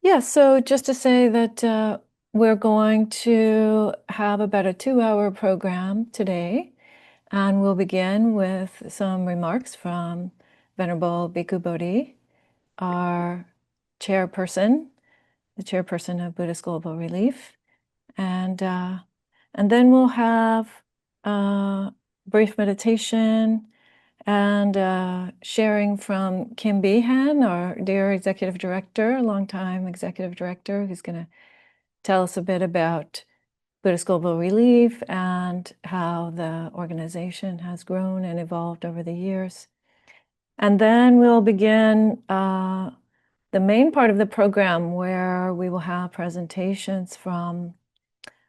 Yeah, so just to say that we're going to have about a 2-hour program today, and we'll begin with some remarks from Venerable Bhikkhu Bodhi, our chairperson, the chairperson of Buddhist Global Relief, and then we'll have a brief meditation and sharing from Kim Behan, our dear executive director, longtime executive director, who's going to tell us a bit about Buddhist Global Relief and how the organization has grown and evolved over the years. And then we'll begin the main part of the program where we will have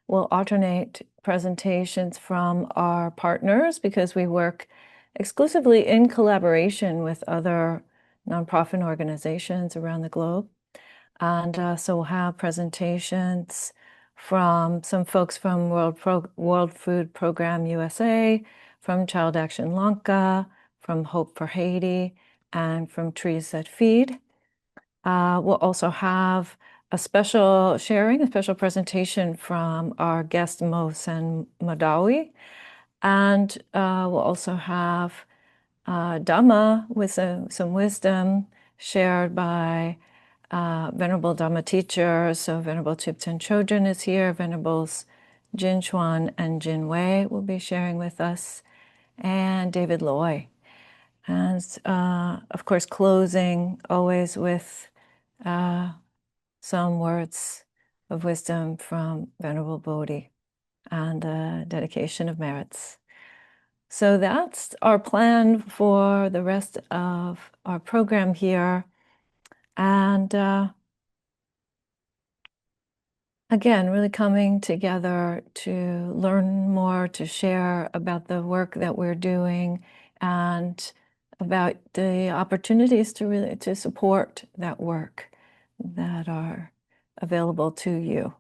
we'll alternate presentations from our partners because we work exclusively in collaboration with other nonprofit organizations around the globe. And so we'll have presentations from some folks from World Food Program USA, from Child Action Lanka, from Hope for Haiti, and from Trees That Feed. We'll also have a special presentation from our guest Mohsen Madawi. And we'll also have Dhamma with some wisdom shared by Venerable Dhamma teachers. So Venerable Thubten Chodron is here. Venerables Jin Chuan and Jin Wei will be sharing with us, and David Loy. And of course, closing always with some words of wisdom from Venerable Bodhi and the dedication of merits. So that's our plan for the rest of our program here. And again, really coming together to learn more, to share about the work that we're doing and about the opportunities to support that work that are available to you.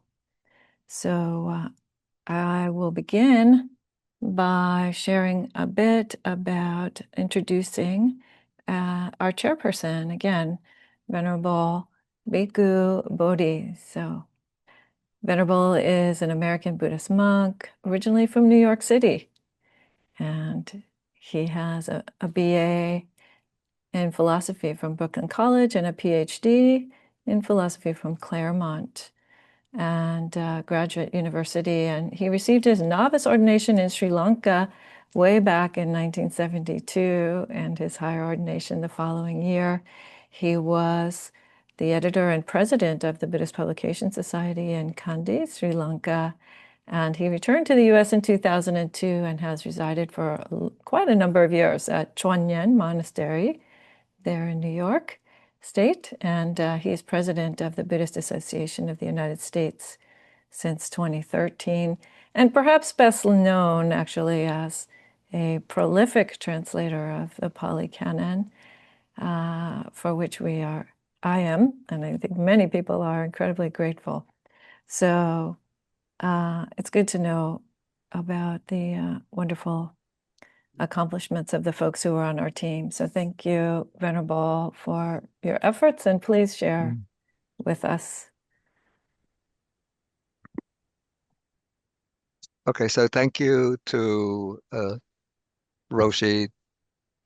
So I will begin by sharing a bit about introducing our chairperson, again, Venerable Bhikkhu Bodhi. So Venerable is an American Buddhist monk, originally from New York City, and he has a BA in philosophy from Brooklyn College and a PhD in philosophy from Claremont and Graduate University. And he received his novice ordination in Sri Lanka way back in 1972 and his higher ordination the following year. He was the editor and president of the Buddhist Publication Society in Kandy, Sri Lanka. And he returned to the US in 2002 and has resided for quite a number of years at Chuan Monastery there in New York State. And he is president of the Buddhist Association of the United States since 2013. And perhaps best known actually as a prolific translator of the Pali Canon, for which I am, and I think many people are incredibly grateful. So it's good to know about the wonderful accomplishments of the folks who are on our team. So thank you, Venerable, for your efforts, and please share with us. Okay, so thank you to Roshi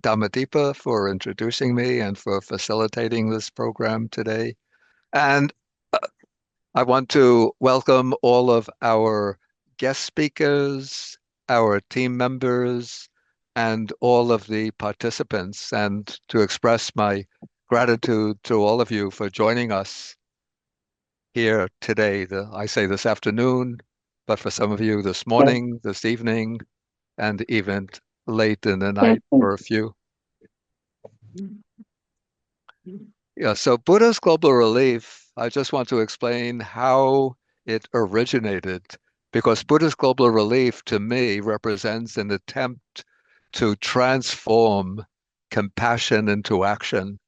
Dhammadīpā for introducing me and for facilitating this program today. And I want to welcome all of our guest speakers, our team members, and all of the participants, and to express my gratitude to all of you for joining us here today. I say this afternoon, but for some of you this morning, this evening, and even late in the night for a few. Yeah, so Buddhist Global Relief, I just want to explain how it originated, because Buddhist Global Relief to me represents an attempt to transform compassion into action.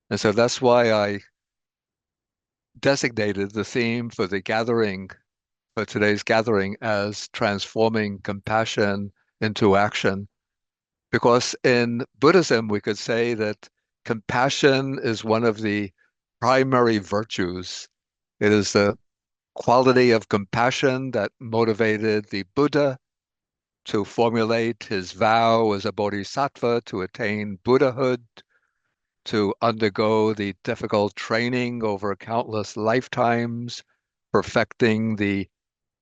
And so that's why I designated the theme for the gathering, for today's gathering, as transforming compassion into action. Because in Buddhism, we could say that compassion is one of the primary virtues. It is the quality of compassion that motivated the Buddha to formulate his vow as a bodhisattva to attain Buddhahood, to undergo the difficult training over countless lifetimes, perfecting the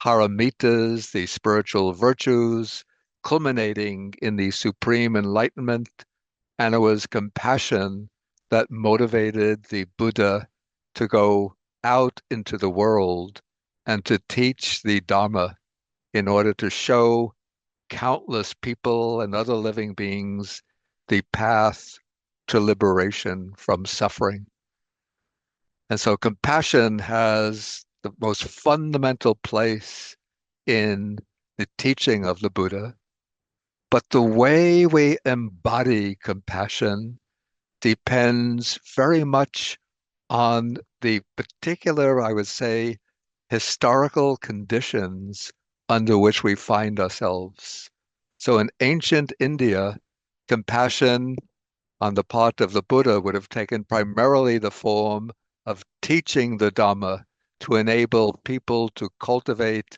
paramitas, the spiritual virtues, culminating in the supreme enlightenment. And it was compassion that motivated the Buddha to go out into the world and to teach the Dharma in order to show countless people and other living beings the path to liberation from suffering. And so compassion has the most fundamental place in the teaching of the Buddha. But the way we embody compassion depends very much on the particular, I would say, historical conditions under which we find ourselves. So in ancient India, compassion on the part of the Buddha would have taken primarily the form of teaching the Dhamma to enable people to cultivate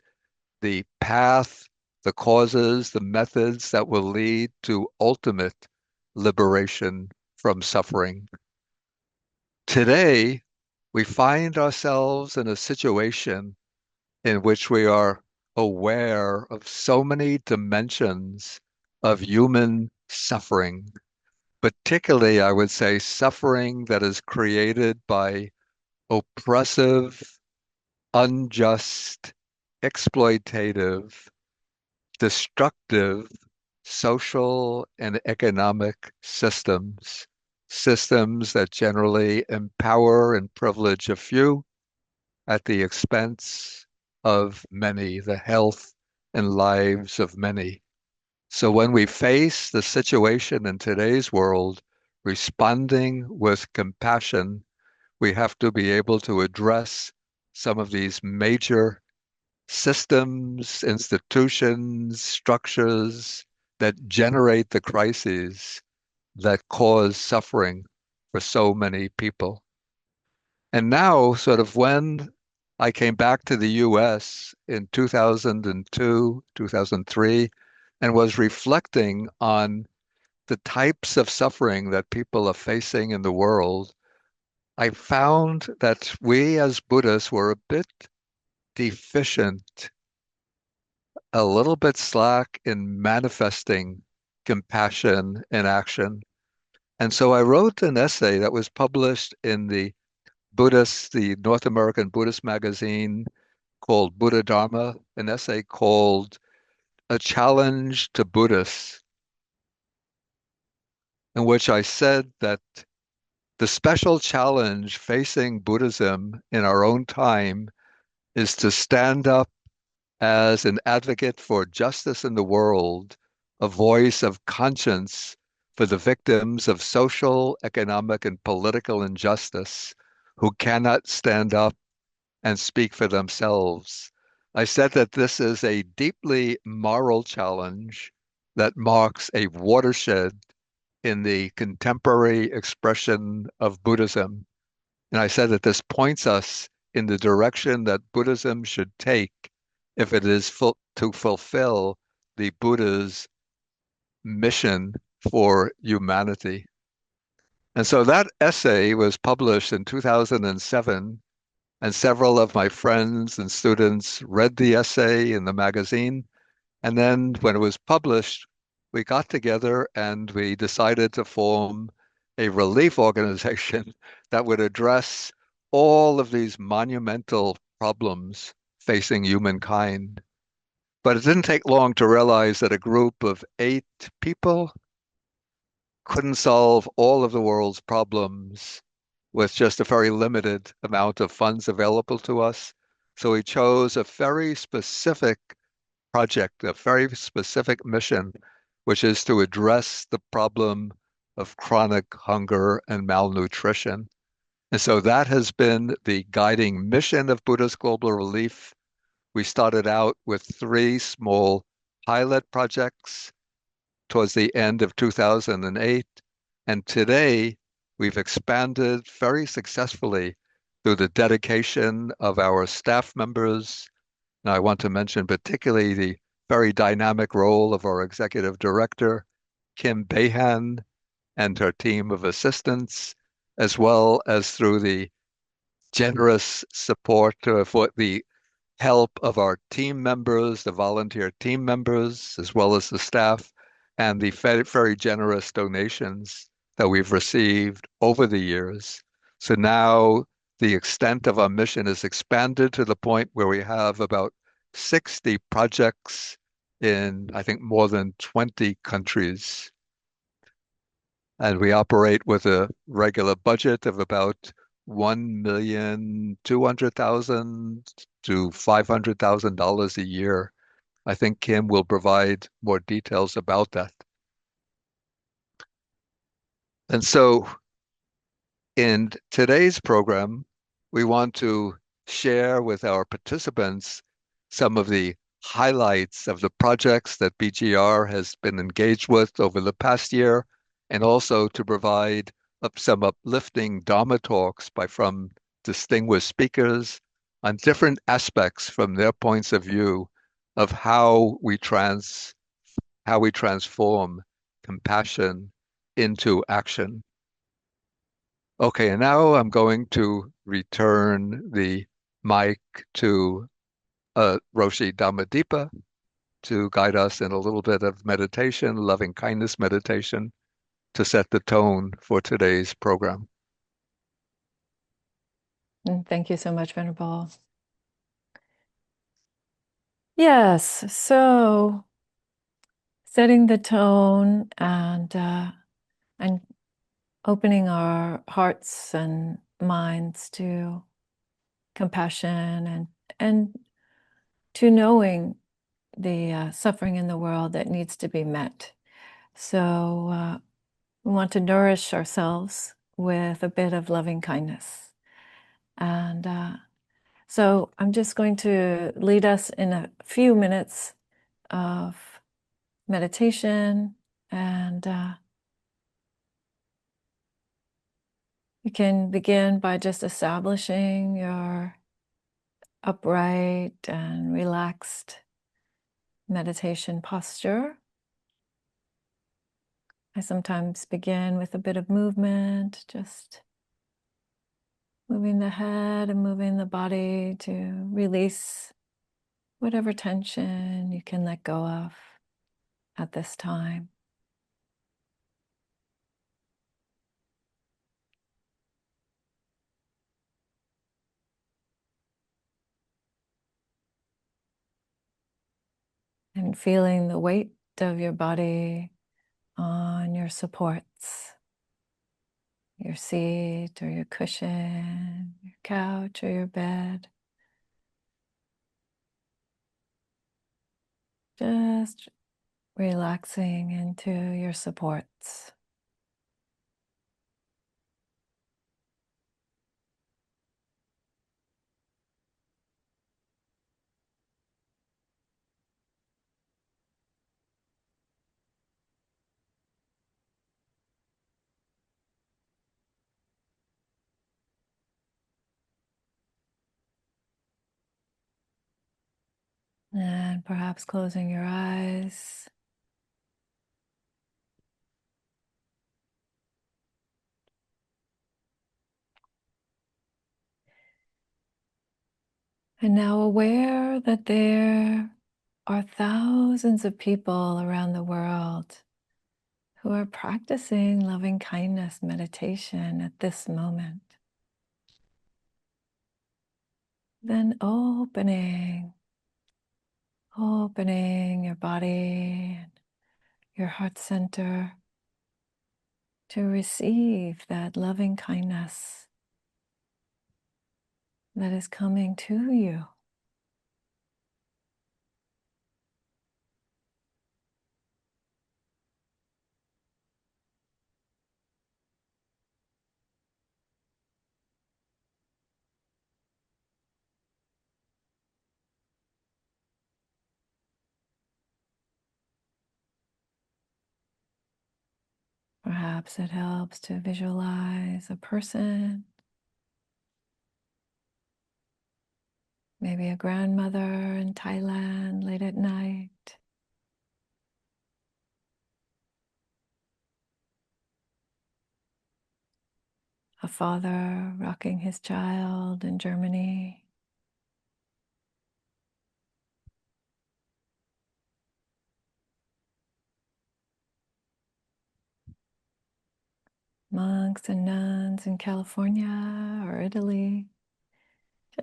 the path, the causes, the methods that will lead to ultimate liberation from suffering. Today, we find ourselves in a situation in which we are aware of so many dimensions of human suffering, particularly, I would say, suffering that is created by oppressive, unjust, exploitative, destructive social and economic systems, systems that generally empower and privilege a few at the expense of many, the health and lives of many. So when we face the situation in today's world, responding with compassion, we have to be able to address some of these major systems, institutions, structures that generate the crises that cause suffering for so many people. And now, sort of when I came back to the US in 2002, 2003, and was reflecting on the types of suffering that people are facing in the world, I found that we as Buddhists were a bit deficient, a little bit slack in manifesting compassion in action. And so I wrote an essay that was published in the North American Buddhist magazine called Buddha-Dharma, an essay called A Challenge to Buddhists, in which I said that the special challenge facing Buddhism in our own time is to stand up as an advocate for justice in the world, a voice of conscience for the victims of social, economic, and political injustice who cannot stand up and speak for themselves. I said that this is a deeply moral challenge that marks a watershed in the contemporary expression of Buddhism. And I said that this points us in the direction that Buddhism should take if it is to fulfill the Buddha's mission for humanity. And so that essay was published in 2007, and several of my friends and students read the essay in the magazine. And then when it was published, we got together and we decided to form a relief organization that would address all of these monumental problems facing humankind. But it didn't take long to realize that a group of 8 people couldn't solve all of the world's problems with just a very limited amount of funds available to us. So we chose a very specific project, a very specific mission, which is to address the problem of chronic hunger and malnutrition. And so that has been the guiding mission of Buddhist Global Relief. We started out with 3 small pilot projects towards the end of 2008. And today we've expanded very successfully through the dedication of our staff members. Now, I want to mention particularly the very dynamic role of our executive director, Kim Behan, and her team of assistants, as well as through the generous support for the help of our team members, the volunteer team members, as well as the staff, and the very generous donations that we've received over the years. So now the extent of our mission is expanded to the point where we have about 60 projects in, I think, more than 20 countries. And we operate with a regular budget of about 1,200,000 to $500,000 a year. I think Kim will provide more details about that. And so in today's program, we want to share with our participants some of the highlights of the projects that BGR has been engaged with over the past year, and also to provide some uplifting Dharma talks from distinguished speakers on different aspects from their points of view of how we transform compassion into action. Okay, and now I'm going to return the mic to Roshi Dhammadīpā to guide us in a little bit of meditation, loving kindness meditation, to set the tone for today's program. And thank you so much, Venerable. Yes, so setting the tone and opening our hearts and minds to compassion and to knowing the suffering in the world that needs to be met. So we want to nourish ourselves with a bit of loving kindness. And so I'm just going to lead us in a few minutes of meditation, and you can begin by just establishing your upright and relaxed meditation posture. I sometimes begin with a bit of movement, just moving the head and moving the body to release whatever tension you can let go of at this time. And feeling the weight of your body on your supports, your seat or your cushion, your couch or your bed. Just relaxing into your supports. And perhaps closing your eyes. And now aware that there are thousands of people around the world who are practicing loving kindness meditation at this moment. Then opening your body and your heart center to receive that loving kindness that is coming to you. Perhaps it helps to visualize a person, maybe a grandmother in Thailand late at night. A father rocking his child in Germany. Monks and nuns in California or Italy.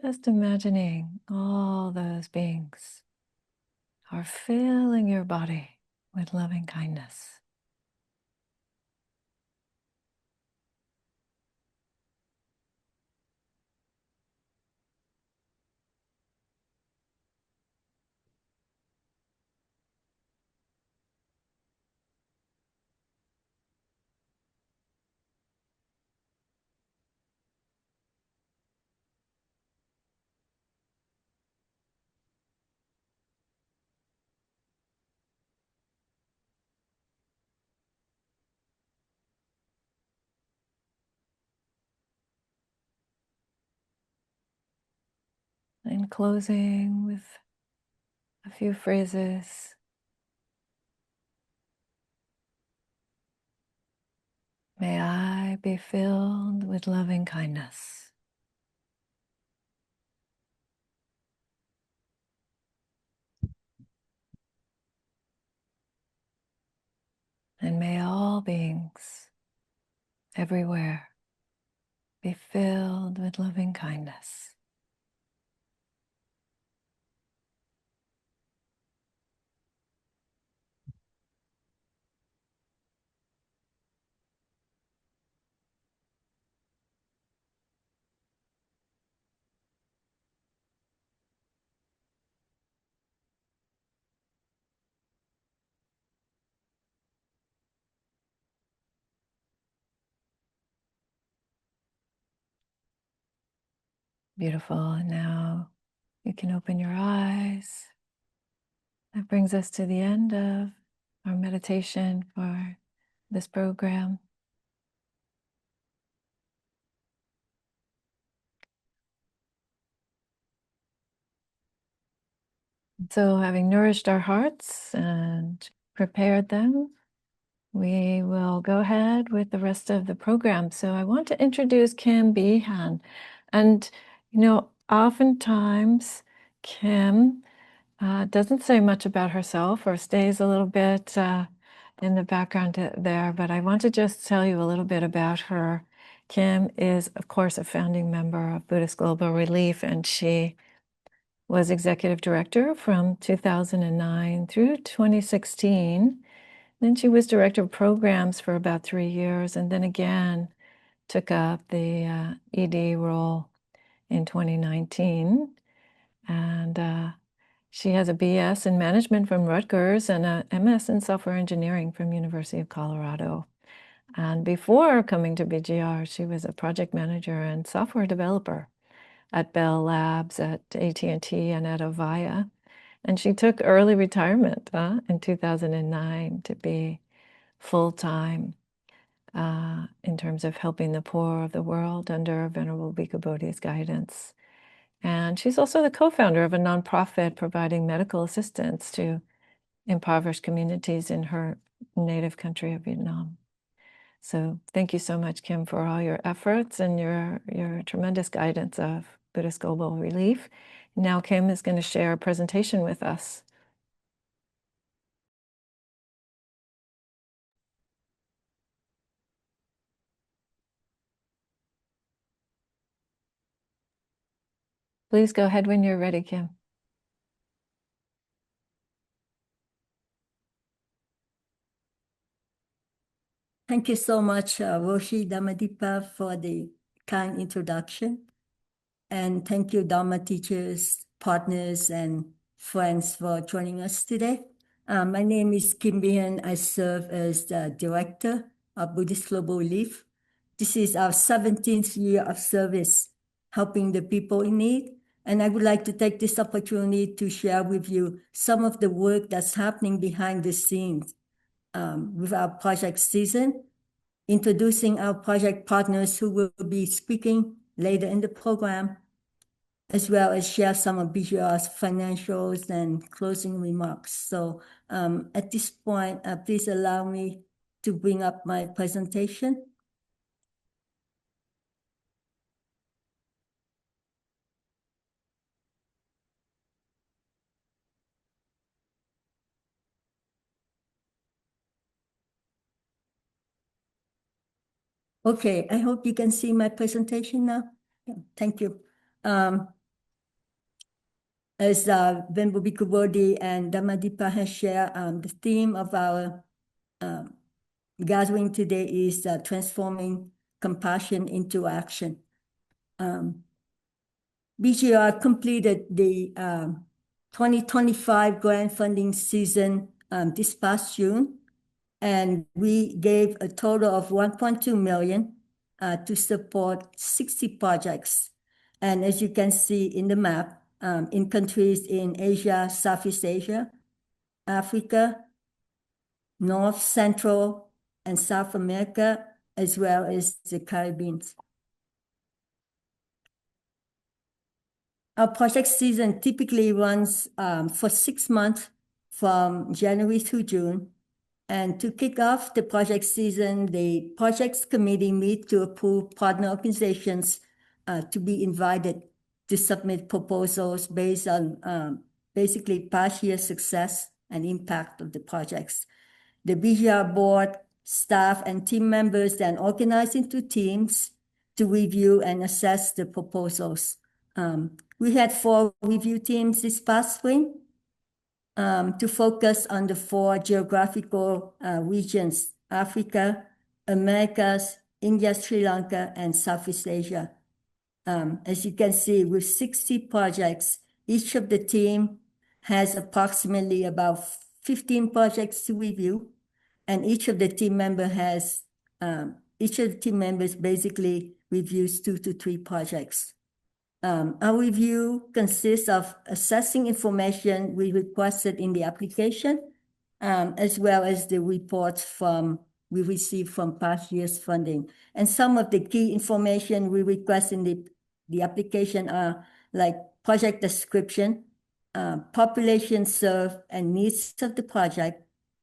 Just imagining all those beings are filling your body with loving kindness. And closing with a few phrases. May I be filled with loving kindness. And may all beings everywhere be filled with loving kindness. Beautiful. And now you can open your eyes. That brings us to the end of our meditation for this program. So, having nourished our hearts and prepared them, we will go ahead with the rest of the program. So, I want to introduce Kim Behan. And, oftentimes Kim doesn't say much about herself or stays a little bit in the background there, but I want to just tell you a little bit about her. Kim is, of course, a founding member of Buddhist Global Relief, and she was executive director from 2009 through 2016. Then she was director of programs for about 3 years, and then again took up the ED role in 2019. And she has a BS in management from Rutgers and a MS in software engineering from University of Colorado. And before coming to BGR, she was a project manager and software developer at Bell Labs, at AT&T, and at Avaya. And she took early retirement in 2009 to be full-time in terms of helping the poor of the world under Venerable Bhikkhu Bodhi's guidance. And she's also the co-founder of a nonprofit providing medical assistance to impoverished communities in her native country of Vietnam. So thank you so much, Kim, for all your efforts and your tremendous guidance of Buddhist Global Relief. Now Kim is going to share a presentation with us. Please go ahead when you're ready, Kim. Thank you so much, Roshi Dhammadīpā, for the kind introduction. And thank you, Dharma teachers, partners, and friends for joining us today. My name is Kim Behan. I serve as the director of Buddhist Global Relief. This is our 17th year of service, helping the people in need. And I would like to take this opportunity to share with you some of the work that's happening behind the scenes with our project season. introducing our project partners who will be speaking later in the program, as well as share some of BGR's financials and closing remarks. So at this point, please allow me to bring up my presentation. Okay, I hope you can see my presentation now. Yeah, thank you. As Venerable Bhikkhu Bodhi and Dhammadīpā has shared, the theme of our gathering today is transforming compassion into action. BGR completed the 2025 grant funding season this past June, and we gave a total of 1.2 million to support 60 projects. And as you can see in the map, in countries in Asia, Southeast Asia, Africa, North, Central, and South America, as well as the Caribbean. Our project season typically runs for 6 months from January through June. And to kick off the project season, the projects committee meet to approve partner organizations to be invited to submit proposals based on basically past year success and impact of the projects. The BGR board, staff, and team members then organize into teams to review and assess the proposals. We had 4 review teams this past spring to focus on the 4 geographical regions: Africa, Americas, India, Sri Lanka, and Southeast Asia. As you can see, with 60 projects, each of the team has approximately about 15 projects to review, and each of the team members basically reviews 2 to 3 projects. Our review consists of assessing information we requested in the application, as well as the reports we received from past year's funding. And some of the key information we request in the application are like project description, population served and needs of the project,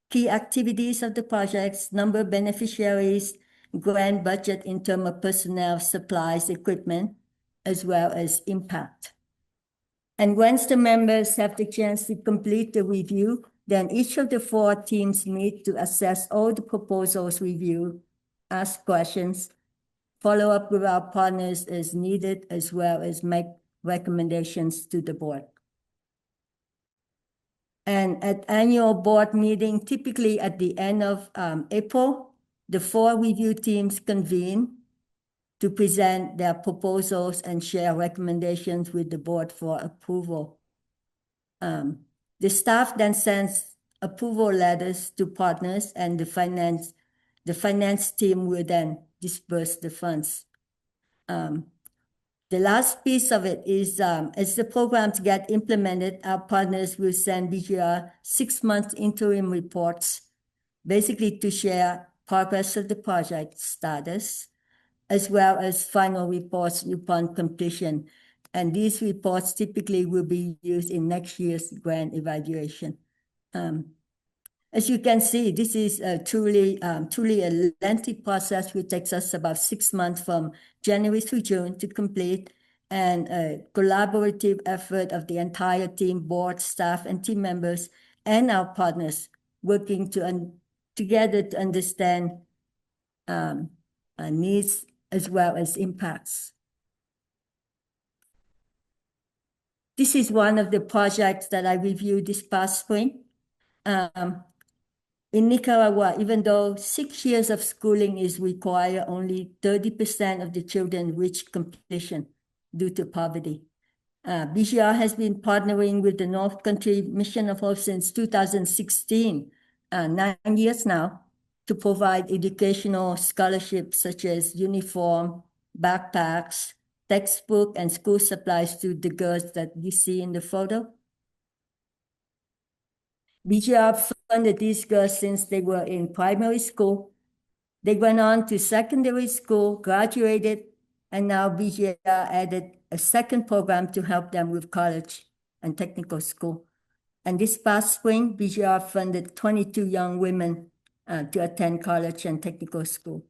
key activities of the projects, number of beneficiaries, grant budget in terms of personnel, supplies, equipment, as well as impact. And once the members have the chance to complete the review, then each of the 4 teams meet to assess all the proposals reviewed, ask questions, follow up with our partners as needed, as well as make recommendations to the board. And at annual board meeting, typically at the end of April, the 4 review teams convene to present their proposals and share recommendations with the board for approval. The staff then sends approval letters to partners, and the finance team will then disperse the funds. The last piece of it is as the programs get implemented, our partners will send BGR 6-month interim reports, basically to share progress of the project status, as well as final reports upon completion. And these reports typically will be used in next year's grant evaluation. As you can see, this is truly a lengthy process, which takes us about 6 months from January through June to complete, and a collaborative effort of the entire team, board, staff, and team members, and our partners working together to understand needs as well as impacts. This is one of the projects that I reviewed this past spring. In Nicaragua, even though 6 years of schooling is required, only 30% of the children reach completion due to poverty. BGR has been partnering with the North Country Mission of Hope since 2016, 9 years now, to provide educational scholarships such as uniform, backpacks, textbook, and school supplies to the girls that you see in the photo. BGR funded these girls since they were in primary school, They went on to secondary school, graduated, and now BGR added a second program to help them with college and technical school. And this past spring, BGR funded 22 young women to attend college and technical school.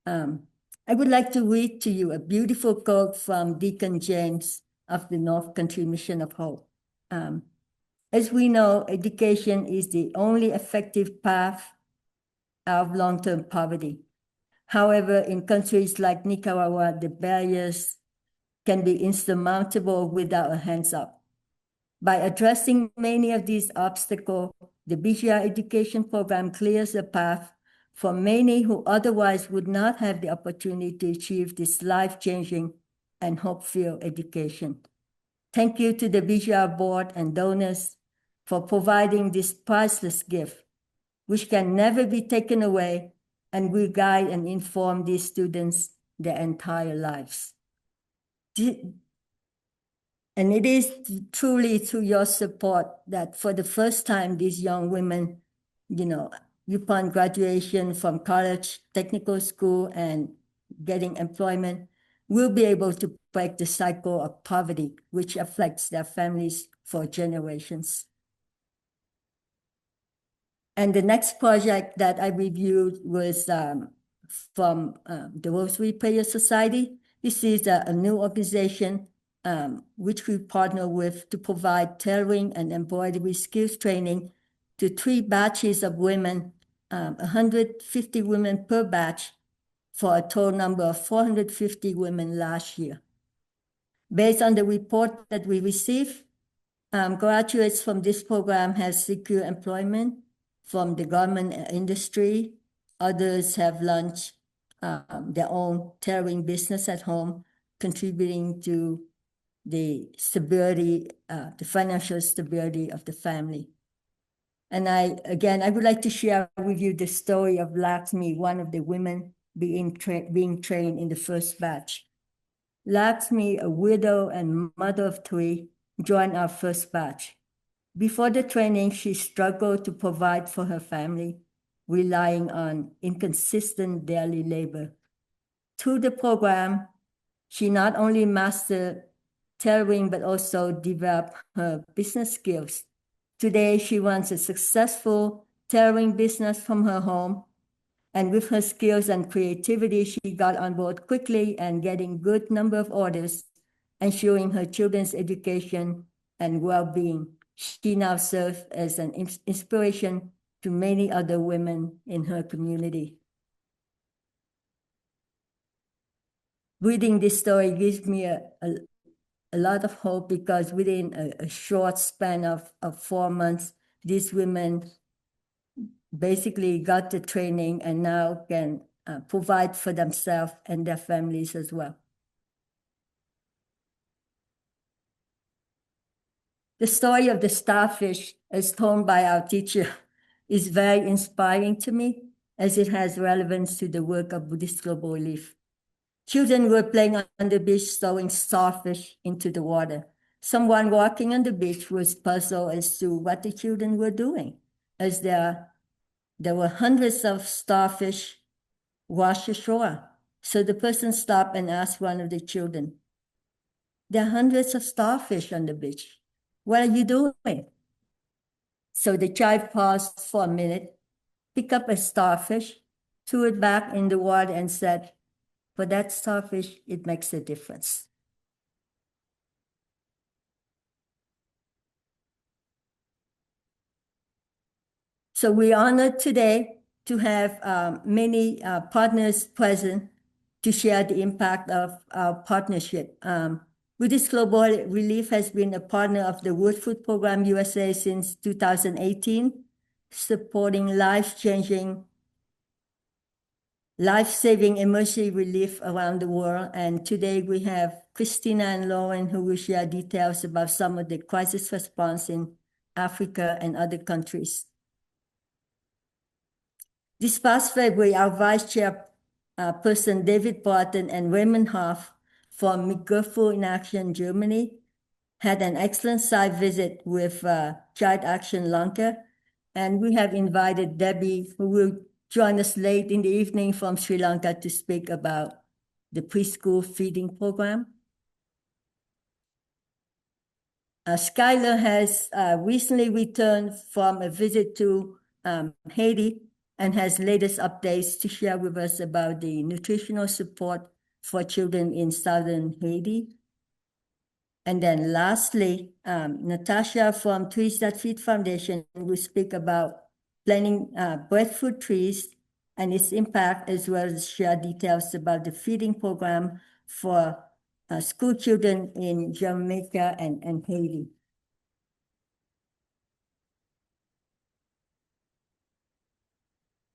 I would like to read to you a beautiful quote from Deacon James of the North Country Mission of Hope. As we know, education is the only effective path out of long-term poverty. However, in countries like Nicaragua, the barriers can be insurmountable without a hands up. By addressing many of these obstacles, the BGR education program clears the path for many who otherwise would not have the opportunity to achieve this life-changing and hope-filled education. Thank you to the BGR board and donors for providing this priceless gift, which can never be taken away and will guide and inform these students their entire lives. And it is truly through your support that for the first time, these young women, upon graduation from college, technical school, and getting employment, will be able to break the cycle of poverty, which affects their families for generations. And the next project that I reviewed was from the Rosary Prayer Society. This is a new organization which we partner with to provide tailoring and embroidery skills training to 3 batches of women, 150 women per batch, for a total number of 450 women last year. Based on the report that we received, graduates from this program have secure employment from the government industry. Others have launched their own tailoring business at home, contributing to the stability, the financial stability of the family. And I would like to share with you the story of Lakshmi, one of the women being trained in the first batch. Lakshmi, a widow and mother of 3, joined our first batch. Before the training, she struggled to provide for her family, relying on inconsistent daily labor. Through the program, she not only mastered tailoring, but also developed her business skills. Today, she runs a successful tailoring business from her home. And with her skills and creativity, she got on board quickly and getting good number of orders, ensuring her children's education and well-being. She now serves as an inspiration to many other women in her community. Reading this story gives me a lot of hope, because within a short span of 4 months, these women basically got the training and now can provide for themselves and their families as well. The story of the starfish, as told by our teacher, is very inspiring to me, as it has relevance to the work of Buddhist Global Relief. Children were playing on the beach, throwing starfish into the water. Someone walking on the beach was puzzled as to what the children were doing, as there were hundreds of starfish washed ashore. So the person stopped and asked one of the children, "There are hundreds of starfish on the beach. What are you doing?" So the child paused for a minute, picked up a starfish, threw it back in the water, and said, "For that starfish, it makes a difference." So we're honored today to have many partners present to share the impact of our partnership. Buddhist Global Relief has been a partner of the World Food Program USA since 2018, supporting life-changing, life-saving emergency relief around the world. And today we have Christina and Lauren, who will share details about some of the crisis response in Africa and other countries. This past February, our Vice Chairperson David Barton and Raymond Hoff from Bhikkhu in Action, Germany, had an excellent site visit with Child Action Lanka. And we have invited Debbie, who will joined us late in the evening from Sri Lanka to speak about the preschool feeding program. Skylar has recently returned from a visit to Haiti and has latest updates to share with us about the nutritional support for children in southern Haiti. And then lastly, Natasha from Trees That Feed Foundation will speak about planting breadfruit trees and its impact, as well as share details about the feeding program for school children in Jamaica and Haiti.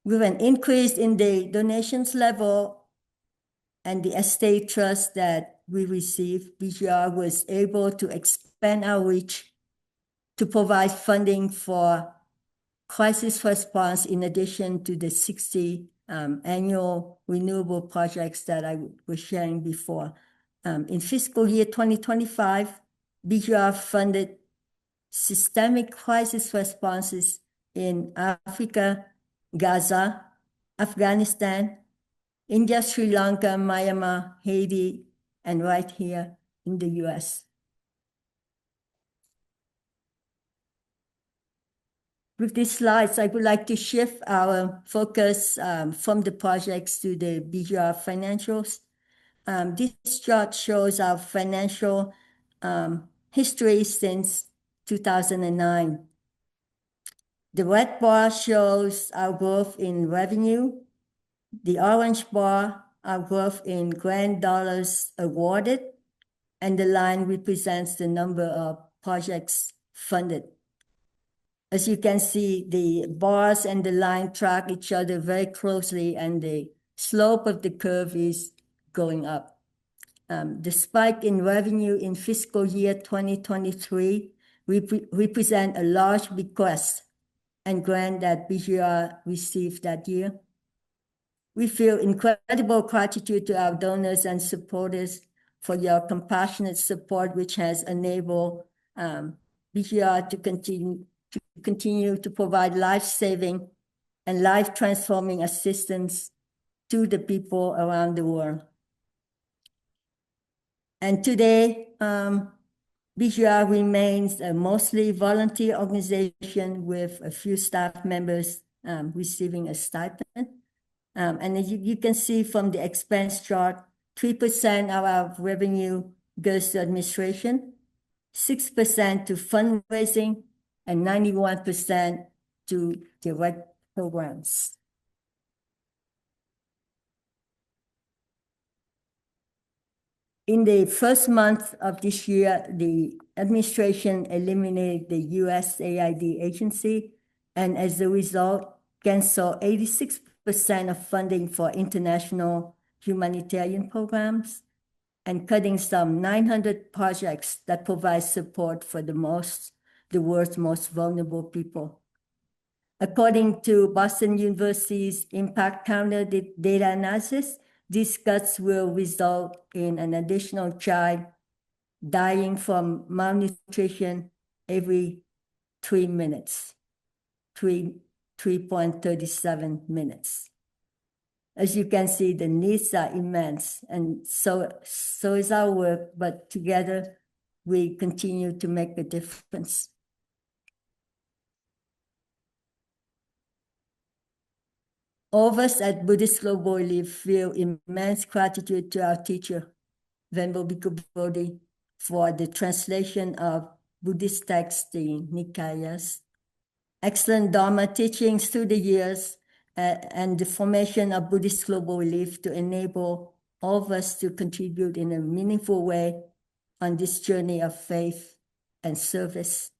With an increase in the donations level and the estate trust that we received, BGR was able to expand our reach to provide funding for crisis response in addition to the 60 annual renewable projects that I was sharing before. In fiscal year 2025, BGR funded systemic crisis responses in Africa, Gaza, Afghanistan, India, Sri Lanka, Myanmar, Haiti, and right here in the US. With these slides, I would like to shift our focus from the projects to the BGR financials. This chart shows our financial history since 2009. The red bar shows our growth in revenue. The orange bar, our growth in grant dollars awarded, and the line represents the number of projects funded. As you can see, the bars and the line track each other very closely, and the slope of the curve is going up. The spike in revenue in fiscal year 2023 represent a large bequest and grant that BGR received that year. We feel incredible gratitude to our donors and supporters for your compassionate support, which has enabled BGR to continue to provide life-saving and life-transforming assistance to the people around the world. And today, BGR remains a mostly volunteer organization with a few staff members receiving a stipend. And as you can see from the expense chart, 3% of our revenue goes to administration, 6% to fundraising, and 91% to direct programs. In the first month of this year, the administration eliminated the USAID agency, and as a result, canceled 86% of funding for international humanitarian programs and cutting some 900 projects that provide support for the world's most vulnerable people. According to Boston University's Impact Counter data analysis, these cuts will result in an additional child dying from malnutrition every 3 minutes, 3.37 minutes. As you can see, the needs are immense, and so is our work, but together we continue to make a difference. All of us at Buddhist Global Relief feel immense gratitude to our teacher, Venerable Bhikkhu Bodhi, for the translation of Buddhist texts, the Nikayas, excellent Dharma teachings through the years, and the formation of Buddhist Global Relief to enable all of us to contribute in a meaningful way on this journey of faith and service.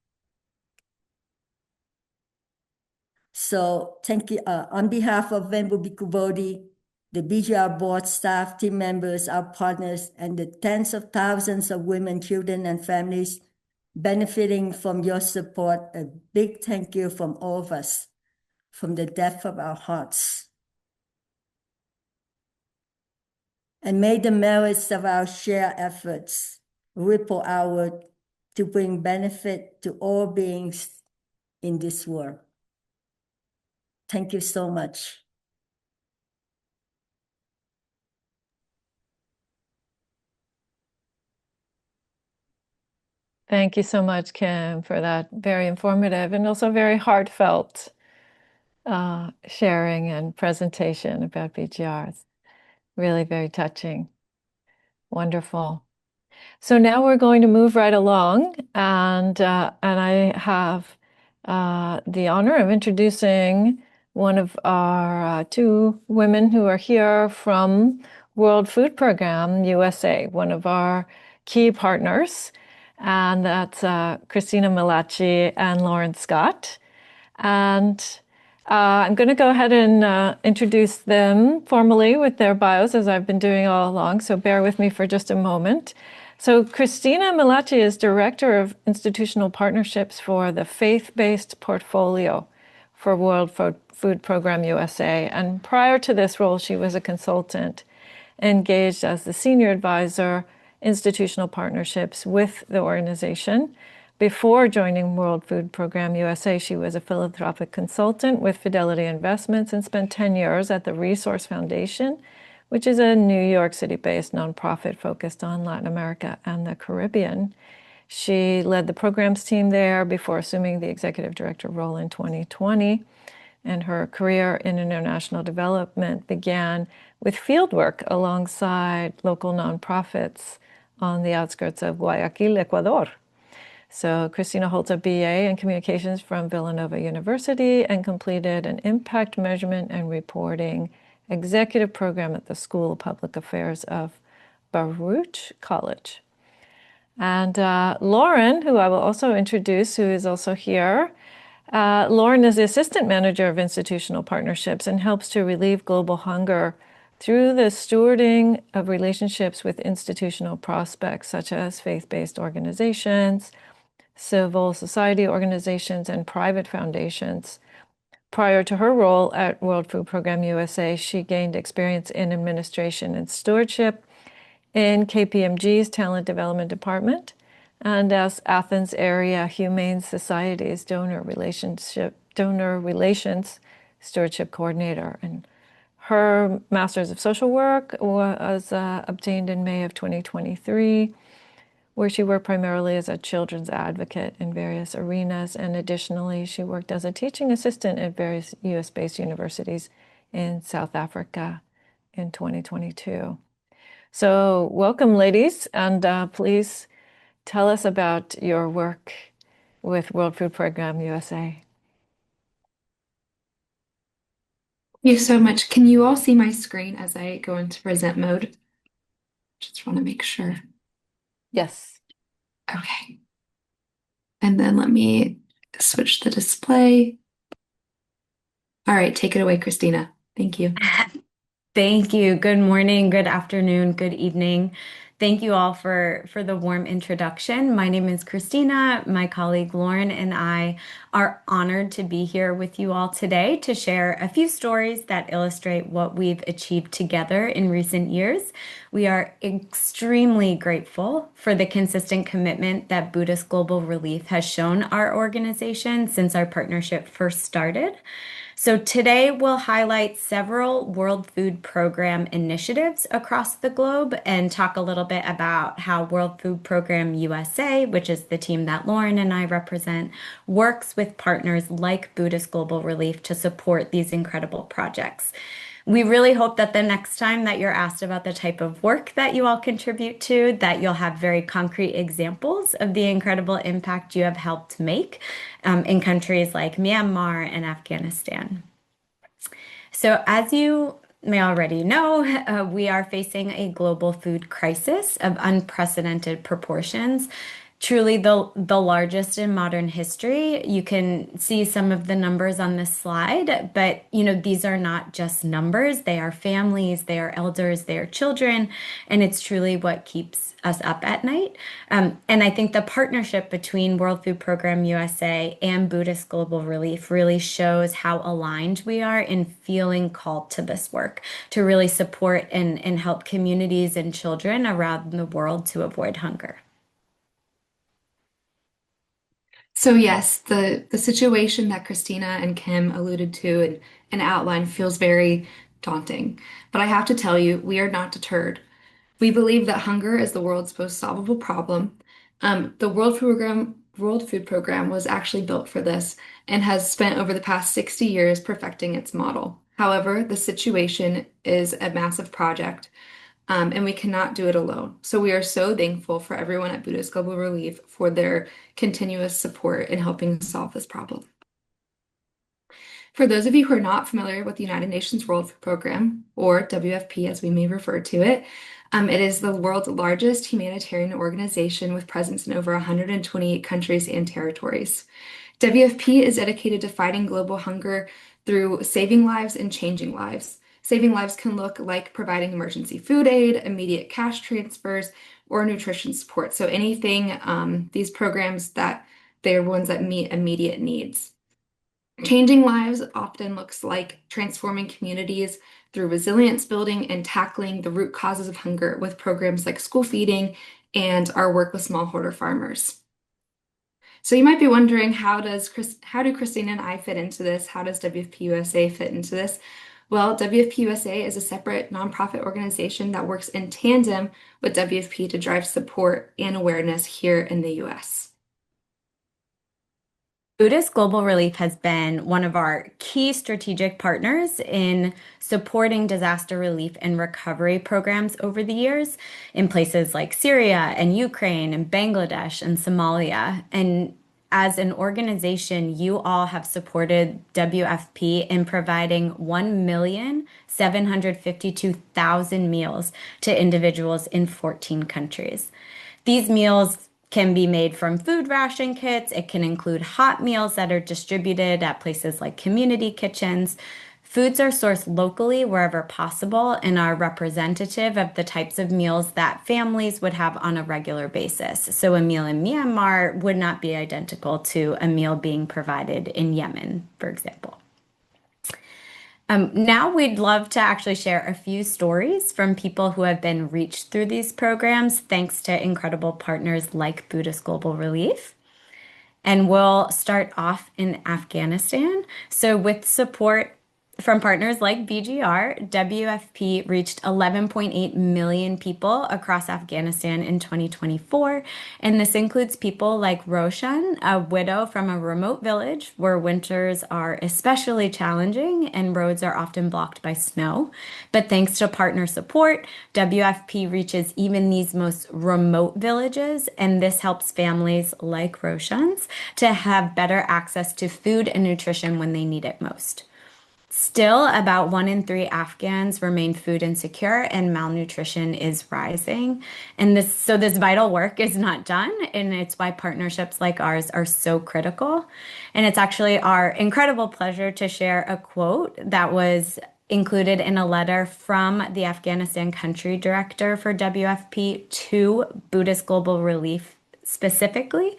So thank you. On behalf of Venerable Bhikkhu Bodhi, the BGR board staff, team members, our partners, and the tens of thousands of women, children, and families benefiting from your support, a big thank you from all of us, from the depth of our hearts. And may the merits of our shared efforts ripple outward to bring benefit to all beings in this world. Thank you so much. Thank you so much, Kim, for that very informative and also very heartfelt sharing and presentation about BGRs. Really very touching. Wonderful. So now we're going to move right along, and I have the honor of introducing one of our two women who are here from World Food Program USA, one of our key partners, and that's Christina Malachi and Lauren Scott. And I'm going to go ahead and introduce them formally with their bios, as I've been doing all along, so bear with me for just a moment. So Christina Malachi is Director of Institutional Partnerships for the Faith-Based Portfolio for World Food Program USA. And prior to this role, she was a consultant engaged as the Senior Advisor, Institutional Partnerships with the organization. Before joining World Food Program USA, she was a philanthropic consultant with Fidelity Investments and spent 10 years at the Resource Foundation, which is a New York City-based nonprofit focused on Latin America and the Caribbean. She led the programs team there before assuming the executive director role in 2020. And her career in international development began with fieldwork alongside local nonprofits on the outskirts of Guayaquil, Ecuador. So Christina holds a BA in communications from Villanova University and completed an impact measurement and reporting executive program at the School of Public Affairs of Baruch College. And Lauren, who I will also introduce, who is also here. Lauren is the Assistant Manager of Institutional Partnerships and helps to relieve global hunger through the stewarding of relationships with institutional prospects, such as faith-based organizations, civil society organizations, and private foundations. Prior to her role at World Food Program USA, she gained experience in administration and stewardship in KPMG's Talent Development Department and as Athens Area Humane Society's Donor Relations Stewardship Coordinator. And her Master's of Social Work was obtained in May of 2023, where she worked primarily as a children's advocate in various arenas. And additionally, she worked as a teaching assistant at various US-based universities in South Africa in 2022. So welcome, ladies, and please tell us about your work with World Food Program USA. Thank you so much. Can you all see my screen as I go into present mode? Just want to make sure. Yes. Okay. And then let me switch the display. All right, take it away, Christina. Thank you. Thank you. Good morning, good afternoon, good evening. Thank you all for the warm introduction. My name is Christina. My colleague Lauren and I are honored to be here with you all today to share a few stories that illustrate what we've achieved together in recent years. We are extremely grateful for the consistent commitment that Buddhist Global Relief has shown our organization since our partnership first started. So today we'll highlight several World Food Program initiatives across the globe and talk a little bit about how World Food Program USA, which is the team that Lauren and I represent, works with partners like Buddhist Global Relief to support these incredible projects. We really hope that the next time that you're asked about the type of work that you all contribute to, that you'll have very concrete examples of the incredible impact you have helped make in countries like Myanmar and Afghanistan. So as you may already know, we are facing a global food crisis of unprecedented proportions. Truly the largest in modern history. You can see some of the numbers on this slide, but these are not just numbers. They are families, they are elders, they are children, and it's truly what keeps us up at night. And I think the partnership between World Food Program USA and Buddhist Global Relief really shows how aligned we are in feeling called to this work to really support and help communities and children around the world to avoid hunger. So yes, the situation that Christina and Kim alluded to and outlined feels very daunting. But I have to tell you, we are not deterred. We believe that hunger is the world's most solvable problem, The World Food Program was actually built for this and has spent over the past 60 years perfecting its model. However, the situation is a massive project, and we cannot do it alone. So we are so thankful for everyone at Buddhist Global Relief for their continuous support in helping solve this problem. For those of you who are not familiar with the United Nations World Food Program, or WFP as we may refer to it, it is the world's largest humanitarian organization with presence in over 128 countries and territories. WFP is dedicated to fighting global hunger through saving lives and changing lives. Saving lives can look like providing emergency food aid, immediate cash transfers, or nutrition support. So anything, these programs that they're ones that meet immediate needs. Changing lives often looks like transforming communities through resilience building and tackling the root causes of hunger with programs like school feeding and our work with smallholder farmers. So you might be wondering, how do Christina and I fit into this? How does WFP USA fit into this? Well, WFP USA is a separate nonprofit organization that works in tandem with WFP to drive support and awareness here in the US. Buddhist Global Relief has been one of our key strategic partners in supporting disaster relief and recovery programs over the years in places like Syria and Ukraine and Bangladesh and Somalia. And as an organization, you all have supported WFP in providing 1,752,000 meals to individuals in 14 countries. These meals can be made from food ration kits. It can include hot meals that are distributed at places like community kitchens. Foods are sourced locally wherever possible and are representative of the types of meals that families would have on a regular basis. So a meal in Myanmar would not be identical to a meal being provided in Yemen, for example. Now we'd love to actually share a few stories from people who have been reached through these programs, thanks to incredible partners like Buddhist Global Relief. And we'll start off in Afghanistan. So with support from partners like BGR, WFP reached 11.8 million people across Afghanistan in 2024. And this includes people like Roshan, a widow from a remote village where winters are especially challenging and roads are often blocked by snow. But thanks to partner support, WFP reaches even these most remote villages. And this helps families like Roshan's to have better access to food and nutrition when they need it most. Still, about 1 in 3 Afghans remain food insecure and malnutrition is rising. And this vital work is not done, and it's why partnerships like ours are so critical. And it's actually our incredible pleasure to share a quote that was included in a letter from the Afghanistan country director for WFP to Buddhist Global Relief specifically,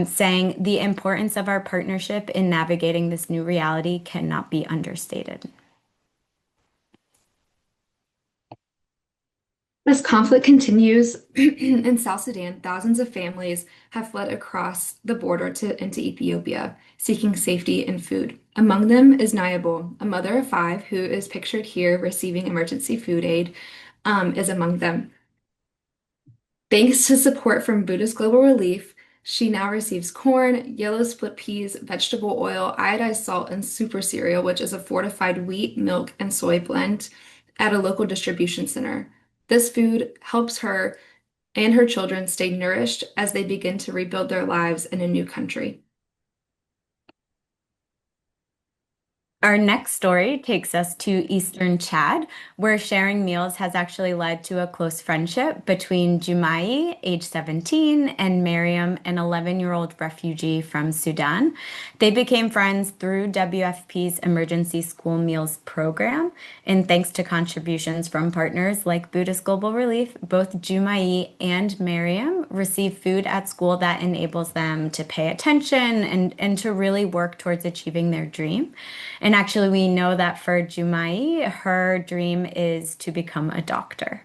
saying the importance of our partnership in navigating this new reality cannot be understated. As conflict continues in South Sudan, thousands of families have fled across the border into Ethiopia, seeking safety and food. Among them is Nayabo, a mother of 5 who is pictured here receiving emergency food aid, is among them. Thanks to support from Buddhist Global Relief, she now receives corn, yellow split peas, vegetable oil, iodized salt, and super cereal, which is a fortified wheat, milk, and soy blend, at a local distribution center. This food helps her and her children stay nourished as they begin to rebuild their lives in a new country. Our next story takes us to Eastern Chad, where sharing meals has actually led to a close friendship between Jumai, age 17, and Miriam, an 11-year-old refugee from Sudan. They became friends through WFP's Emergency School Meals program, and thanks to contributions from partners like Buddhist Global Relief, both Jumai and Miriam receive food at school that enables them to pay attention and to really work towards achieving their dream. And actually, we know that for Jumai, her dream is to become a doctor.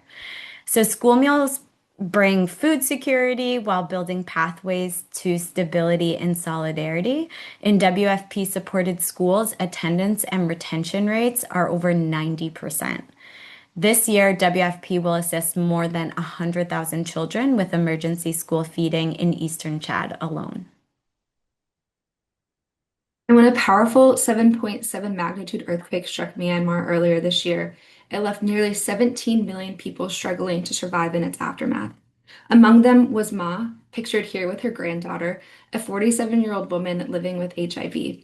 So school meals bring food security while building pathways to stability and solidarity. In WFP-supported schools, attendance and retention rates are over 90%. This year, WFP will assist more than 100,000 children with emergency school feeding in eastern Chad alone. And when a powerful 7.7 magnitude earthquake struck Myanmar earlier this year, it left nearly 17 million people struggling to survive in its aftermath. Among them was Ma, pictured here with her granddaughter, a 47-year-old woman living with HIV.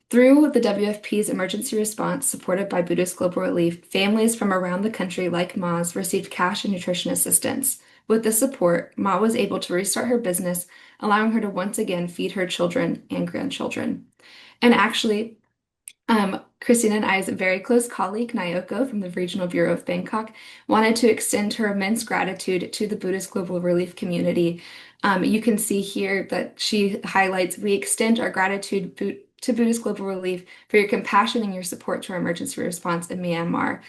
Through the WFP's emergency response, supported by Buddhist Global Relief, families from around the country like Ma's received cash and nutrition assistance. With this support, Ma was able to restart her business, allowing her to once again feed her children and grandchildren. And actually, Christina and I's very close colleague, Nyoko from the Regional Bureau of Bangkok, wanted to extend her immense gratitude to the Buddhist Global Relief community. You can see here that she highlights, we extend our gratitude to Buddhist Global Relief for your compassion and your support to our emergency response in Myanmar.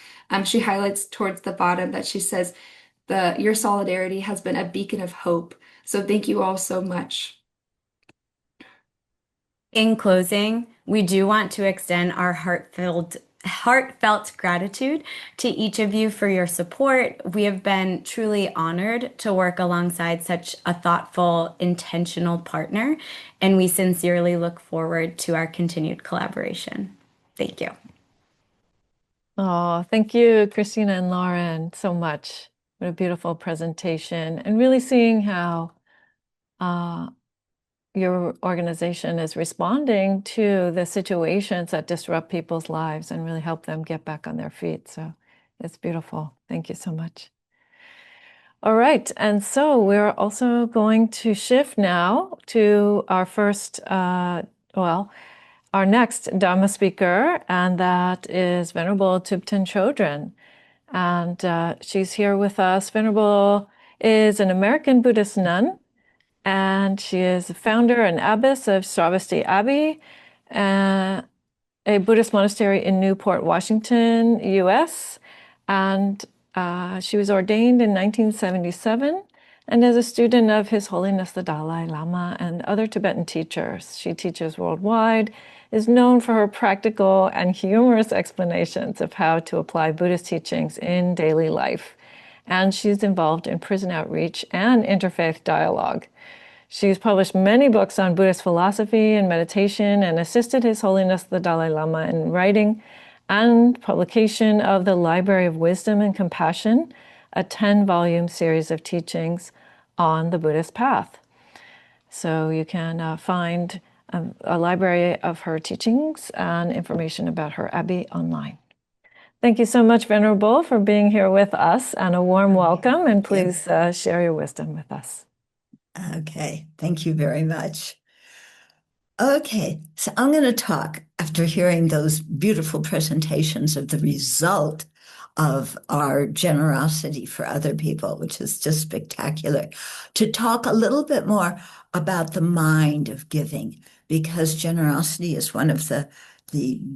She highlights towards the bottom that she says, your solidarity has been a beacon of hope. So thank you all so much. In closing, we do want to extend our heartfelt gratitude to each of you for your support. We have been truly honored to work alongside such a thoughtful, intentional partner, and we sincerely look forward to our continued collaboration. Thank you. Oh, thank you, Christina and Lauren, so much. What a beautiful presentation, and really seeing how your organization is responding to the situations that disrupt people's lives and really help them get back on their feet. So it's beautiful. Thank you so much. All right, and so we're also going to shift now to our our next Dharma speaker, and that is Venerable Thubten Chodron. And she's here with us. Venerable is an American Buddhist nun, and she is the founder and abbess of Sravasti Abbey, a Buddhist monastery in Newport, Washington, US. And she was ordained in 1977 and is a student of His Holiness the Dalai Lama and other Tibetan teachers. She teaches worldwide, is known for her practical and humorous explanations of how to apply Buddhist teachings in daily life. And she's involved in prison outreach and interfaith dialogue. She's published many books on Buddhist philosophy and meditation and assisted His Holiness the Dalai Lama in writing and publication of the Library of Wisdom and Compassion, a 10-volume series of teachings on the Buddhist path. So you can find a library of her teachings and information about her abbey online. Thank you so much, Venerable, for being here with us, and a warm welcome, and please share your wisdom with us. Okay, thank you very much. Okay, so I'm going to talk after hearing those beautiful presentations of the result of our generosity for other people, which is just spectacular, to talk a little bit more about the mind of giving, because generosity is one of the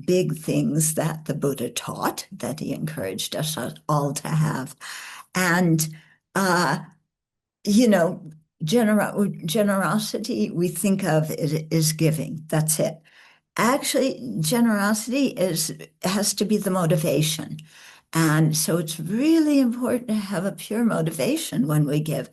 big things that the Buddha taught, that he encouraged us all to have. And, generosity, we think of it as giving. That's it. Actually, generosity has to be the motivation. And so it's really important to have a pure motivation when we give.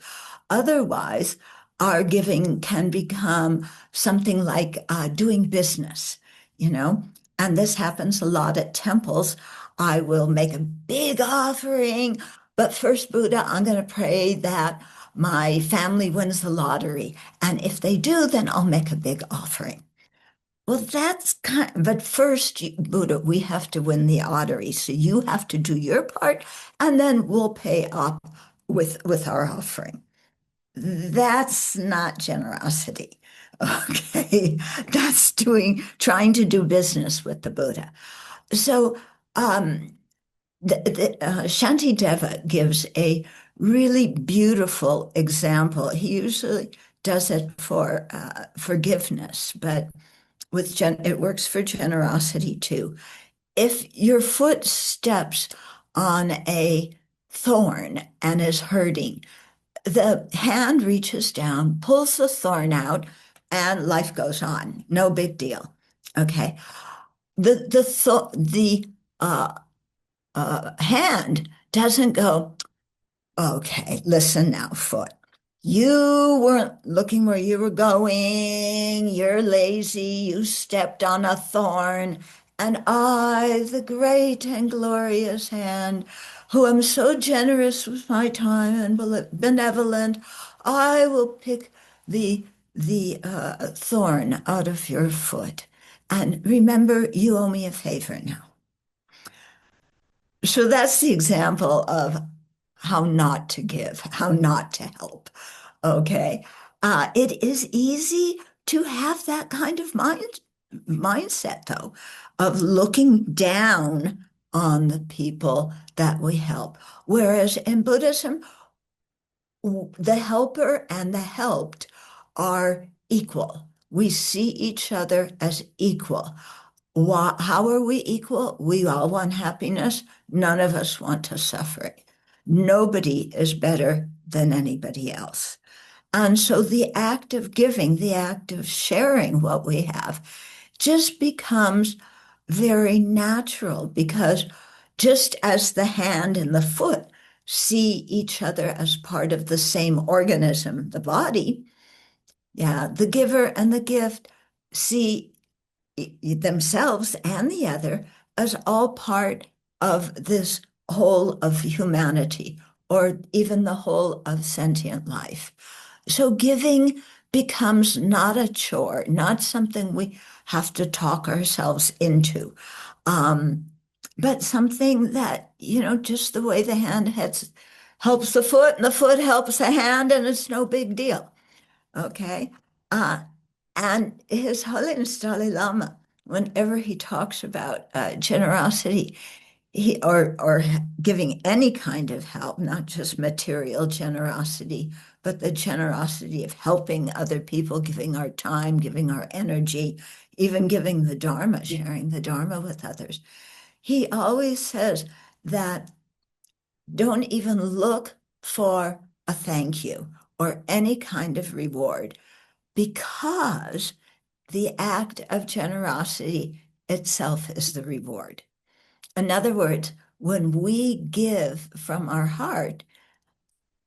Otherwise, our giving can become something like doing business, and this happens a lot at temples. I will make a big offering, but first, Buddha, I'm going to pray that my family wins the lottery. And if they do, then I'll make a big offering. Well, but first, Buddha, we have to win the lottery. So you have to do your part, and then we'll pay up with our offering. That's not generosity. Okay, that's trying to do business with the Buddha. So Shantideva gives a really beautiful example. He usually does it for forgiveness, but it works for generosity too. If your foot steps on a thorn and is hurting, the hand reaches down, pulls the thorn out, and life goes on. No big deal. Okay. The hand doesn't go, okay, listen now, foot. You weren't looking where you were going. You're lazy. You stepped on a thorn. And I, the great and glorious hand, who am so generous with my time and benevolent, I will pick the thorn out of your foot. And remember, you owe me a favor now. So that's the example of how not to give, how not to help. Okay. It is easy to have that kind of mindset, though, of looking down on the people that we help. Whereas in Buddhism, the helper and the helped are equal. We see each other as equal. How are we equal? We all want happiness. None of us want to suffer. Nobody is better than anybody else. And so the act of giving, the act of sharing what we have, just becomes very natural, because just as the hand and the foot see each other as part of the same organism, the body, the giver and the gift see themselves and the other as all part of this whole of humanity, or even the whole of sentient life. So giving becomes not a chore, not something we have to talk ourselves into, but something that, just the way the hand helps the foot and the foot helps the hand, and it's no big deal. Okay. And His Holiness Dalai Lama, whenever he talks about generosity, or giving any kind of help, not just material generosity, but the generosity of helping other people, giving our time, giving our energy, even giving the Dharma, sharing the Dharma with others. He always says that don't even look for a thank you or any kind of reward, because the act of generosity itself is the reward. In other words, when we give from our heart,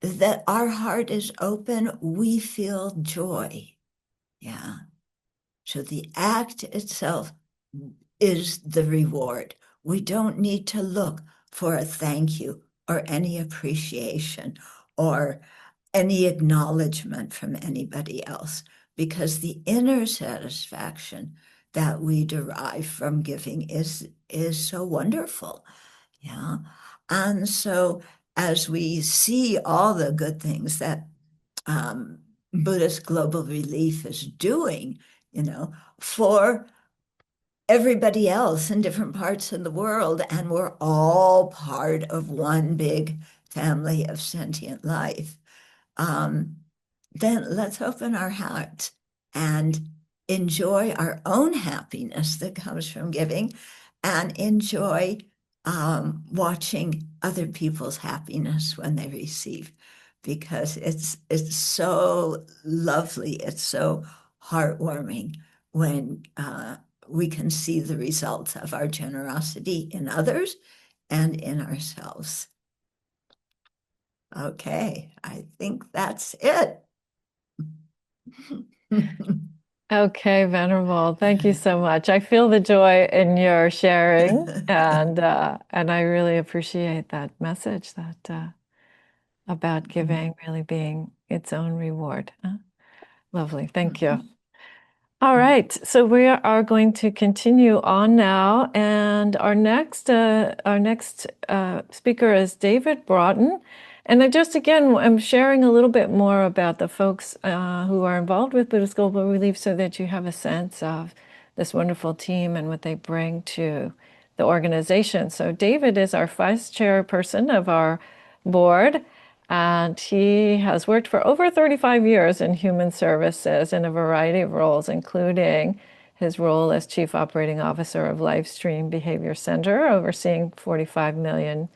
that our heart is open, we feel joy. Yeah. So the act itself is the reward. We don't need to look for a thank you or any appreciation or any acknowledgement from anybody else, because the inner satisfaction that we derive from giving is so wonderful. Yeah. And so as we see all the good things that Buddhist Global Relief is doing, for everybody else in different parts of the world, and we're all part of one big family of sentient life, then let's open our hearts and enjoy our own happiness that comes from giving, and enjoy watching other people's happiness when they receive, because it's so lovely, it's so heartwarming when we can see the results of our generosity in others and in ourselves. Okay, I think that's it. Okay, Venerable, thank you so much. I feel the joy in your sharing, and I really appreciate that message that about giving really being its own reward. Lovely, thank you. All right, so we are going to continue on now, and our next speaker is David Broughton. And I I'm sharing a little bit more about the folks who are involved with Buddhist Global Relief, so that you have a sense of this wonderful team and what they bring to the organization. So David is our vice chairperson of our board, and he has worked for over 35 years in human services in a variety of roles, including his role as Chief Operating Officer of Livestream Behavior Center, overseeing $45 million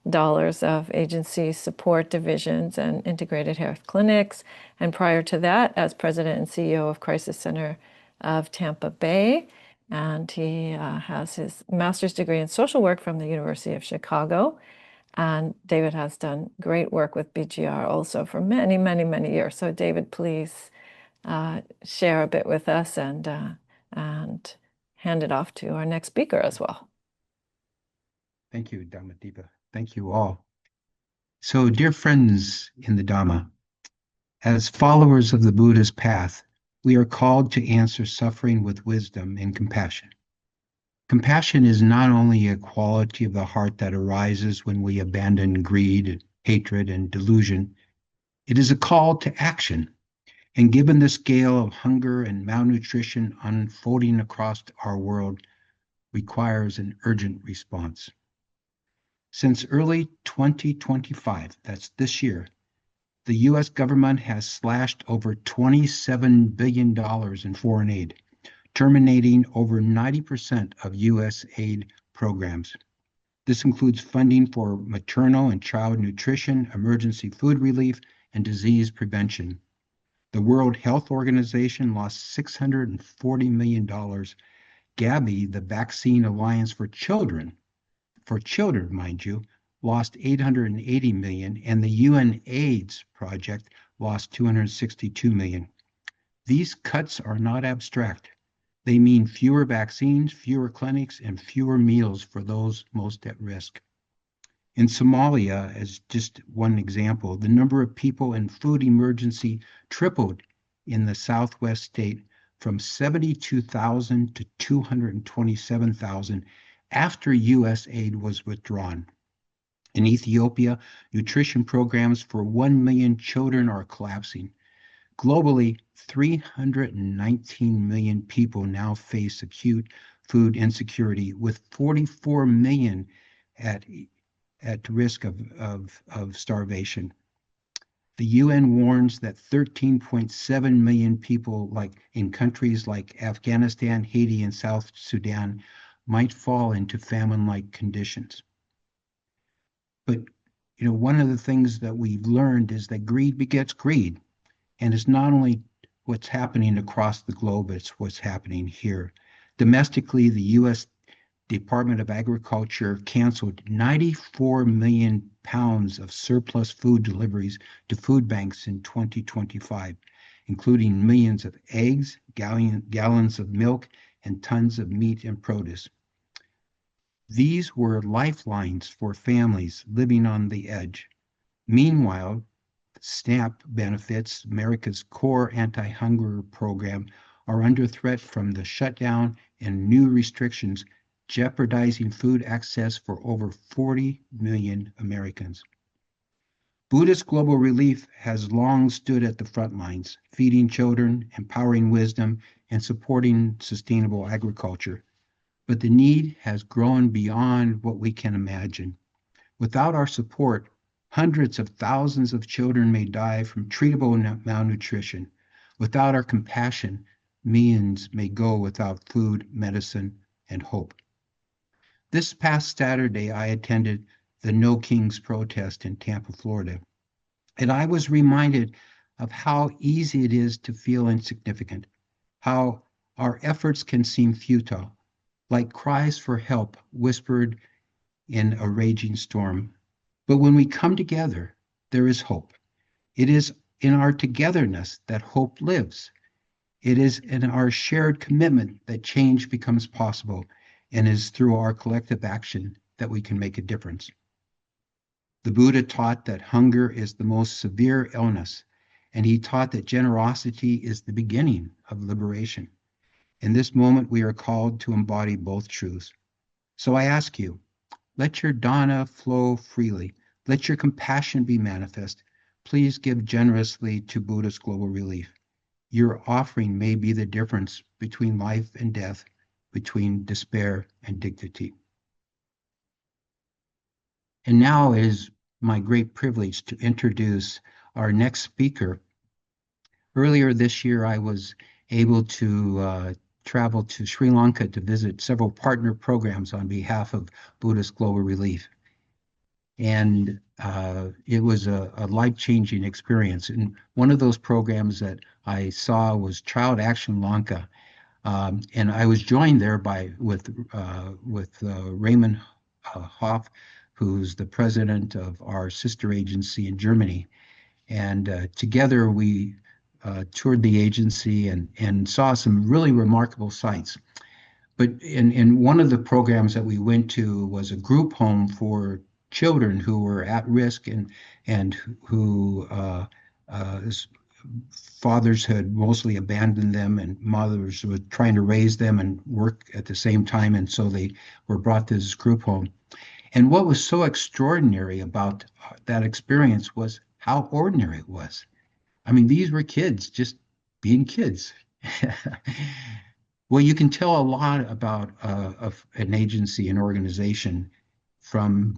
of agency support divisions and integrated health clinics. And prior to that, as President and CEO of Crisis Center of Tampa Bay. And he has his master's degree in social work from the University of Chicago. And David has done great work with BGR also for many, many, many years. So David, please share a bit with us and hand it off to our next speaker as well. Thank you, Dhammadīpā. Thank you all. So, dear friends in the Dhamma, as followers of the Buddha's path, we are called to answer suffering with wisdom and compassion. Compassion is not only a quality of the heart that arises when we abandon greed, hatred, and delusion, it is a call to action. And given the scale of hunger and malnutrition unfolding across our world, requires an urgent response. Since early 2025, that's this year, the U.S. government has slashed over $27 billion in foreign aid, terminating over 90% of U.S. aid programs. This includes funding for maternal and child nutrition, emergency food relief, and disease prevention. The World Health Organization lost $640 million. Gavi, the Vaccine Alliance for children, mind you, lost $880 million, and the UN AIDS Project lost $262 million. These cuts are not abstract. They mean fewer vaccines, fewer clinics, and fewer meals for those most at risk. In Somalia, as just one example, the number of people in food emergency tripled in the southwest state from 72,000 to 227,000 after U.S. aid was withdrawn. In Ethiopia, nutrition programs for 1 million children are collapsing. Globally, 319 million people now face acute food insecurity, with 44 million at risk of starvation. The UN warns that 13.7 million people in countries like Afghanistan, Haiti, and South Sudan might fall into famine-like conditions. But one of the things that we've learned is that greed begets greed. And it's not only what's happening across the globe, it's what's happening here. Domestically, the U.S. Department of Agriculture canceled 94 million pounds of surplus food deliveries to food banks in 2025, including millions of eggs, gallons of milk, and tons of meat and produce. These were lifelines for families living on the edge. Meanwhile, SNAP benefits, America's core anti-hunger program, are under threat from the shutdown and new restrictions, jeopardizing food access for over 40 million Americans. Buddhist Global Relief has long stood at the front lines, feeding children, empowering wisdom, and supporting sustainable agriculture. But the need has grown beyond what we can imagine. Without our support, hundreds of thousands of children may die from treatable malnutrition. Without our compassion, millions may go without food, medicine, and hope. This past Saturday, I attended the No Kings protest in Tampa, Florida, and I was reminded of how easy it is to feel insignificant, how our efforts can seem futile, like cries for help whispered in a raging storm. But when we come together, there is hope. It is in our togetherness that hope lives. It is in our shared commitment that change becomes possible, and is through our collective action that we can make a difference. The Buddha taught that hunger is the most severe illness, and he taught that generosity is the beginning of liberation. In this moment, we are called to embody both truths. So I ask you, let your dana flow freely. Let your compassion be manifest. Please give generously to Buddhist Global Relief. Your offering may be the difference between life and death, between despair and dignity. And now it is my great privilege to introduce our next speaker. Earlier this year, I was able to travel to Sri Lanka to visit several partner programs on behalf of Buddhist Global Relief. And it was a life-changing experience. And one of those programs that I saw was Child Action Lanka. And I was joined there with Raymond Hoff, who's the president of our sister agency in Germany. And together we toured the agency and saw some really remarkable sights. But in one of the programs that we went to was a group home for children who were at risk and who fathers had mostly abandoned them and mothers were trying to raise them and work at the same time. And so they were brought to this group home. And what was so extraordinary about that experience was how ordinary it was. I mean, these were kids just being kids. Well, you can tell a lot about an agency, an organization and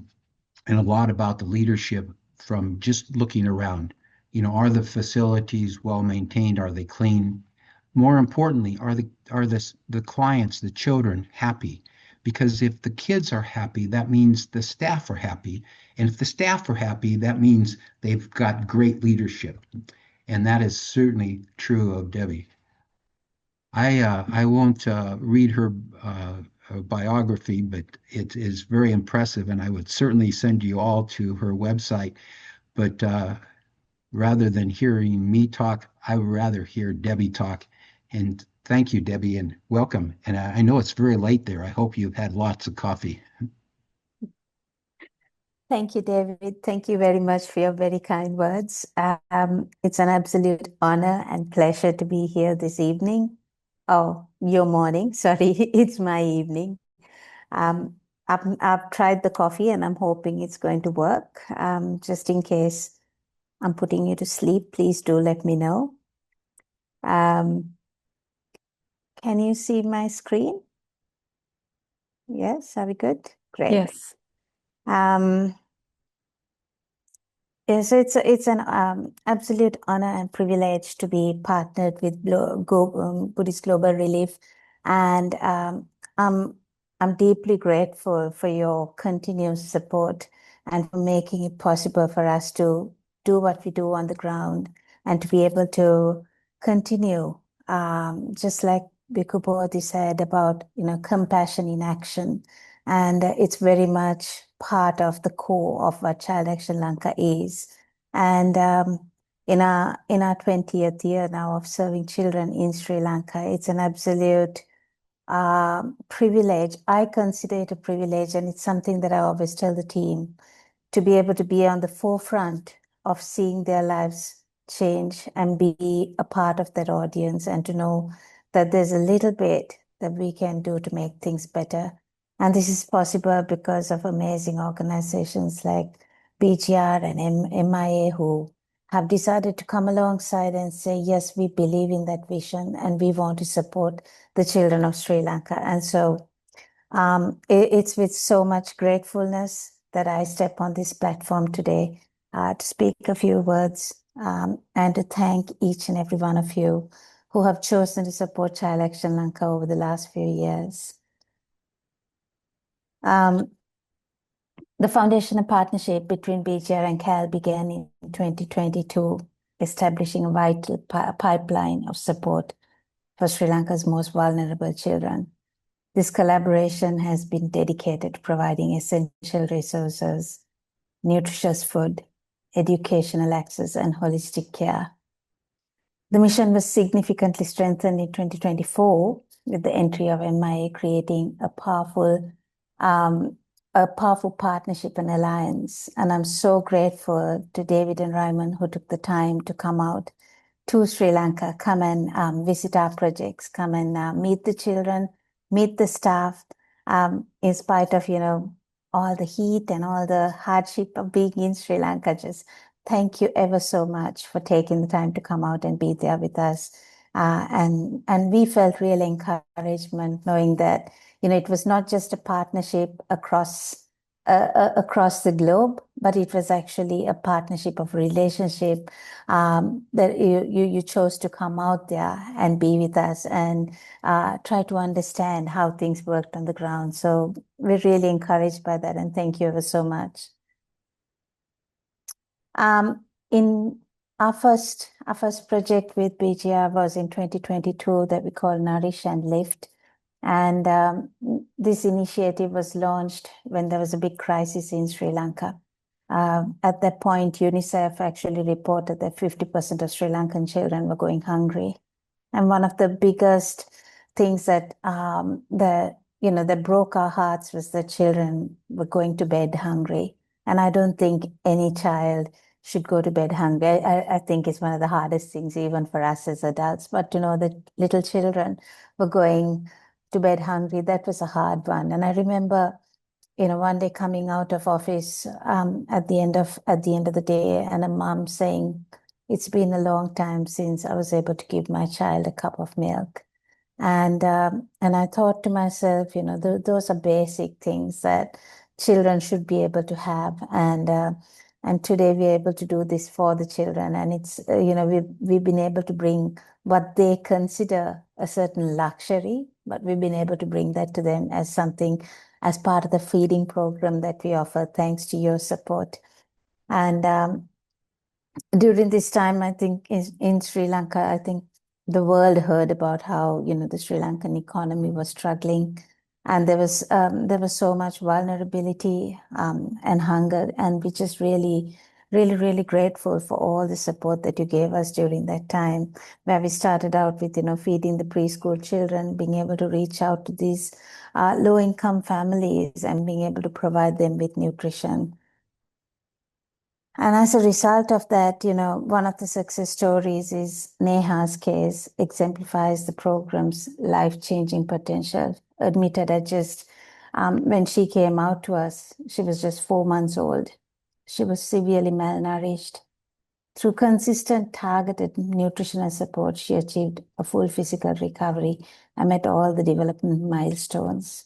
a lot about the leadership from just looking around. You know, are the facilities well maintained? Are they clean? More importantly, are the clients, the children, happy? Because if the kids are happy, that means the staff are happy. And if the staff are happy, that means they've got great leadership. And that is certainly true of Debbie. I won't read her biography, but it is very impressive, and I would certainly send you all to her website. But rather than hearing me talk, I would rather hear Debbie talk. And thank you, Debbie, and welcome. And I know it's very late there. I hope you've had lots of coffee. Thank you, David. Thank you very much for your very kind words. It's an absolute honor and pleasure to be here this evening. Oh, your morning. Sorry, it's my evening. I've tried the coffee and I'm hoping it's going to work. Just in case I'm putting you to sleep, please do let me know. Can you see my screen? Yes, are we good? Great. Yes. Yes, it's an absolute honor and privilege to be partnered with Buddhist Global Relief, and I'm deeply grateful for your continuous support and for making it possible for us to do what we do on the ground and to be able to continue, just like Bhikkhu Bodhi said about compassion in action. And it's very much part of the core of what Child Action Lanka is. And in our 20th year now of serving children in Sri Lanka, it's an absolute privilege. I consider it a privilege, and it's something that I always tell the team, to be able to be on the forefront of seeing their lives change and be a part of that audience, and to know that there's a little bit that we can do to make things better. And this is possible because of amazing organizations like BGR and MIA, who have decided to come alongside and say, yes, we believe in that vision and we want to support the children of Sri Lanka. And so it's with so much gratefulness that I step on this platform today to speak a few words and to thank each and every one of you who have chosen to support Child Action Lanka over the last few years. The foundation and partnership between BGR and CAL began in 2022, establishing a vital pipeline of support for Sri Lanka's most vulnerable children. This collaboration has been dedicated to providing essential resources, nutritious food, educational access, and holistic care. The mission was significantly strengthened in 2024 with the entry of MIA, creating a powerful partnership and alliance. And I'm so grateful to David and Raymond, who took the time to come out to Sri Lanka, come and visit our projects, come and meet the children, meet the staff, in spite of, all the heat and all the hardship of being in Sri Lanka. Just thank you ever so much for taking the time to come out and be there with us. And we felt real encouragement knowing that, it was not just a partnership across the globe, but it was actually a partnership of relationship, that you chose to come out there and be with us and try to understand how things worked on the ground. So we're really encouraged by that, and thank you ever so much. In our first project with BGR was in 2022 that we call Nourish and Lift. And this initiative was launched when there was a big crisis in Sri Lanka. At that point, UNICEF actually reported that 50% of Sri Lankan children were going hungry. And one of the biggest things that that broke our hearts was that children were going to bed hungry. And I don't think any child should go to bed hungry. I think it's one of the hardest things even for us as adults. But to know that little children were going to bed hungry, that was a hard one. And I remember, one day coming out of office at the end of the day, and a mom saying, "It's been a long time since I was able to give my child a cup of milk." And I thought to myself, those are basic things that children should be able to have. And today we're able to do this for the children. And it's, we've been able to bring what they consider a certain luxury, but we've been able to bring that to them as something, as part of the feeding program that we offer, thanks to your support. And during this time, I think in Sri Lanka, I think the world heard about how, the Sri Lankan economy was struggling, and there was so much vulnerability and hunger, and we're just really, really, really grateful for all the support that you gave us during that time, where we started out with, feeding the preschool children, being able to reach out to these low-income families and being able to provide them with nutrition. And as a result of that, one of the success stories is Neha's case, exemplifies the program's life-changing potential. Admitted at just, when she came out to us, she was just 4 months old. She was severely malnourished. Through consistent targeted nutritional support, she achieved a full physical recovery and met all the development milestones.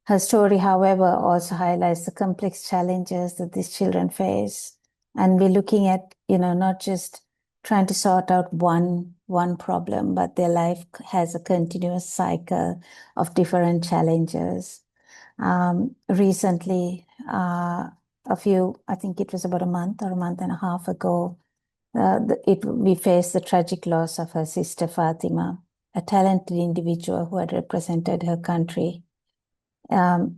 Her story, however, also highlights the complex challenges that these children face. And we're looking at, not just trying to sort out one problem, but their life has a continuous cycle of different challenges. Recently, I think it was about a month or a month and a half ago, we faced the tragic loss of her sister Fatima, a talented individual who had represented her country. A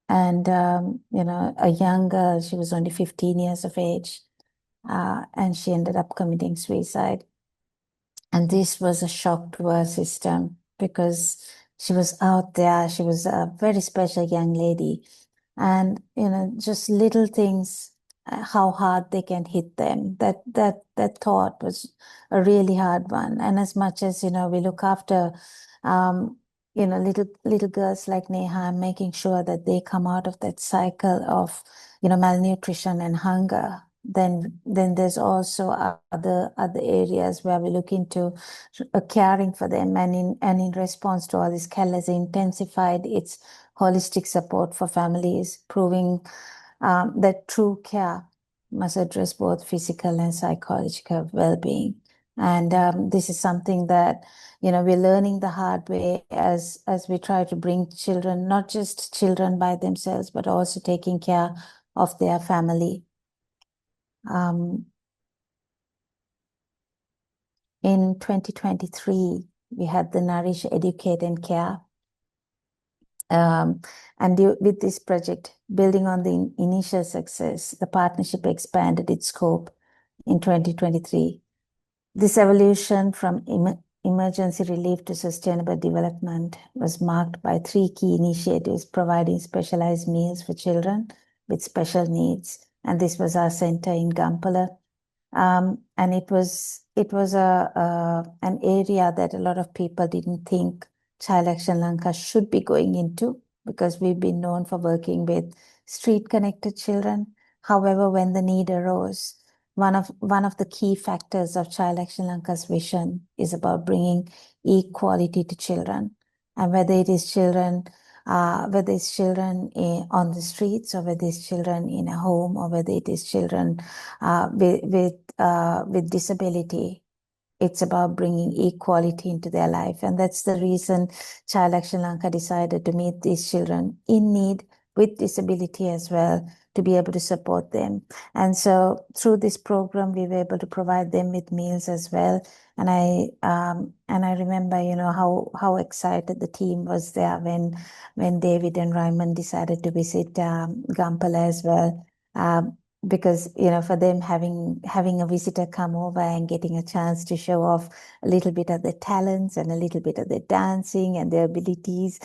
young girl, she was only 15 years of age, and she ended up committing suicide. And this was a shock to our system because she was out there. She was a very special young lady. And, just little things, how hard they can hit them. That thought was a really hard one. And as much as, we look after, little girls like Neha, making sure that they come out of that cycle of, malnutrition and hunger. Then there's also other areas where we look into caring for them, and in response to all this, KEL has intensified its holistic support for families, proving that true care must address both physical and psychological well-being. And this is something that, we're learning the hard way as we try to bring children, not just children by themselves, but also taking care of their family. In 2023, we had the Nourish, Educate and Care. With this project, building on the initial success, the partnership expanded its scope in 2023. This evolution from emergency relief to sustainable development was marked by 3 key initiatives, providing specialized meals for children with special needs. And this was our center in Gampala. And it was an area that a lot of people didn't think Child Action Lanka should be going into, because we've been known for working with street-connected children. However, when the need arose, one of the key factors of Child Action Lanka's vision is about bringing equality to children. And whether it's children on the streets, or whether it's children in a home, or whether it is children with disability, it's about bringing equality into their life. And that's the reason Child Action Lanka decided to meet these children in need with disability as well, to be able to support them. And so through this program, we were able to provide them with meals as well. And I remember, you know, how excited the team was there when David and Ryman decided to visit Gampala as well. Because, you know, for them having a visitor come over and getting a chance to show off a little bit of their talents and a little bit of their dancing and their abilities,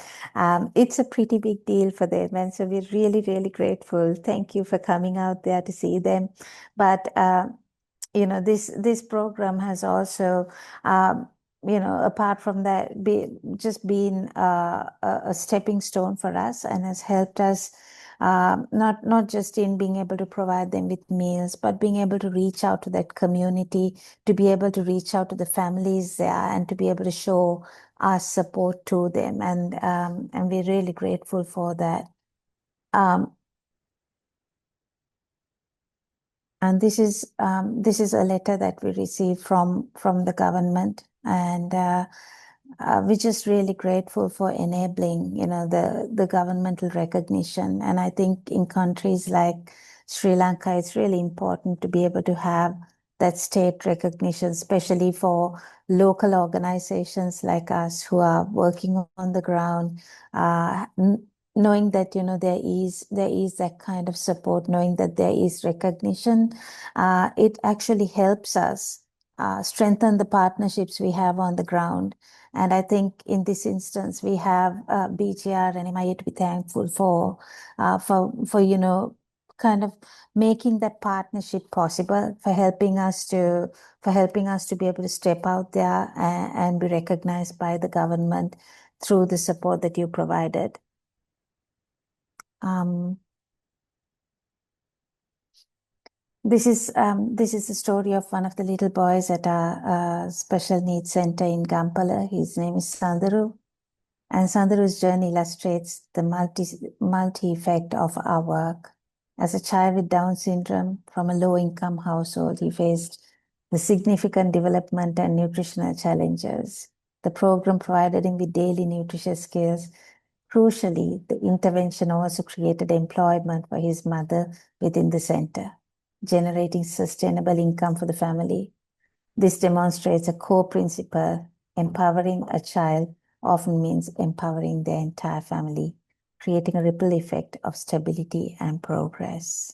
it's a pretty big deal for them. And so we're really, really grateful. Thank you for coming out there to see them. But you know, this program has also, you know, apart from that, just been a stepping stone for us and has helped us not just in being able to provide them with meals, but being able to reach out to that community, to be able to reach out to the families there, and to be able to show our support to them. And we're really grateful for that. And this is a letter that we received from the government, and we're just really grateful for enabling, you know, the governmental recognition. And I think in countries like Sri Lanka, it's really important to be able to have that state recognition, especially for local organizations like us who are working on the ground, knowing that, you know, there is that kind of support, knowing that there is recognition. It actually helps us strengthen the partnerships we have on the ground. And I think in this instance, we have BGR and MIA to be thankful for, you know, kind of making that partnership possible, for helping us to be able to step out there and be recognized by the government through the support that you provided. This is the story of one of the little boys at a special needs center in Gampala. His name is Sandharu, and Sandharu's journey illustrates the multi effect of our work. As a child with Down syndrome from a low-income household, he faced the significant development and nutritional challenges. The program provided him with daily nutritious skills. Crucially, the intervention also created employment for his mother within the center, generating sustainable income for the family. This demonstrates a core principle: empowering a child often means empowering their entire family, creating a ripple effect of stability and progress.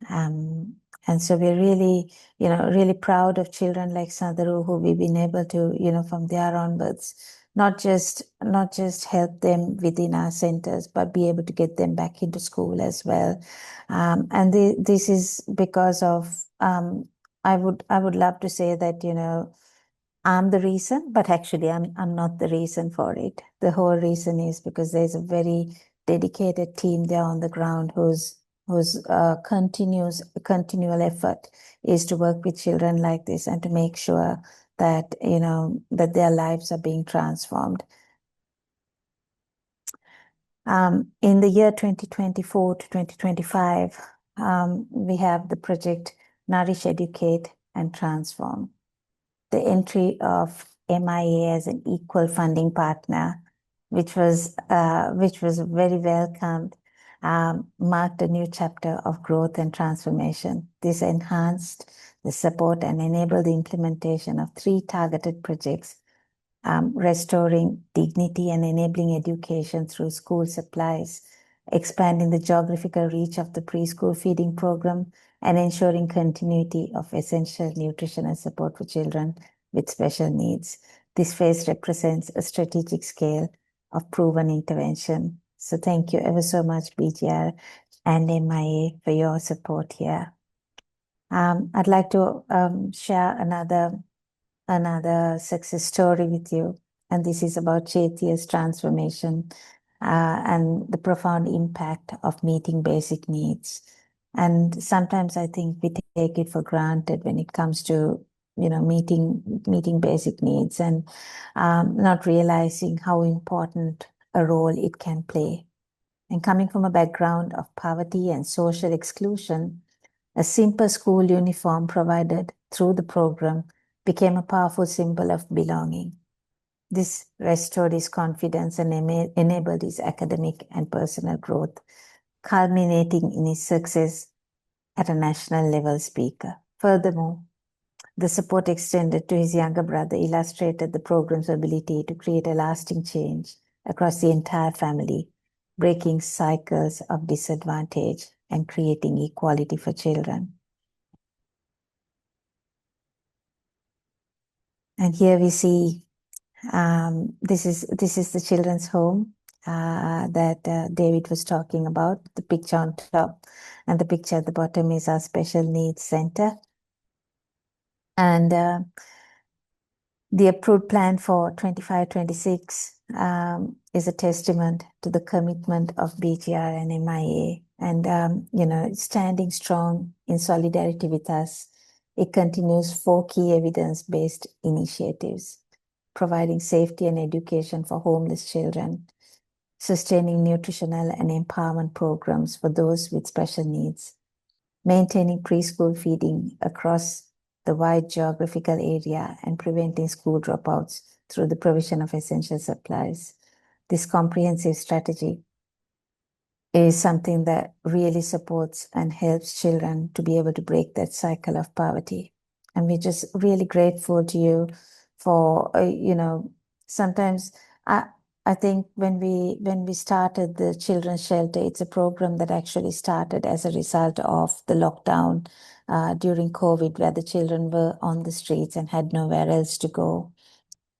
And so we're really, you know, really proud of children like Sandharu, who we've been able to, you know, from there onwards, not just help them within our centers, but be able to get them back into school as well. And this is because of, I would love to say that, you know, I'm the reason, but actually I'm not the reason for it. The whole reason is because there's a very dedicated team there on the ground whose continual effort is to work with children like this and to make sure that, you know, that their lives are being transformed. In the year 2024 to 2025, we have the project Nourish, Educate, and Transform. The entry of MIA as an equal funding partner, which was very welcomed, marked a new chapter of growth and transformation. This enhanced the support and enabled the implementation of 3 targeted projects: restoring dignity and enabling education through school supplies, expanding the geographical reach of the preschool feeding program, and ensuring continuity of essential nutrition and support for children with special needs. This phase represents a strategic scale of proven intervention. So thank you ever so much, BGR and MIA, for your support here. I'd like to share another success story with you, and this is about Chaitya's transformation and the profound impact of meeting basic needs. And sometimes I think we take it for granted when it comes to, you know, meeting basic needs, and not realizing how important a role it can play. And coming from a background of poverty and social exclusion, a simple school uniform provided through the program became a powerful symbol of belonging. This restored his confidence and enabled his academic and personal growth. culminating in his success at a national level speaker. Furthermore, the support extended to his younger brother illustrated the program's ability to create a lasting change across the entire family, breaking cycles of disadvantage and creating equality for children. And here we see this is the children's home that David was talking about. The picture on top and the picture at the bottom is our special needs center. And the approved plan for 25-26 is a testament to the commitment of BGR and MIA, and standing strong in solidarity with us. It continues 4 key evidence-based initiatives, providing safety and education for homeless children, sustaining nutritional and empowerment programs for those with special needs, maintaining preschool feeding across the wide geographical area, and preventing school dropouts through the provision of essential supplies. This comprehensive strategy is something that really supports and helps children to be able to break that cycle of poverty. And we're just really grateful to you for, sometimes I think when we started the children's shelter, it's a program that actually started as a result of the lockdown during COVID, where the children were on the streets and had nowhere else to go.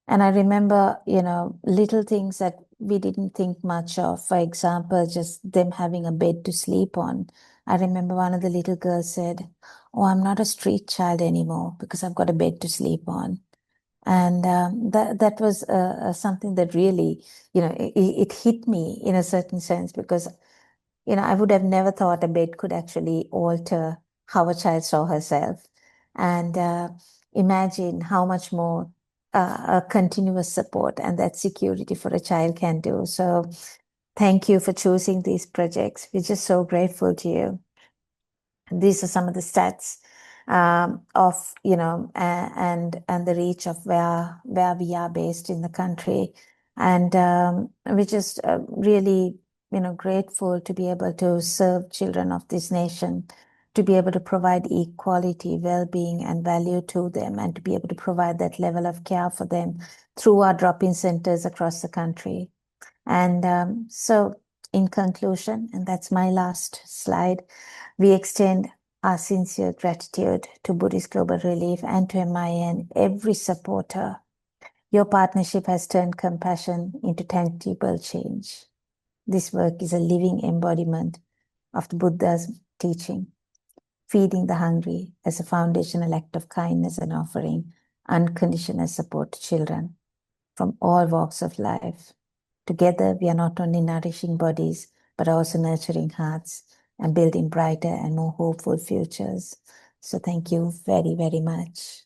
And I remember, little things that we didn't think much of. For example, just them having a bed to sleep on. I remember one of the little girls said, "Oh, I'm not a street child anymore because I've got a bed to sleep on." And that was something that really, it hit me in a certain sense, because, I would have never thought a bed could actually alter how a child saw herself. And imagine how much more a continuous support and that security for a child can do. So thank you for choosing these projects. We're just so grateful to you. These are some of the stats of, and the reach of where we are based in the country. And we're just really, grateful to be able to serve children of this nation, to be able to provide equality, well-being, and value to them, and to be able to provide that level of care for them through our drop-in centers across the country. And so in conclusion, and that's my last slide, we extend our sincere gratitude to Buddhist Global Relief and to MIA and every supporter. Your partnership has turned compassion into tangible change. This work is a living embodiment of the Buddha's teaching, feeding the hungry as a foundational act of kindness and offering unconditional support to children from all walks of life. Together, we are not only nourishing bodies, but also nurturing hearts and building brighter and more hopeful futures. So thank you very, very much.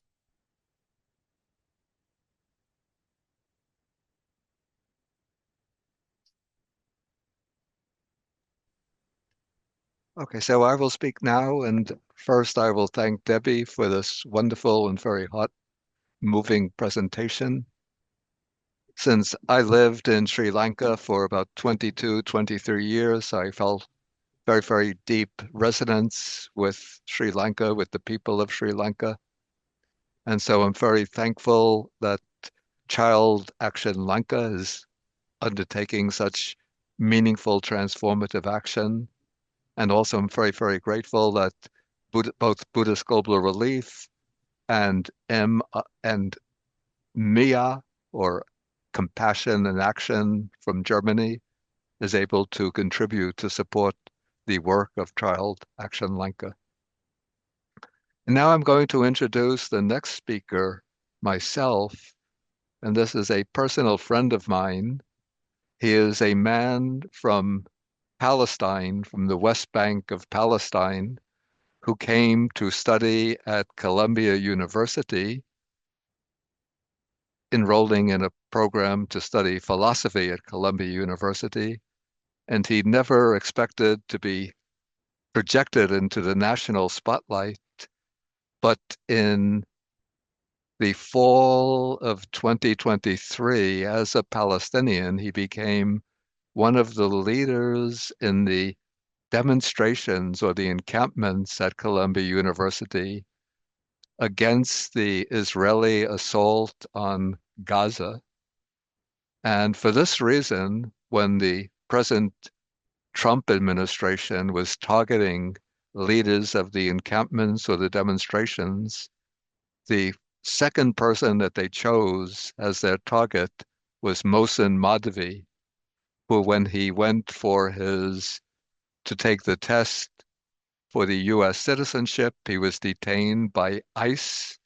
Okay, so I will speak now, and first I will thank Debbie for this wonderful and very hot, moving presentation. Since I lived in Sri Lanka for about 22, 23 years, I felt very, very deep resonance with Sri Lanka, with the people of Sri Lanka. And so I'm very thankful that Child Action Lanka is undertaking such meaningful transformative action. And also I'm very, very grateful that both Buddhist Global Relief and MIA, or Compassion and Action from Germany, is able to contribute to support the work of Child Action Lanka. And now I'm going to introduce the next speaker myself, and this is a personal friend of mine. He is a man from Palestine, from the West Bank of Palestine, who came to study at Columbia University, enrolling in a program to study philosophy at Columbia University, and he never expected to be projected into the national spotlight. But in the fall of 2023, as a Palestinian, he became one of the leaders in the demonstrations or the encampments at Columbia University against the Israeli assault on Gaza. And for this reason, when the present Trump administration was targeting leaders of the encampments or the demonstrations, the second person that they chose as their target was Mohsen Madhavi, who, when he went to take the test for the U.S. citizenship, he was detained by ICE.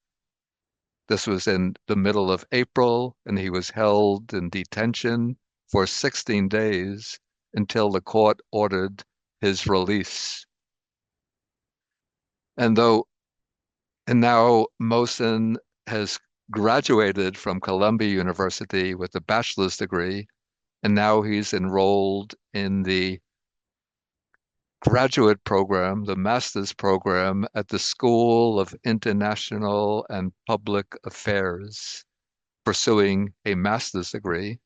This was in the middle of April, and he was held in detention for 16 days until the court ordered his release. And now Mohsen has graduated from Columbia University with a bachelor's degree, and now he's enrolled in the graduate program, the master's program at the School of International and Public Affairs, pursuing a master's degree.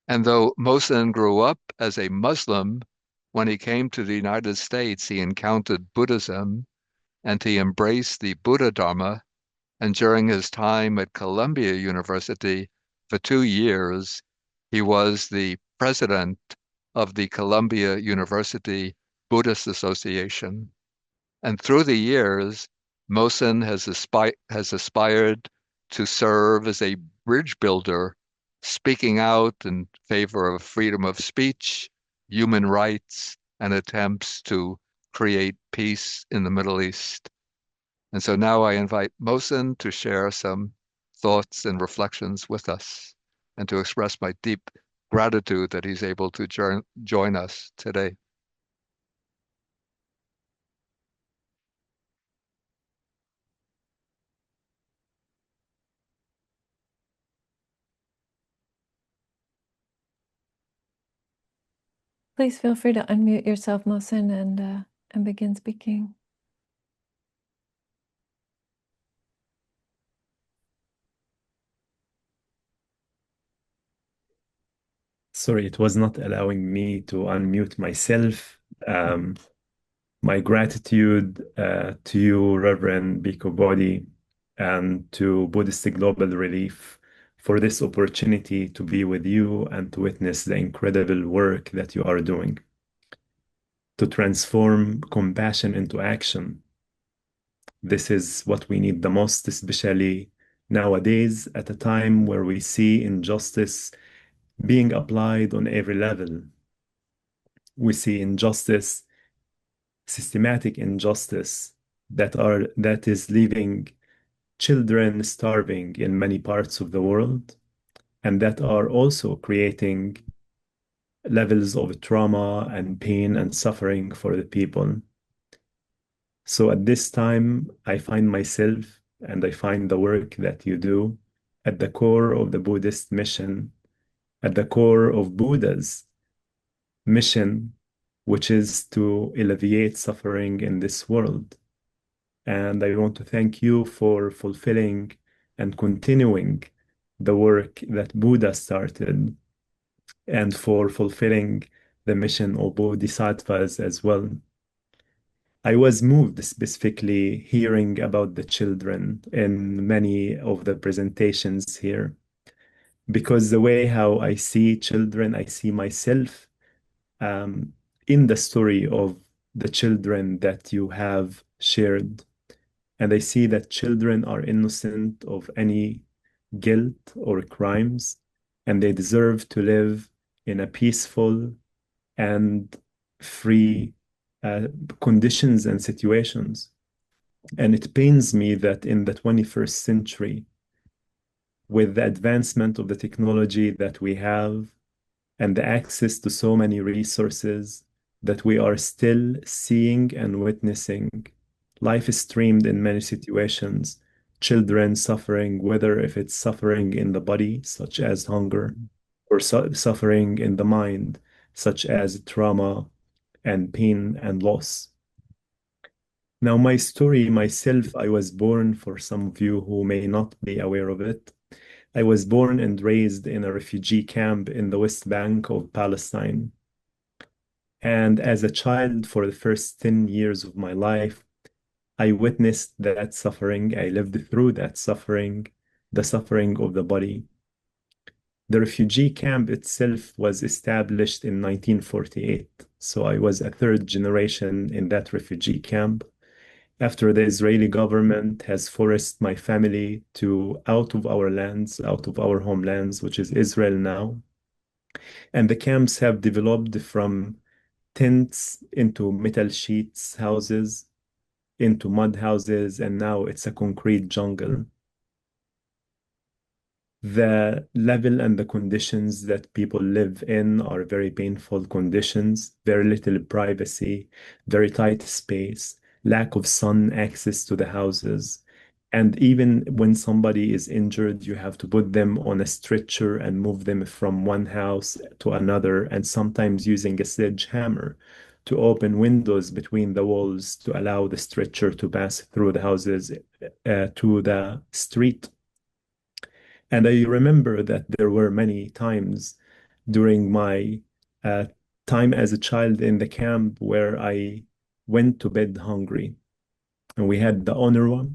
And though Mohsen grew up as a Muslim, when he came to the United States, he encountered Buddhism and he embraced the Buddha Dharma. And during his time at Columbia University for 2 years, he was the president of the Columbia University Buddhist Association. And through the years, Mohsen has aspired to serve as a bridge builder, speaking out in favor of freedom of speech, human rights, and attempts to create peace in the Middle East. And so now I invite Mohsen to share some thoughts and reflections with us and to express my deep gratitude that he's able to join us today. Please feel free to unmute yourself, Mohsen, and begin speaking. Sorry, it was not allowing me to unmute myself. My gratitude to you, Reverend Bhikkhu Bodhi, and to Buddhist Global Relief for this opportunity to be with you and to witness the incredible work that you are doing to transform compassion into action. This is what we need the most, especially nowadays at a time where we see injustice being applied on every level. We see injustice, systematic injustice that is leaving children starving in many parts of the world, and that are also creating levels of trauma and pain and suffering for the people. So at this time, I find myself and I find the work that you do at the core of the Buddhist mission, at the core of Buddha's mission, which is to alleviate suffering in this world. And I want to thank you for fulfilling and continuing the work that Buddha started, and for fulfilling the mission of Bodhisattvas as well. I was moved specifically hearing about the children in many of the presentations here, because the way how I see children, I see myself in the story of the children that you have shared. And I see that children are innocent of any guilt or crimes, and they deserve to live in a peaceful and free conditions and situations. And it pains me that in the 21st century, with the advancement of the technology that we have and the access to so many resources, that we are still seeing and witnessing life streamed in many situations, children suffering, whether if it's suffering in the body, such as hunger, or suffering in the mind, such as trauma and pain and loss. Now, my story myself, I was born, for some of you who may not be aware of it, I was born and raised in a refugee camp in the West Bank of Palestine. And as a child, for the first 10 years of my life, I witnessed that suffering. I lived through that suffering, the suffering of the body. The refugee camp itself was established in 1948. So I was a third generation in that refugee camp. After the Israeli government has forced my family to out of our lands, out of our homelands, which is Israel now. And the camps have developed from tents into metal sheets houses, into mud houses, and now it's a concrete jungle. The level and the conditions that people live in are very painful conditions, very little privacy, very tight space, lack of sun access to the houses. And even when somebody is injured, you have to put them on a stretcher and move them from one house to another, and sometimes using a sledgehammer to open windows between the walls to allow the stretcher to pass through the houses to the street. And I remember that there were many times during my time as a child in the camp where I went to bed hungry. And we had the UNRWA,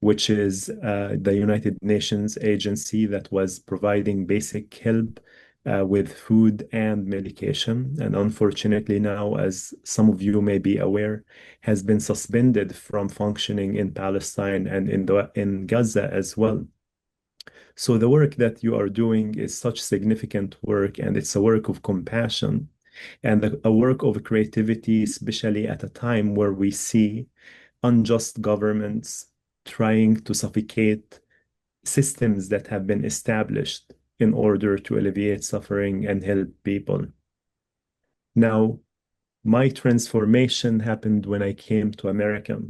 which is the United Nations agency that was providing basic help with food and medication. And unfortunately now, as some of you may be aware, has been suspended from functioning in Palestine and in Gaza as well. So the work that you are doing is such significant work, and it's a work of compassion and a work of creativity, especially at a time where we see unjust governments trying to suffocate systems that have been established in order to alleviate suffering and help people. Now, my transformation happened when I came to America,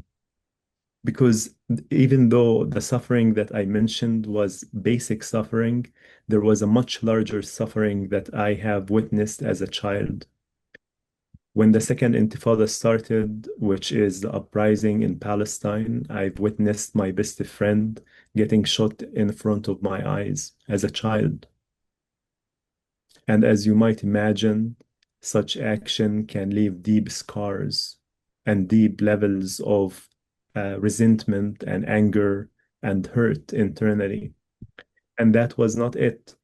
because even though the suffering that I mentioned was basic suffering, there was a much larger suffering that I have witnessed as a child. When the second intifada started, which is the uprising in Palestine, I've witnessed my best friend getting shot in front of my eyes as a child. And as you might imagine, such action can leave deep scars and deep levels of resentment and anger and hurt internally. And that was not it.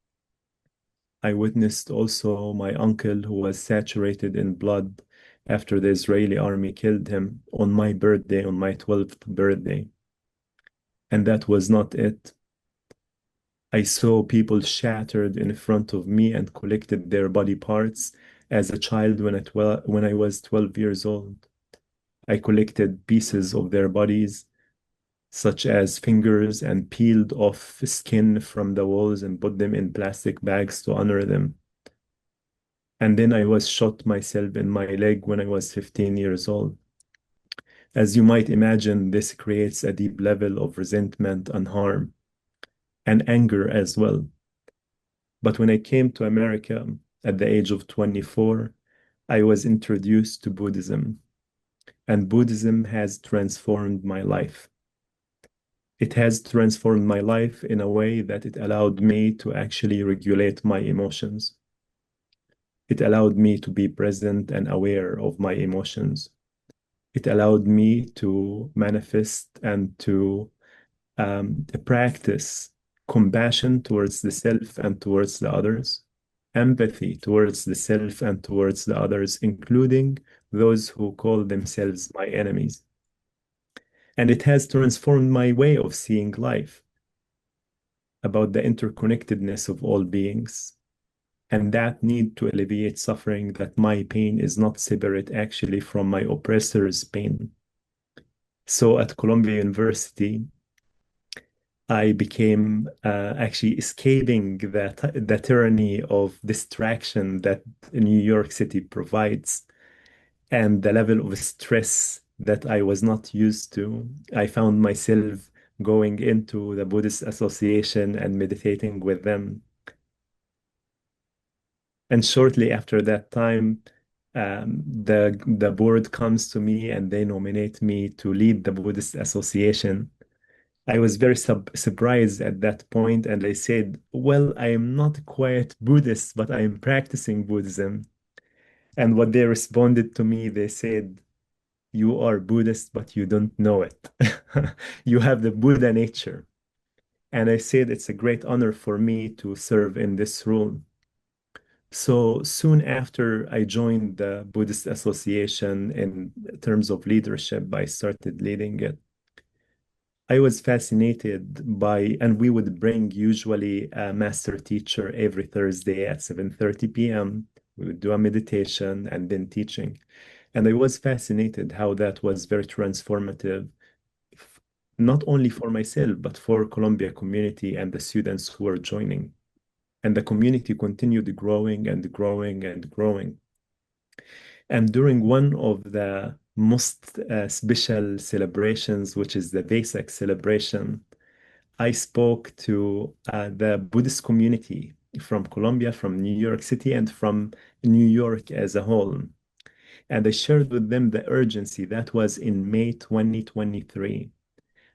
I witnessed also my uncle who was saturated in blood after the Israeli army killed him on my birthday, on my 12th birthday. And that was not it. I saw people shattered in front of me and collected their body parts as a child when I was 12 years old. I collected pieces of their bodies, such as fingers, and peeled off skin from the walls and put them in plastic bags to honor them. And then I was shot myself in my leg when I was 15 years old. As you might imagine, this creates a deep level of resentment and harm, and anger as well. But when I came to America at the age of 24, I was introduced to Buddhism. And Buddhism has transformed my life. It has transformed my life in a way that it allowed me to actually regulate my emotions. It allowed me to be present and aware of my emotions. It allowed me to manifest and to practice compassion towards the self and towards the others, empathy towards the self and towards the others, including those who call themselves my enemies. And it has transformed my way of seeing life, about the interconnectedness of all beings, and that need to alleviate suffering, that my pain is not separate actually from my oppressor's pain. So at Columbia University, I became actually escaping the tyranny of distraction that New York City provides, and the level of stress that I was not used to. I found myself going into the Buddhist Association and meditating with them. And shortly after that time, the board comes to me and they nominate me to lead the Buddhist Association. I was very surprised at that point, and I said, well, I am not quite Buddhist, but I am practicing Buddhism. And what they responded to me, they said, you are Buddhist, but you don't know it. You have the Buddha nature. And I said, it's a great honor for me to serve in this role. So soon after I joined the Buddhist Association in terms of leadership, I started leading it. I was fascinated by, and we would bring usually a master teacher every Thursday at 7:30 p.m. We would do a meditation and then teaching. And I was fascinated how that was very transformative, not only for myself, but for Columbia community and the students who were joining. And the community continued growing and growing and growing. And during one of the most special celebrations, which is the Vesak celebration, I spoke to the Buddhist community from Colombia, from New York City, and from New York as a whole. And I shared with them the urgency. That was in May 2023.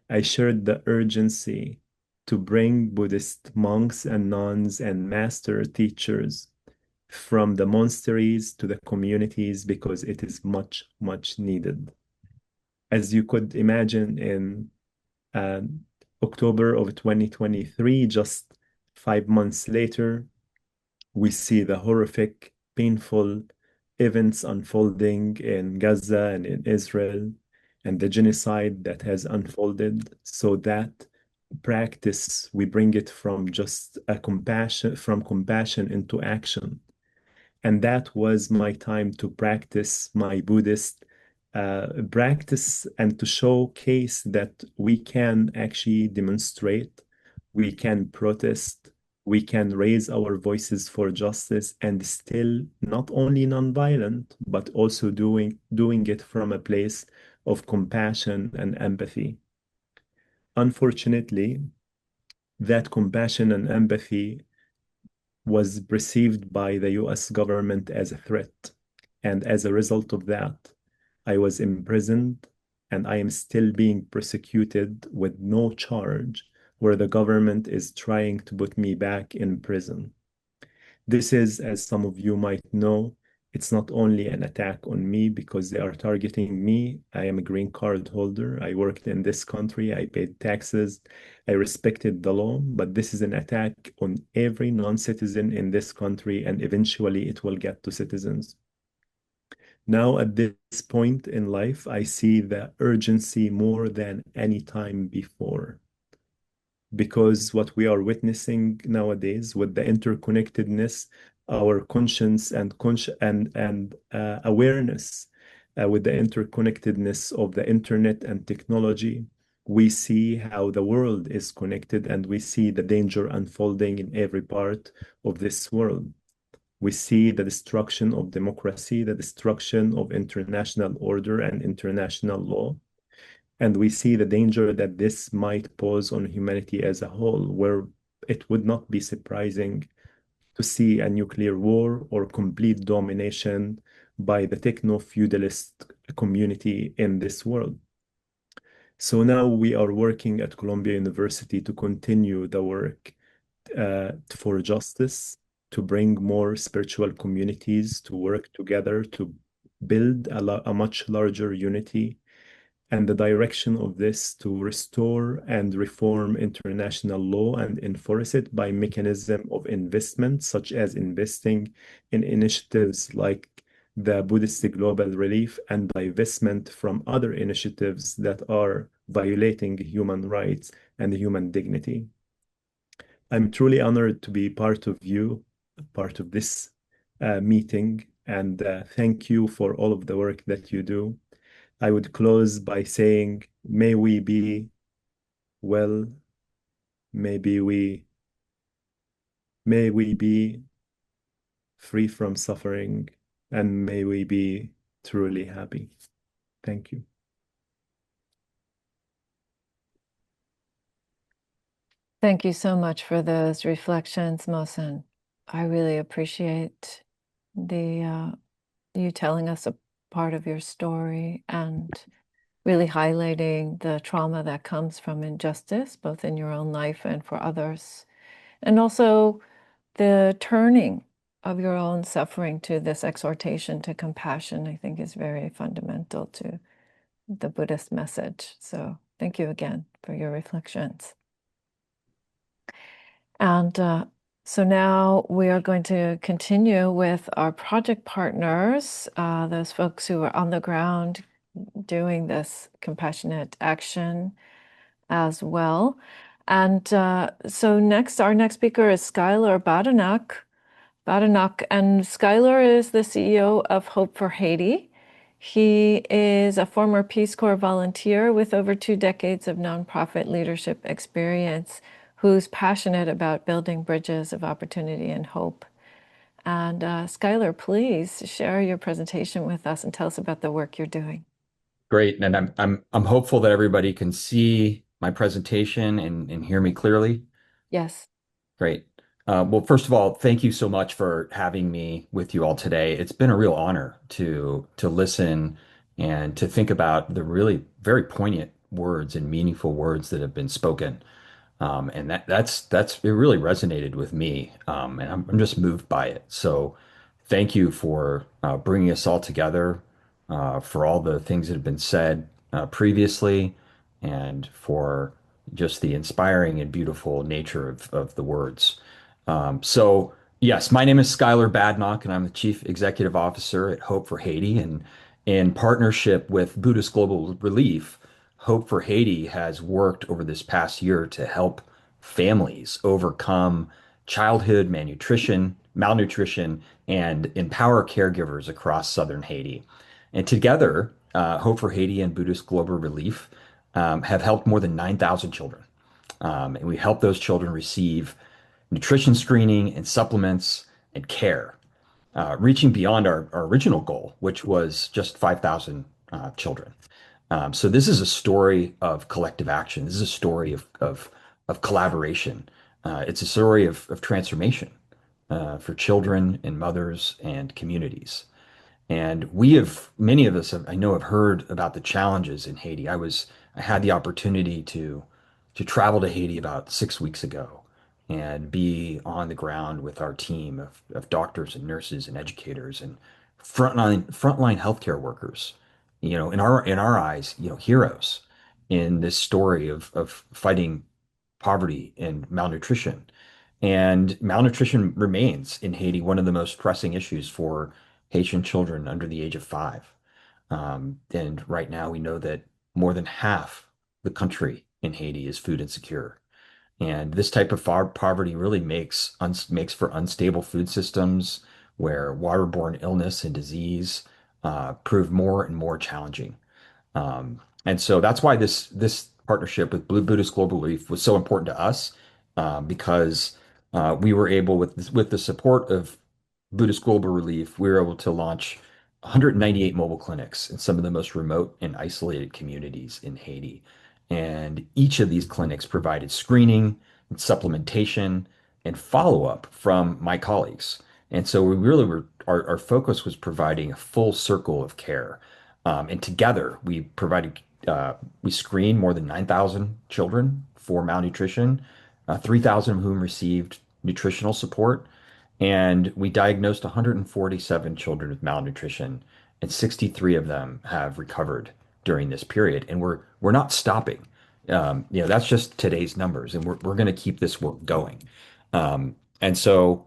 I shared the urgency to bring Buddhist monks and nuns and master teachers from the monasteries to the communities because it is much, much needed. As you could imagine, in October of 2023, just 5 months later, we see the horrific, painful events unfolding in Gaza and in Israel, and the genocide that has unfolded. So that practice, we bring it from just a compassion into action. And that was my time to practice my Buddhist practice and to showcase that we can actually demonstrate, we can protest, we can raise our voices for justice and still not only nonviolent, but also doing it from a place of compassion and empathy. Unfortunately, that compassion and empathy was perceived by the US government as a threat. And as a result of that, I was imprisoned and I am still being persecuted with no charge, where the government is trying to put me back in prison. This is, as some of you might know, it's not only an attack on me because they are targeting me. I am a green card holder. I worked in this country. I paid taxes. I respected the law, but this is an attack on every non-citizen in this country, and eventually it will get to citizens. Now, at this point in life, I see the urgency more than any time before. Because what we are witnessing nowadays with the interconnectedness, our conscience and awareness with the interconnectedness of the internet and technology, we see how the world is connected and we see the danger unfolding in every part of this world. We see the destruction of democracy, the destruction of international order and international law. And we see the danger that this might pose on humanity as a whole, where it would not be surprising to see a nuclear war or complete domination by the techno-feudalist community in this world. So now we are working at Columbia University to continue the work for justice, to bring more spiritual communities to work together to build a much larger unity. And the direction of this to restore and reform international law and enforce it by mechanism of investment, such as investing in initiatives like the Buddhist Global Relief and divestment from other initiatives that are violating human rights and human dignity. I'm truly honored to be part of this meeting, and thank you for all of the work that you do. I would close by saying, may we be well, may we be free from suffering, and may we be truly happy. Thank you. Thank you so much for those reflections, Mohsen. I really appreciate you telling us a part of your story and really highlighting the trauma that comes from injustice, both in your own life and for others. And also the turning of your own suffering to this exhortation to compassion, I think is very fundamental to the Buddhist message. So thank you again for your reflections. And so now we are going to continue with our project partners, those folks who are on the ground doing this compassionate action as well. And so next, our next speaker is Skylar Badenoch. And Skylar is the CEO of Hope for Haiti. He is a former Peace Corps volunteer with over 2 decades of nonprofit leadership experience, who's passionate about building bridges of opportunity and hope. And Skylar, please share your presentation with us and tell us about the work you're doing. Great, and I'm hopeful that everybody can see my presentation and hear me clearly. Yes. Great. Well, first of all, thank you so much for having me with you all today. It's been a real honor to listen and to think about the really very poignant words and meaningful words that have been spoken. And that's it really resonated with me, and I'm just moved by it. So thank you for bringing us all together, for all the things that have been said previously, and for just the inspiring and beautiful nature of the words. So yes, my name is Skylar Badenoch, and I'm the Chief Executive Officer at Hope for Haiti. And in partnership with Buddhist Global Relief, Hope for Haiti has worked over this past year to help families overcome childhood malnutrition, and empower caregivers across southern Haiti. And together, Hope for Haiti and Buddhist Global Relief have helped more than 9,000 children. And we help those children receive nutrition screening and supplements and care, reaching beyond our original goal, which was just 5,000 children. So this is a story of collective action. This is a story of collaboration. It's a story of transformation for children and mothers and communities. And many of us, I know, have heard about the challenges in Haiti. I had the opportunity to travel to Haiti about 6 weeks ago and be on the ground with our team of doctors and nurses and educators and frontline healthcare workers. In our eyes, heroes in this story of fighting poverty and malnutrition. And malnutrition remains in Haiti one of the most pressing issues for Haitian children under the age of 5. And right now we know that more than half the country in Haiti is food insecure. And this type of poverty really makes for unstable food systems where waterborne illness and disease prove more and more challenging. And so that's why this partnership with Buddhist Global Relief was so important to us, because we were able, with the support of Buddhist Global Relief, we were able to launch 198 mobile clinics in some of the most remote and isolated communities in Haiti. And each of these clinics provided screening and supplementation and follow-up from my colleagues. And so we really our focus was providing a full circle of care. And together we screened more than 9,000 children for malnutrition, 3,000 of whom received nutritional support. And we diagnosed 147 children with malnutrition, and 63 of them have recovered during this period. And we're not stopping. That's just today's numbers, and we're going to keep this work going. And so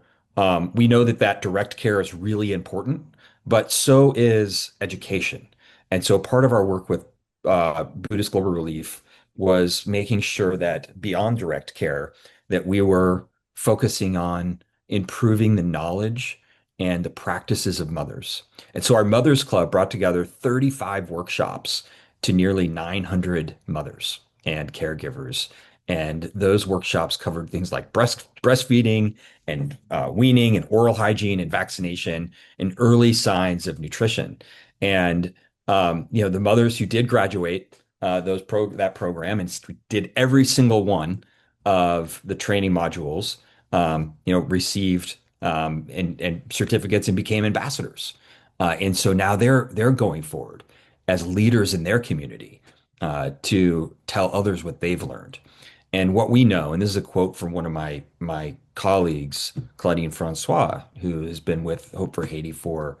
we know that direct care is really important, but so is education. And so part of our work with Buddhist Global Relief was making sure that beyond direct care, that we were focusing on improving the knowledge and the practices of mothers. And so our Mothers Club brought together 35 workshops to nearly 900 mothers and caregivers. And those workshops covered things like breastfeeding and weaning and oral hygiene and vaccination and early signs of nutrition. And the mothers who did graduate that program and did every single one of the training modules, received and certificates and became ambassadors. And so now they're going forward as leaders in their community to tell others what they've learned. And what we know, and this is a quote from one of my colleagues, Claudine Francois, who has been with Hope for Haiti for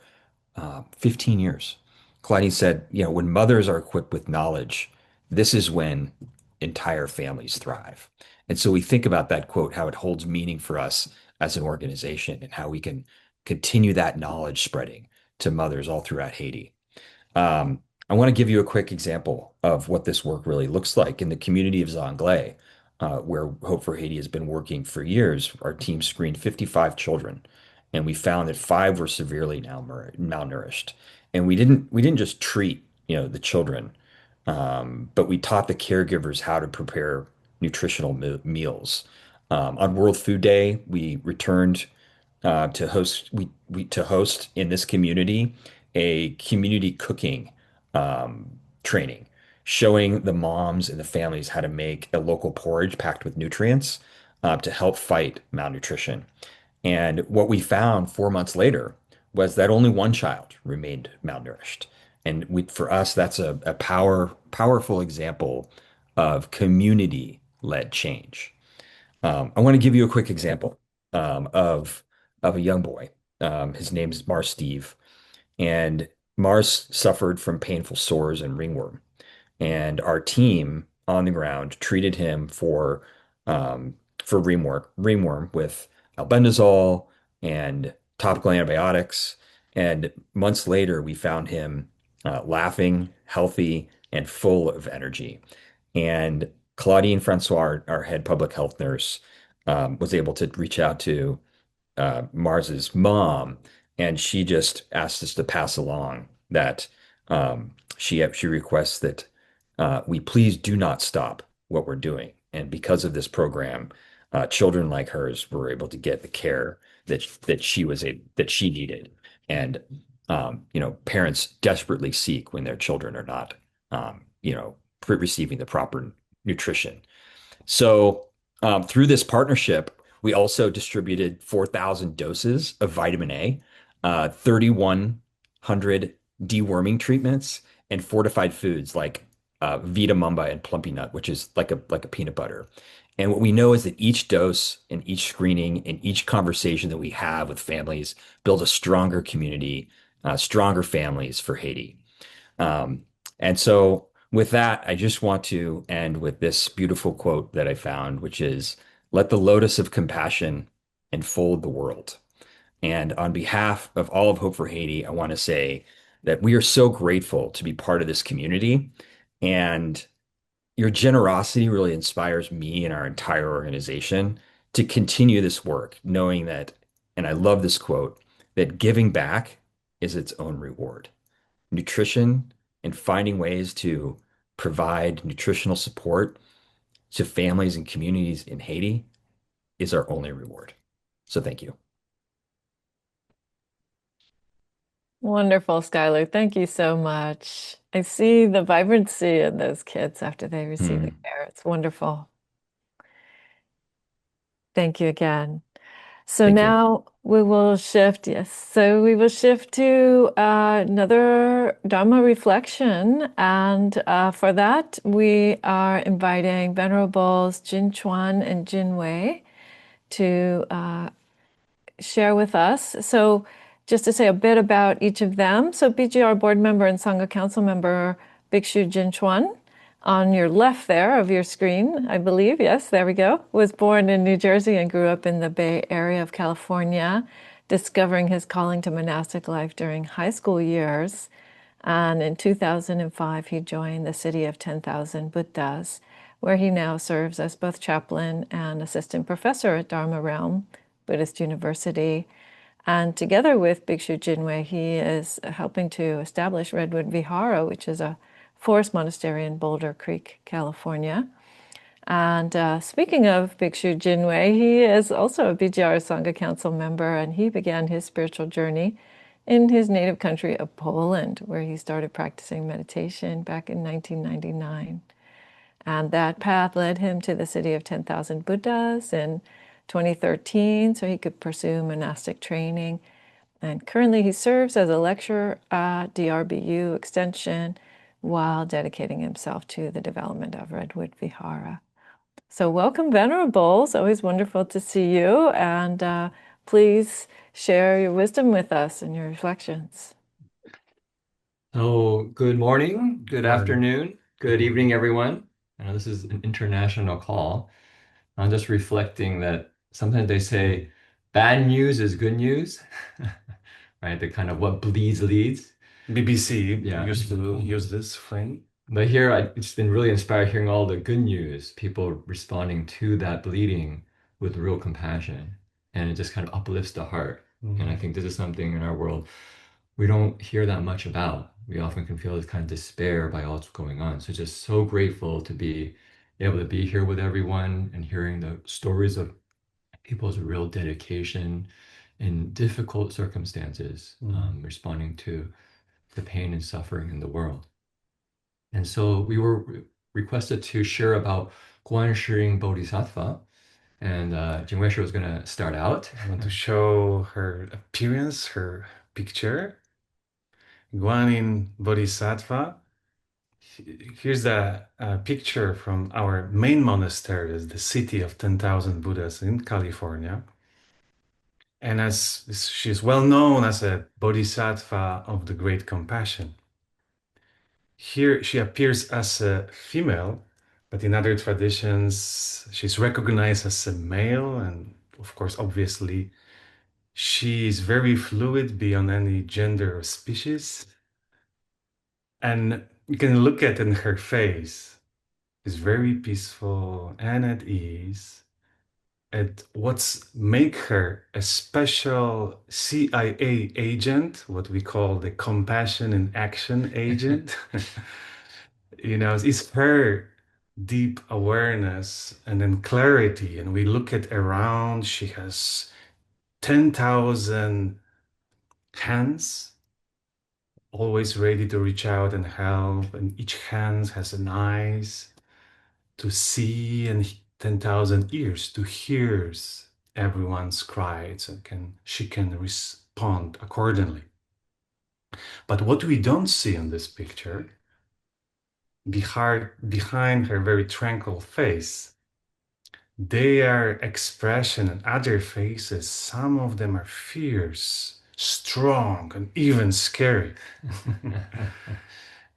15 years. Claudine said, when mothers are equipped with knowledge, this is when entire families thrive. And so we think about that quote, how it holds meaning for us as an organization and how we can continue that knowledge spreading to mothers all throughout Haiti. I want to give you a quick example of what this work really looks like in the community of Zonglé, where Hope for Haiti has been working for years. Our team screened 55 children, and we found that 5 were severely malnourished. And we didn't just treat, the children, but we taught the caregivers how to prepare nutritional meals. On World Food Day, we returned to host in this community a community cooking training, showing the moms and the families how to make a local porridge packed with nutrients to help fight malnutrition. And what we found 4 months later was that only one child remained malnourished. And for us, that's a powerful example of community-led change. I want to give you a quick example of a young boy. His name is Mars Steve, and Mars suffered from painful sores and ringworm. And our team on the ground treated him for ringworm with albendazole and topical antibiotics. And months later, we found him laughing, healthy, and full of energy. And Claudine Francois, our head public health nurse, was able to reach out to Mars's mom, and she just asked us to pass along that she requests that we please do not stop what we're doing. And because of this program, children like hers were able to get the care that she needed, and parents desperately seek when their children are not receiving the proper nutrition. So through this partnership, we also distributed 4,000 doses of vitamin A, 3,100 deworming treatments, and fortified foods like Vita Mumba and Plumpy Nut, which is like a peanut butter. And what we know is that each dose and each screening and each conversation that we have with families build a stronger community, stronger families for Haiti. And so with that, I just want to end with this beautiful quote that I found, which is, "Let the lotus of compassion enfold the world." And on behalf of all of Hope for Haiti, I want to say that we are so grateful to be part of this community. And your generosity really inspires me and our entire organization to continue this work, knowing that, and I love this quote, that giving back is its own reward. Nutrition and finding ways to provide nutritional support to families and communities in Haiti is our only reward. So thank you. Wonderful, Skylar. Thank you so much. I see the vibrancy in those kids after they receive the care. It's wonderful. Thank you again. So Thank you. now we will shift, yes. So we will shift to another Dharma reflection. And for that, we are inviting Venerables Jin Chuan and Jin Wei to share with us. So just to say a bit about each of them. So BGR board member and Sangha council member Bhikkhu Jin Chuan, on your left there of your screen, I believe, yes, there we go, was born in New Jersey and grew up in the Bay Area of California, discovering his calling to monastic life during high school years. And in 2005, he joined the City of 10,000 Buddhas, where he now serves as both chaplain and assistant professor at Dharma Realm Buddhist University. And together with Bhikkhu Jin Wei, he is helping to establish Redwood Vihara, which is a forest monastery in Boulder Creek, California. And speaking of Bhikkhu Jin Wei, he is also a BGR Sangha Council member, and he began his spiritual journey in his native country of Poland, where he started practicing meditation back in 1999. And that path led him to the City of 10,000 Buddhas in 2013, so he could pursue monastic training. And currently he serves as a lecturer at DRBU Extension while dedicating himself to the development of Redwood Vihara. So welcome, Venerable. It's always wonderful to see you. And please share your wisdom with us and your reflections. So, good morning, good afternoon, good evening, everyone. I know this is an international call. I'm just reflecting that sometimes they say bad news is good news, right? The kind of what bleeds leads. BBC Yeah. used to use this frame. But here, it's been really inspired hearing all the good news, people responding to that bleeding with real compassion. And it just kind of uplifts the heart. And I think this is something in our world we don't hear that much about. We often can feel this kind of despair by all that's going on. So just so grateful to be able to be here with everyone and hearing the stories of people's real dedication in difficult circumstances, responding to the pain and suffering in the world. And so we were requested to share about Guanshi Bodhisattva, and Jin Wei-Shi was going to start out. I want to show her appearance, her picture. Guanyin Bodhisattva. Here's the picture from our main monastery, the city of 10,000 Buddhas in California. And as she's well known as a bodhisattva of the great compassion. Here she appears as a female, but in other traditions, she's recognized as a male. And of course, obviously, she is very fluid beyond any gender or species. And you can look at in her face, is very peaceful and at ease. And what's make her a special CIA agent, what we call the Compassion in Action agent, is her deep awareness and then clarity. And we look at around, she has 10,000 hands, always ready to reach out and help. And each hand has an eyes to see and 10,000 ears to hear everyone's cries, and she can respond accordingly. But what we don't see in this picture, behind her very tranquil face, they are expression and other faces. Some of them are fierce, strong, and even scary.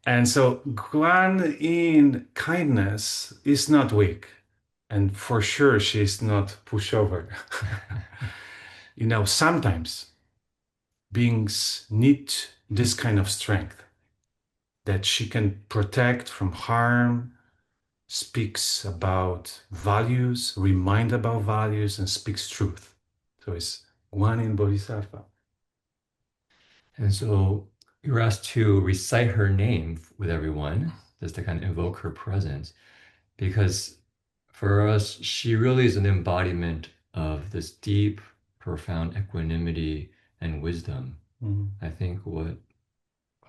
And so Guanyin kindness is not weak. And for sure, she's not pushover. Sometimes beings need this kind of strength that she can protect from harm, speaks about values, remind about values, and speaks truth. So it's Guanyin Bodhisattva. And so we were asked to recite her name with everyone, just to kind of invoke her presence, because for us, she really is an embodiment of this deep, profound equanimity and wisdom. I think what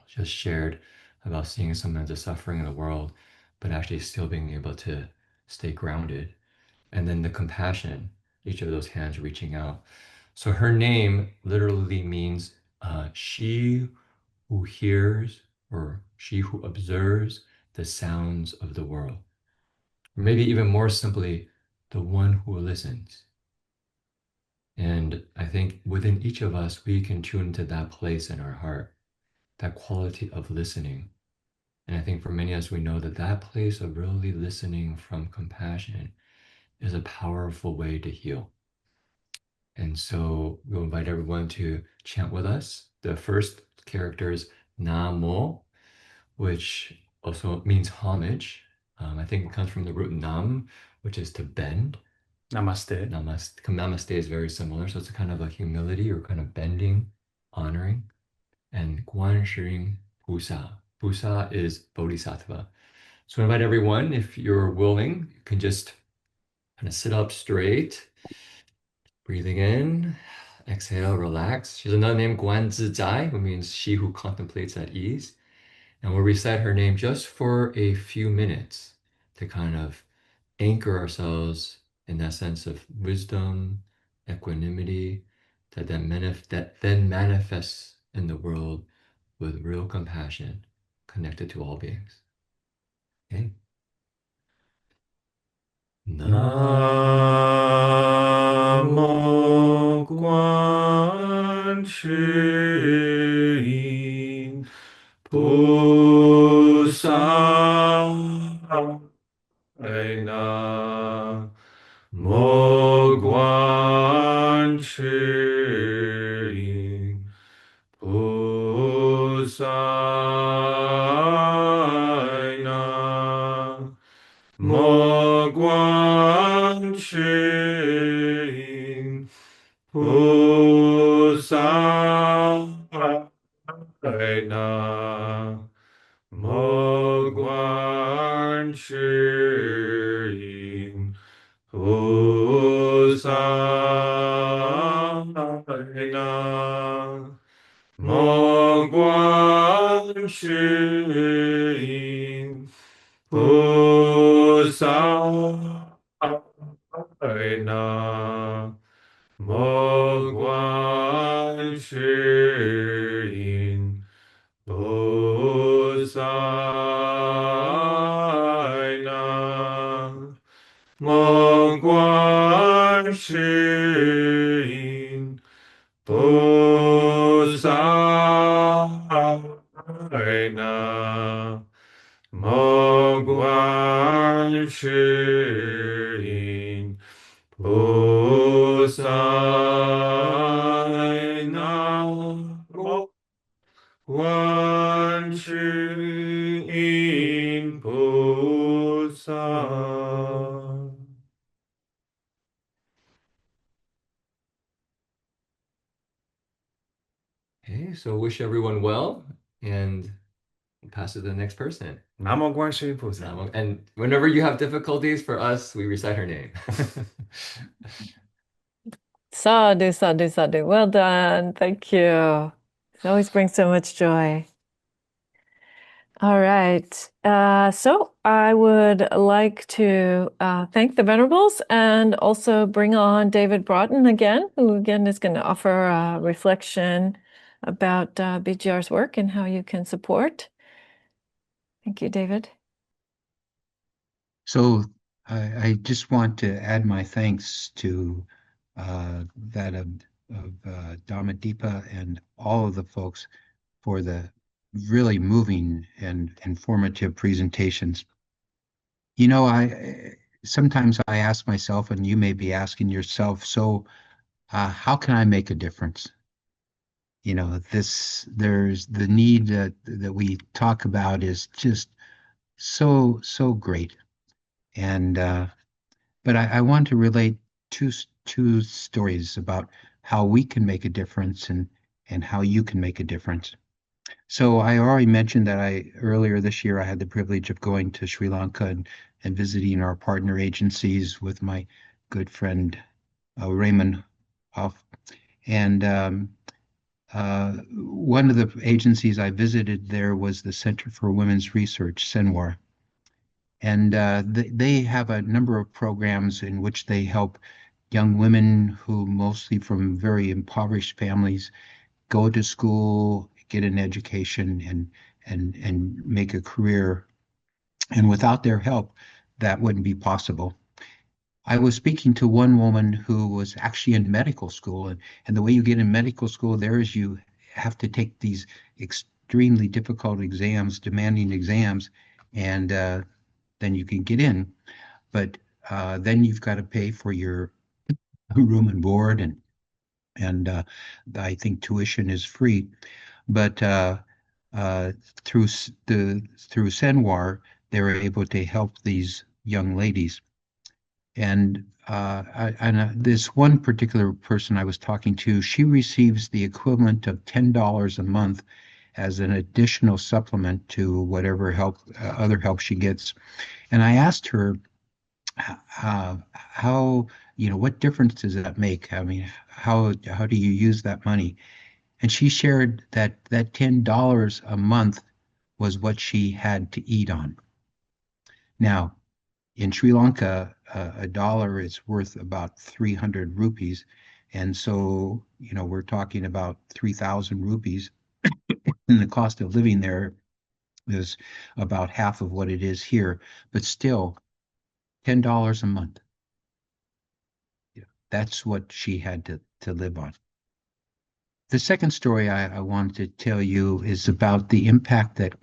just shared about seeing sometimes the suffering in the world, but actually still being able to stay grounded. And then the compassion, each of those hands reaching out. So her name literally means she who hears, or she who observes the sounds of the world. Or maybe even more simply, the one who listens. And I think within each of us, we can tune into that place in our heart, that quality of listening. And I think for many of us, we know that that place of really listening from compassion is a powerful way to heal. And so we'll invite everyone to chant with us. The first character is Namo, which also means homage. I think it comes from the root nam, which is to bend. Namaste. Namaste is very similar. So it's a kind of a humility or kind of bending, honoring. And Guanshi Pusa. Pusa is Bodhisattva. So I invite everyone, if you're willing, you can just kind of sit up straight, breathing in, exhale, relax. She's another name, Guan Zizai, who means she who contemplates at ease. And we'll recite her name just for a few minutes to kind of anchor ourselves in that sense of wisdom, equanimity, that then manifests in the world with real compassion connected to all beings. Okay. Namo Guan Shi Pusaya Mo Guan Shi Pusaya Mo Guan Shi Pusaya Mo Guan Shi Pusaya Mo Guan Shi Pusaya Mo Guan Shi Pusaya Mo Guan Shi Pusaya Mo Guan Shi Pusaya Mo Guan Shi Pusaya. Okay, so wish everyone well and pass it to the next person. Namo Guan Shi Pusaya. Namo- And whenever you have difficulties for us, we recite her name. Sadhu, sadhu, sadhu. Well done. Thank you. It always brings so much joy. All right. So I would like to thank the Venerables and also bring on David Broughton again, who again is going to offer a reflection about BGR's work and how you can support. Thank you, David. So I just want to add my thanks to that of Dhammadīpā and all of the folks for the really moving and informative presentations. You know, sometimes I ask myself, and you may be asking yourself, so how can I make a difference? You know, there's the need that we talk about is just so great. And but I want to relate two stories about how we can make a difference and how you can make a difference. So I already mentioned that earlier this year I had the privilege of going to Sri Lanka and visiting our partner agencies with my good friend Raymond Hoff. And one of the agencies I visited there was the Center for Women's Research, CENWAR. And they have a number of programs in which they help young women who mostly from very impoverished families go to school, get an education, and make a career. And without their help, that wouldn't be possible. I was speaking to one woman who was actually in medical school, and the way you get in medical school there is you have to take these extremely difficult exams, demanding exams, and then you can get in. But then you've got to pay for your room and board, and I think tuition is free. But through CENWAR, they were able to help these young ladies. And this one particular person I was talking to, she receives the equivalent of $10 a month as an additional supplement to whatever help, other help she gets. And I asked her how, what difference does that make? I mean, how do you use that money? And she shared that $10 a month was what she had to eat on. Now, in Sri Lanka, a dollar is worth about 300 rupees. And so, we're talking about 3,000 rupees. And the cost of living there is about half of what it is here. But still, $10 a month. That's what she had to live on. The second story I wanted to tell you is about the impact that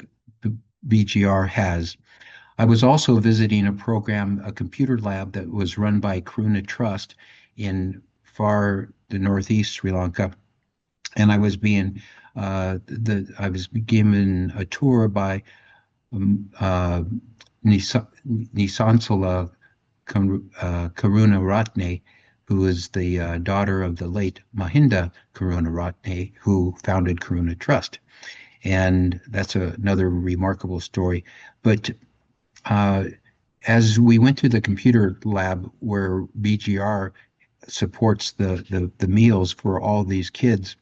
BGR has. I was also visiting a program, a computer lab that was run by Karuna Trust in far the northeast Sri Lanka, and I was given a tour by Nisansala Karunaratne, who is the daughter of the late Mahinda Karunaratne, who founded Karuna Trust. And that's another remarkable story. But as we went to the computer lab where BGR supports the meals for all these kids,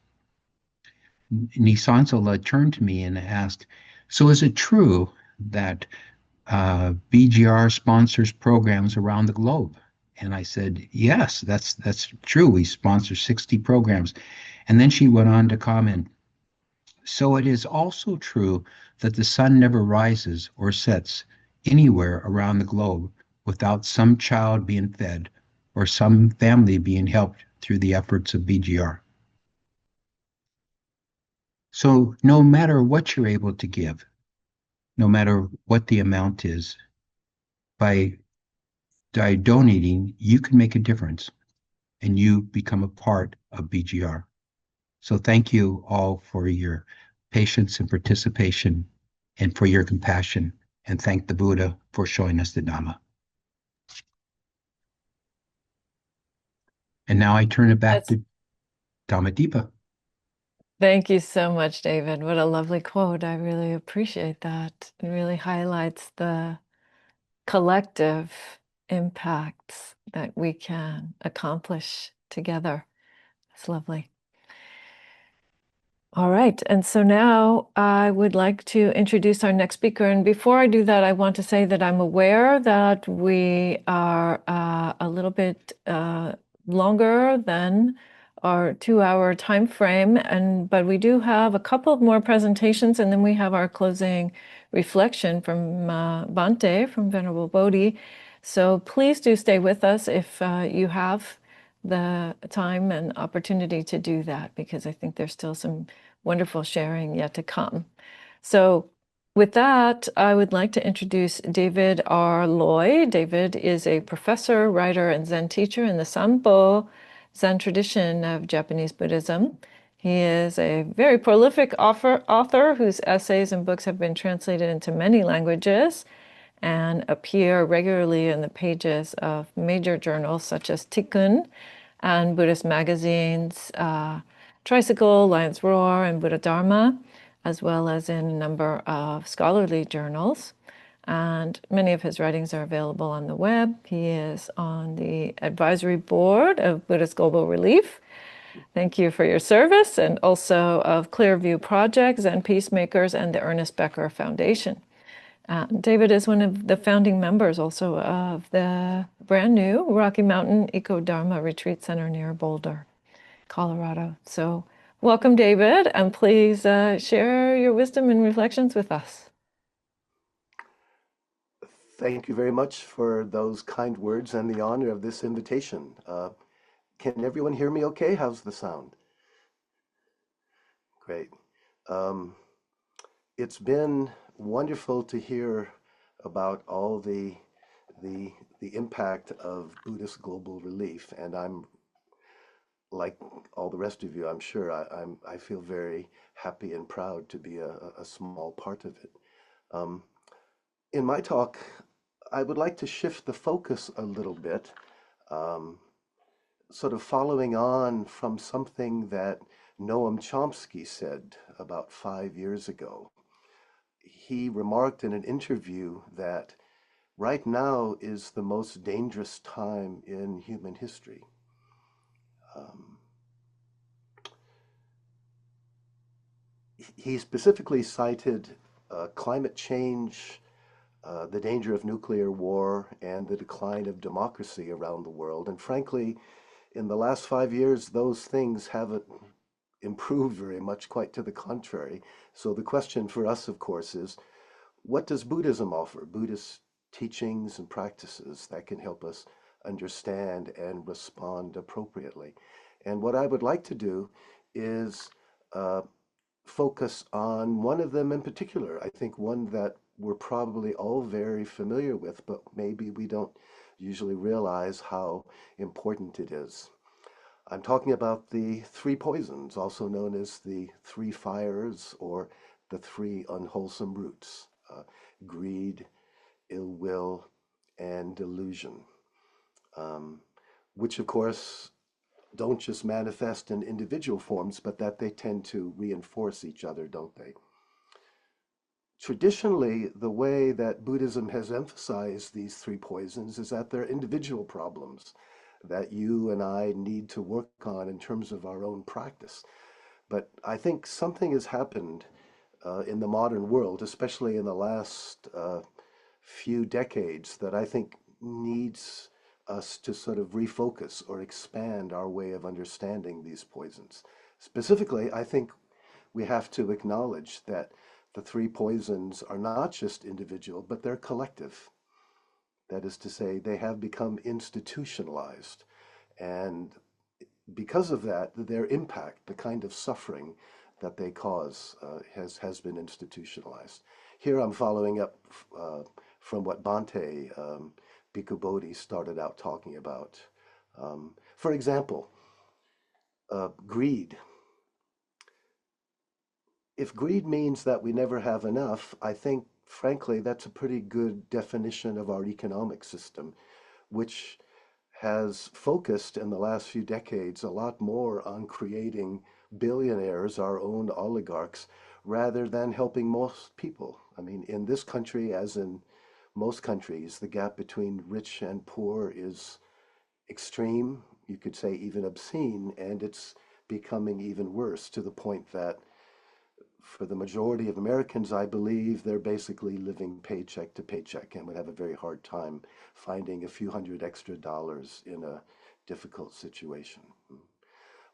Nisansala turned to me and asked, "So is it true that BGR sponsors programs around the globe?" And I said, "Yes, that's true. We sponsor 60 programs." And then she went on to comment, "So it is also true that the sun never rises or sets anywhere around the globe without some child being fed or some family being helped through the efforts of BGR. So no matter what you're able to give, no matter what the amount is, by donating, you can make a difference and you become a part of BGR. So thank you all for your patience and participation and for your compassion. And thank the Buddha for showing us the Dhamma. And now I turn it back to Dhammadīpā. Thank you so much, David. What a lovely quote. I really appreciate that. It really highlights the collective impacts that we can accomplish together. It's lovely. All right, and so now I would like to introduce our next speaker. And before I do that, I want to say that I'm aware that we are a little bit longer than our 2-hour time frame, but we do have a couple of more presentations, and then we have our closing reflection from Bhante, from Venerable Bodhi. So please do stay with us if you have the time and opportunity to do that, because I think there's still some wonderful sharing yet to come. So with that, I would like to introduce David R. Loy. David is a professor, writer, and Zen teacher in the Sampo Zen tradition of Japanese Buddhism. He is a very prolific author whose essays and books have been translated into many languages and appear regularly in the pages of major journals such as Tikkun and Buddhist magazines, Tricycle, Lion's Roar, and Ecodharma, as well as in a number of scholarly journals. And many of his writings are available on the web. He is on the advisory board of Buddhist Global Relief. Thank you for your service, and also of Clearview Project, Zen Peacemakers, and the Ernest Becker Foundation. David is one of the founding members also of the brand new Rocky Mountain Ecodharma Retreat Center near Boulder, Colorado. So welcome, David, and please share your wisdom and reflections with us. Thank you very much for those kind words and the honor of this invitation. Can everyone hear me okay? How's the sound? Great. It's been wonderful to hear about all the impact of Buddhist global relief, and I'm like all the rest of you, I'm sure I feel very happy and proud to be a small part of it. In my talk, I would like to shift the focus a little bit, sort of following on from something that Noam Chomsky said about 5 years ago. He remarked in an interview that right now is the most dangerous time in human history. He specifically cited climate change, the danger of nuclear war, and the decline of democracy around the world. And frankly, in the last 5 years, those things haven't improved very much, quite to the contrary. So the question for us, of course, is what does Buddhism offer? Buddhist teachings and practices that can help us understand and respond appropriately. And what I would like to do is focus on one of them in particular. I think one that we're probably all very familiar with, but maybe we don't usually realize how important it is. I'm talking about the three poisons, also known as the three fires or the three unwholesome roots, greed, ill will, and delusion, which of course don't just manifest in individual forms, but that they tend to reinforce each other, don't they? Traditionally, the way that Buddhism has emphasized these three poisons is that they're individual problems that you and I need to work on in terms of our own practice. But I think something has happened in the modern world, especially in the last few decades, that I think needs us to sort of refocus or expand our way of understanding these poisons. Specifically, I think we have to acknowledge that the three poisons are not just individual, but they're collective. That is to say, they have become institutionalized. And because of that, their impact, the kind of suffering that they cause, has been institutionalized. Here I'm following up from what Bhante, Bhikkhu Bodhi, started out talking about. For example, greed. If greed means that we never have enough, I think, frankly, that's a pretty good definition of our economic system, which has focused in the last few decades a lot more on creating billionaires, our own oligarchs, rather than helping most people. I mean, in this country, as in most countries, the gap between rich and poor is extreme, you could say even obscene, and it's becoming even worse to the point that for the majority of Americans, I believe they're basically living paycheck to paycheck and would have a very hard time finding a few hundred extra dollars in a difficult situation.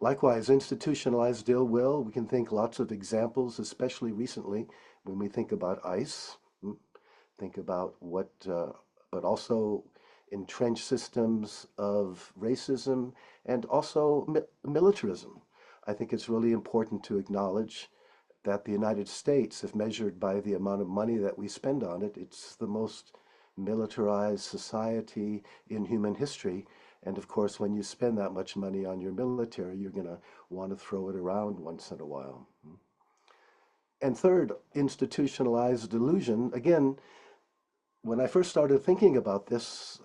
Likewise, institutionalized ill will, we can think lots of examples, especially recently when we think about ICE, think about what, but also entrenched systems of racism and also militarism. I think it's really important to acknowledge that the United States, if measured by the amount of money that we spend on it, it's the most militarized society in human history. And of course, when you spend that much money on your military, you're going to want to throw it around once in a while. And third, institutionalized delusion. Again, when I first started thinking about this,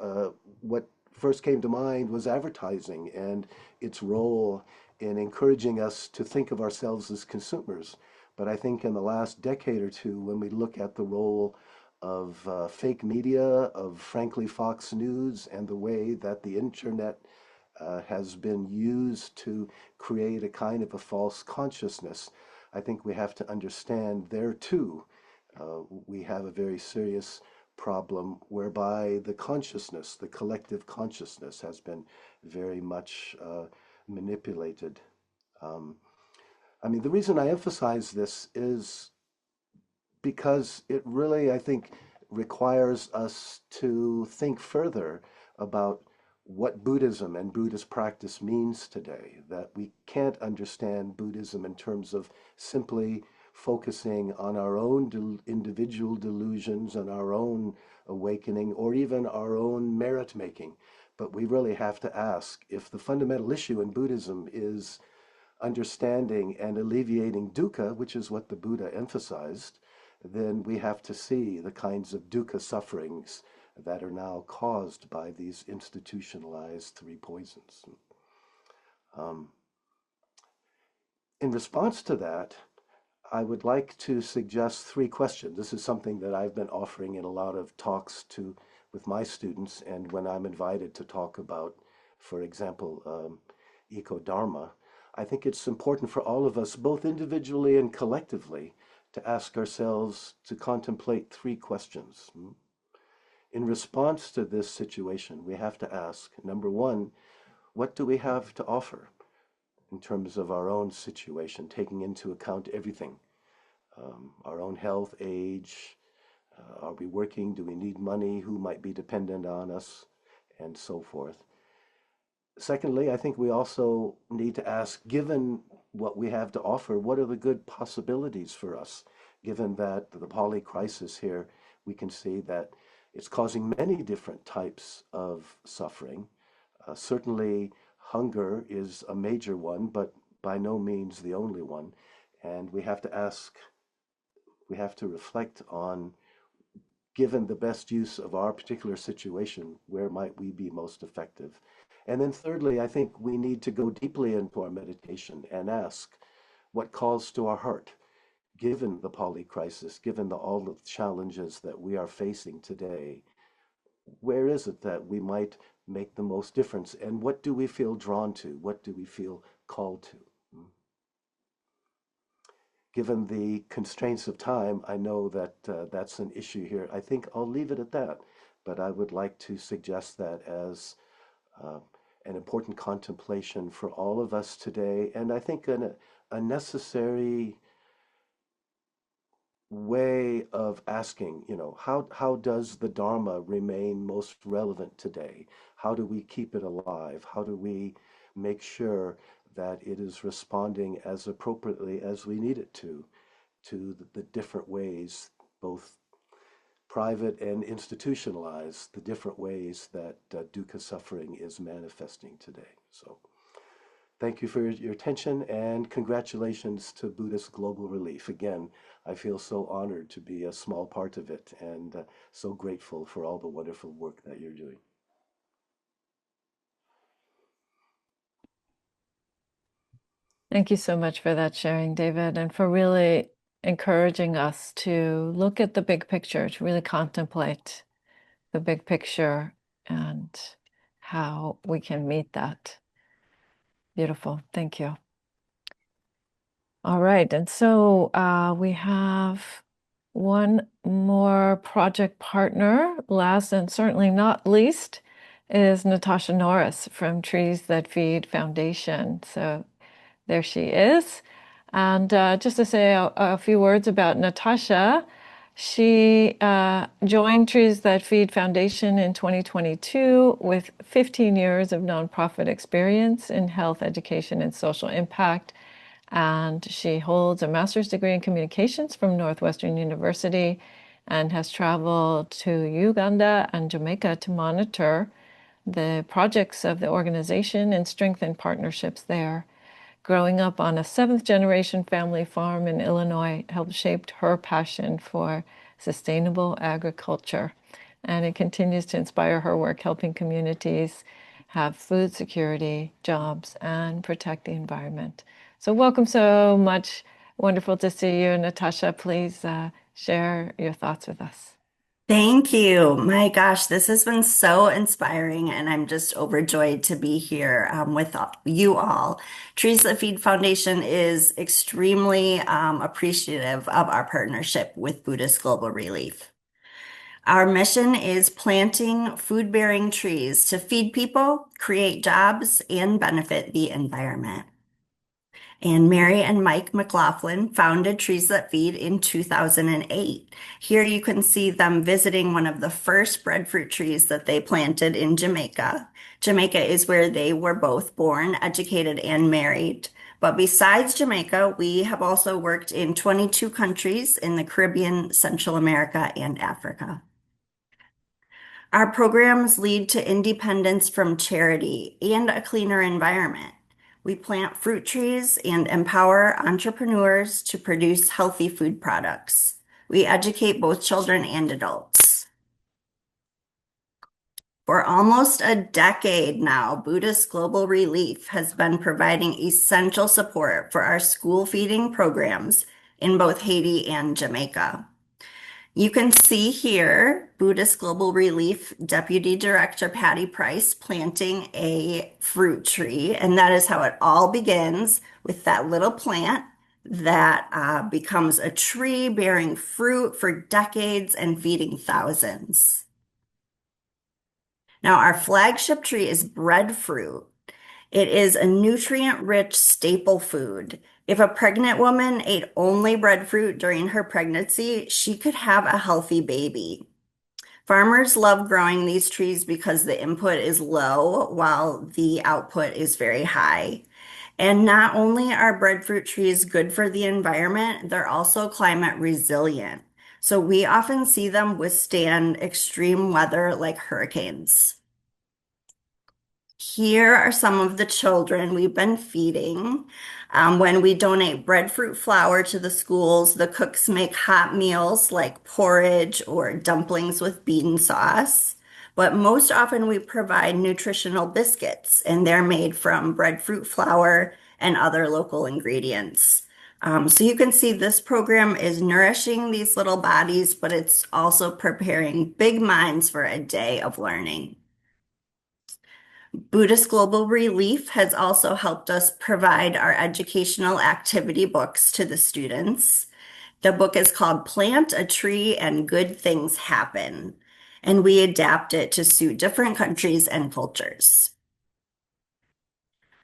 what first came to mind was advertising and its role in encouraging us to think of ourselves as consumers. But I think in the last decade or two, when we look at the role of fake media, of frankly Fox News, and the way that the internet has been used to create a kind of a false consciousness, I think we have to understand there too, we have a very serious problem whereby the consciousness, the collective consciousness, has been very much manipulated. I mean, the reason I emphasize this is because it really, I think, requires us to think further about what Buddhism and Buddhist practice means today, that we can't understand Buddhism in terms of simply focusing on our own individual delusions and our own awakening or even our own merit making. But we really have to ask if the fundamental issue in Buddhism is understanding and alleviating dukkha, which is what the Buddha emphasized, then we have to see the kinds of dukkha sufferings that are now caused by these institutionalized three poisons. In response to that, I would like to suggest three questions. This is something that I've been offering in a lot of talks with my students, and when I'm invited to talk about, for example, Ecodharma, I think it's important for all of us, both individually and collectively, to ask ourselves to contemplate three questions. In response to this situation, we have to ask, number one, what do we have to offer in terms of our own situation, taking into account everything, our own health, age, Are we working? Do we need money? Who might be dependent on us? And so forth. Secondly, I think we also need to ask, given what we have to offer, what are the good possibilities for us? Given that the poly crisis here, we can see that it's causing many different types of suffering. Certainly, hunger is a major one, but by no means the only one. And we have to ask, we have to reflect on, given the best use of our particular situation, where might we be most effective? And then thirdly, I think we need to go deeply into our meditation and ask what calls to our heart, given the poly crisis, given all the challenges that we are facing today. Where is it that we might make the most difference? And what do we feel drawn to? What do we feel called to? Given the constraints of time, I know that that's an issue here. I think I'll leave it at that, but I would like to suggest that as an important contemplation for all of us today, and I think a necessary way of asking, how does the Dharma remain most relevant today? How do we keep it alive? How do we make sure that it is responding as appropriately as we need it to the different ways, both private and institutionalized, the different ways that dukkha suffering is manifesting today. So thank you for your attention, and congratulations to Buddhist Global Relief. Again, I feel so honored to be a small part of it, and so grateful for all the wonderful work that you're doing. Thank you so much for that sharing, David, and for really encouraging us to look at the big picture, to really contemplate the big picture and how we can meet that. Beautiful. Thank you. All right. And so we have one more project partner, last and certainly not least, is Natasha Norris from Trees That Feed Foundation. So there she is. And just to say a few words about Natasha, she joined Trees That Feed Foundation in 2022 with 15 years of nonprofit experience in health, education, and social impact. And she holds a master's degree in communications from Northwestern University and has traveled to Uganda and Jamaica to monitor the projects of the organization and strengthen partnerships there. Growing up on a seventh-generation family farm in Illinois helped shape her passion for sustainable agriculture. And it continues to inspire her work helping communities have food security, jobs, and protect the environment. So welcome so much. Wonderful to see you. Natasha, please share your thoughts with us. Thank you. My gosh, this has been so inspiring, and I'm just overjoyed to be here with you all. Trees That Feed Foundation is extremely appreciative of our partnership with Buddhist Global Relief. Our mission is planting food-bearing trees to feed people, create jobs, and benefit the environment. And Mary and Mike McLaughlin founded Trees That Feed in 2008. Here you can see them visiting one of the first breadfruit trees that they planted in Jamaica. Jamaica is where they were both born, educated, and married. But besides Jamaica, we have also worked in 22 countries in the Caribbean, Central America, and Africa. Our programs lead to independence from charity and a cleaner environment. We plant fruit trees and empower entrepreneurs to produce healthy food products. We educate both children and adults. For almost a decade now, Buddhist Global Relief has been providing essential support for our school feeding programs in both Haiti and Jamaica. You can see here Buddhist Global Relief Deputy Director Patty Price planting a fruit tree, and that is how it all begins, with that little plant that becomes a tree bearing fruit for decades and feeding thousands. Now, our flagship tree is breadfruit. It is a nutrient-rich staple food. If a pregnant woman ate only breadfruit during her pregnancy, she could have a healthy baby. Farmers love growing these trees because the input is low while the output is very high. And not only are breadfruit trees good for the environment, they're also climate resilient. So we often see them withstand extreme weather like hurricanes. Here are some of the children we've been feeding. When we donate breadfruit flour to the schools, the cooks make hot meals like porridge or dumplings with bean sauce. But most often we provide nutritional biscuits, and they're made from breadfruit flour and other local ingredients. So you can see this program is nourishing these little bodies, but it's also preparing big minds for a day of learning. Buddhist Global Relief has also helped us provide our educational activity books to the students. The book is called Plant a Tree and Good Things Happen, and we adapt it to suit different countries and cultures.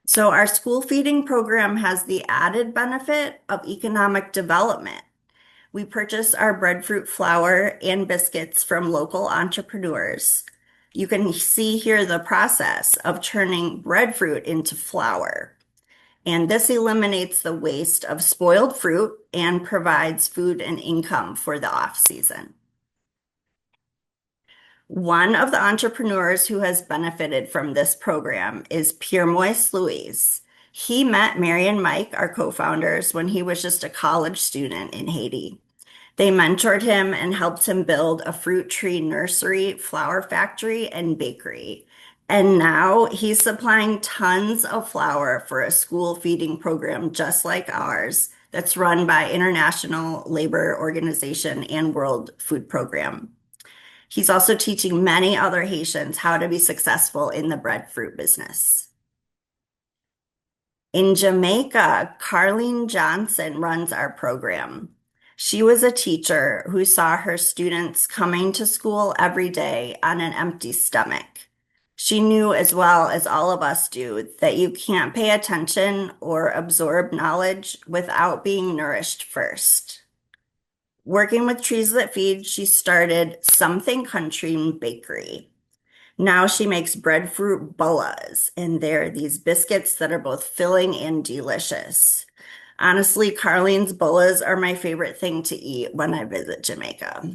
So our school feeding program has the added benefit of economic development. We purchase our breadfruit flour and biscuits from local entrepreneurs. You can see here the process of turning breadfruit into flour. And this eliminates the waste of spoiled fruit and provides food and income for the off-season. One of the entrepreneurs who has benefited from this program is Pierre Moise Louise. He met Mary and Mike, our co-founders, when he was just a college student in Haiti. They mentored him and helped him build a fruit tree nursery, flour factory, and bakery. And now he's supplying tons of flour for a school feeding program just like ours that's run by International Labor Organization and World Food Program. He's also teaching many other Haitians how to be successful in the breadfruit business. In Jamaica, Carlene Johnson runs our program. She was a teacher who saw her students coming to school every day on an empty stomach. She knew as well as all of us do that you can't pay attention or absorb knowledge without being nourished first. Working with Trees That Feed, she started Something Country Bakery. Now she makes breadfruit bullas, and they're these biscuits that are both filling and delicious. Honestly, Carlene's bullas are my favorite thing to eat when I visit Jamaica.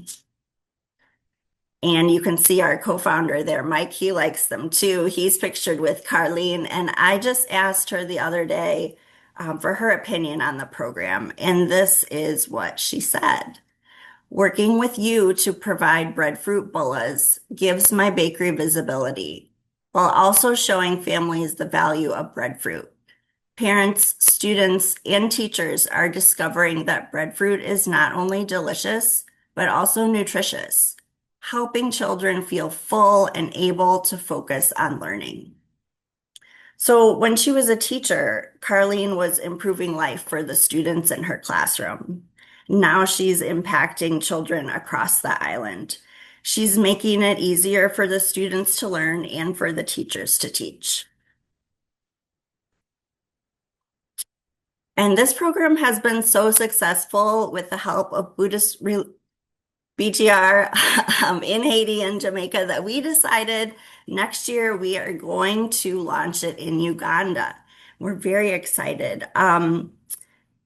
And you can see our co-founder there, Mike, he likes them too. He's pictured with Carlene, and I just asked her the other day for her opinion on the program, and this is what she said. Working with you to provide breadfruit bullas gives my bakery visibility, while also showing families the value of breadfruit. Parents, students, and teachers are discovering that breadfruit is not only delicious, but also nutritious, helping children feel full and able to focus on learning. So when she was a teacher, Carlene was improving life for the students in her classroom. Now she's impacting children across the island. She's making it easier for the students to learn and for the teachers to teach. And this program has been so successful with the help of Buddhist BGR in Haiti and Jamaica that we decided next year we are going to launch it in Uganda. We're very excited.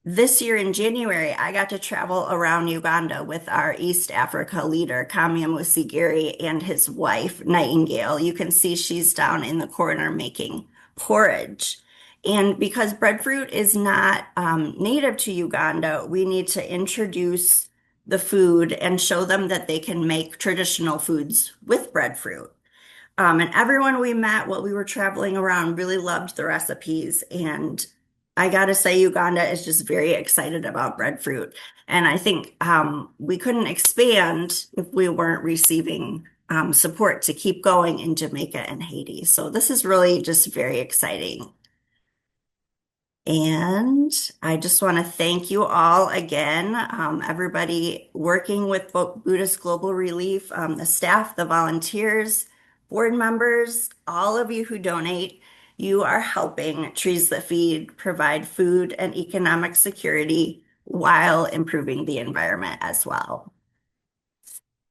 This year in January, I got to travel around Uganda with our East Africa leader, Kamya Musigiri, and his wife, Nightingale. You can see she's down in the corner making porridge. And because breadfruit is not native to Uganda, we need to introduce the food and show them that they can make traditional foods with breadfruit. And everyone we met while we were traveling around really loved the recipes. And I got to say, Uganda is just very excited about breadfruit. And I think we couldn't expand if we weren't receiving support to keep going in Jamaica and Haiti. So this is really just very exciting. And I just want to thank you all again, everybody working with Buddhist Global Relief, the staff, the volunteers, board members, all of you who donate. you are helping Trees That Feed provide food and economic security while improving the environment as well.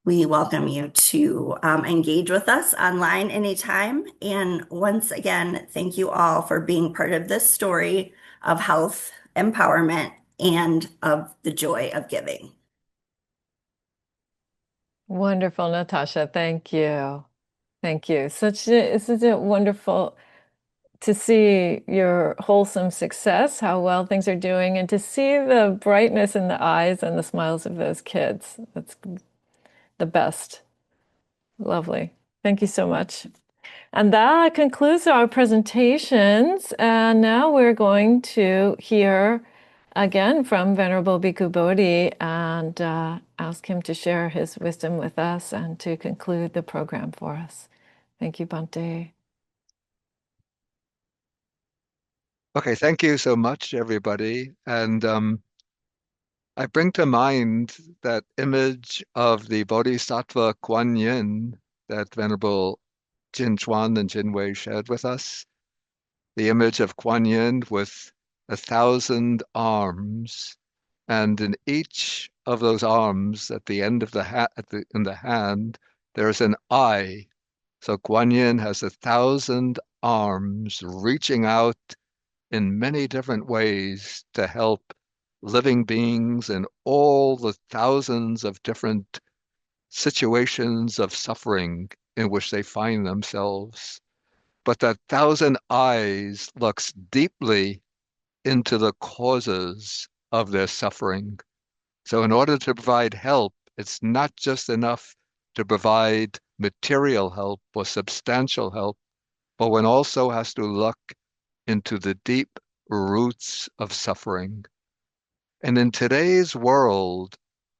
We welcome you to engage with us online anytime. And once again, thank you all for being part of this story of health, empowerment, and of the joy of giving. Wonderful, Natasha. Thank you. Thank you. Such a wonderful to see your wholesome success, how well things are doing, and to see the brightness in the eyes and the smiles of those kids. That's the best. Lovely. Thank you so much. And that concludes our presentations. And now we're going to hear again from Venerable Bhikkhu Bodhi and ask him to share his wisdom with us and to conclude the program for us. Thank you, Bhante. Okay, thank you so much, everybody. And I bring to mind that image of the Bodhisattva Kuan Yin that Venerable Jin Chuan and Jin Wei shared with us. The image of Kuan Yin with 1,000 arms, and in each of those arms, at the end of the in the hand, there's an eye. So Kuan Yin has 1,000 arms reaching out in many different ways to help living beings in all the thousands of different situations of suffering in which they find themselves. But that 1,000 eyes looks deeply into the causes of their suffering. So in order to provide help, it's not just enough to provide material help or substantial help, but one also has to look into the deep roots of suffering. And in today's world,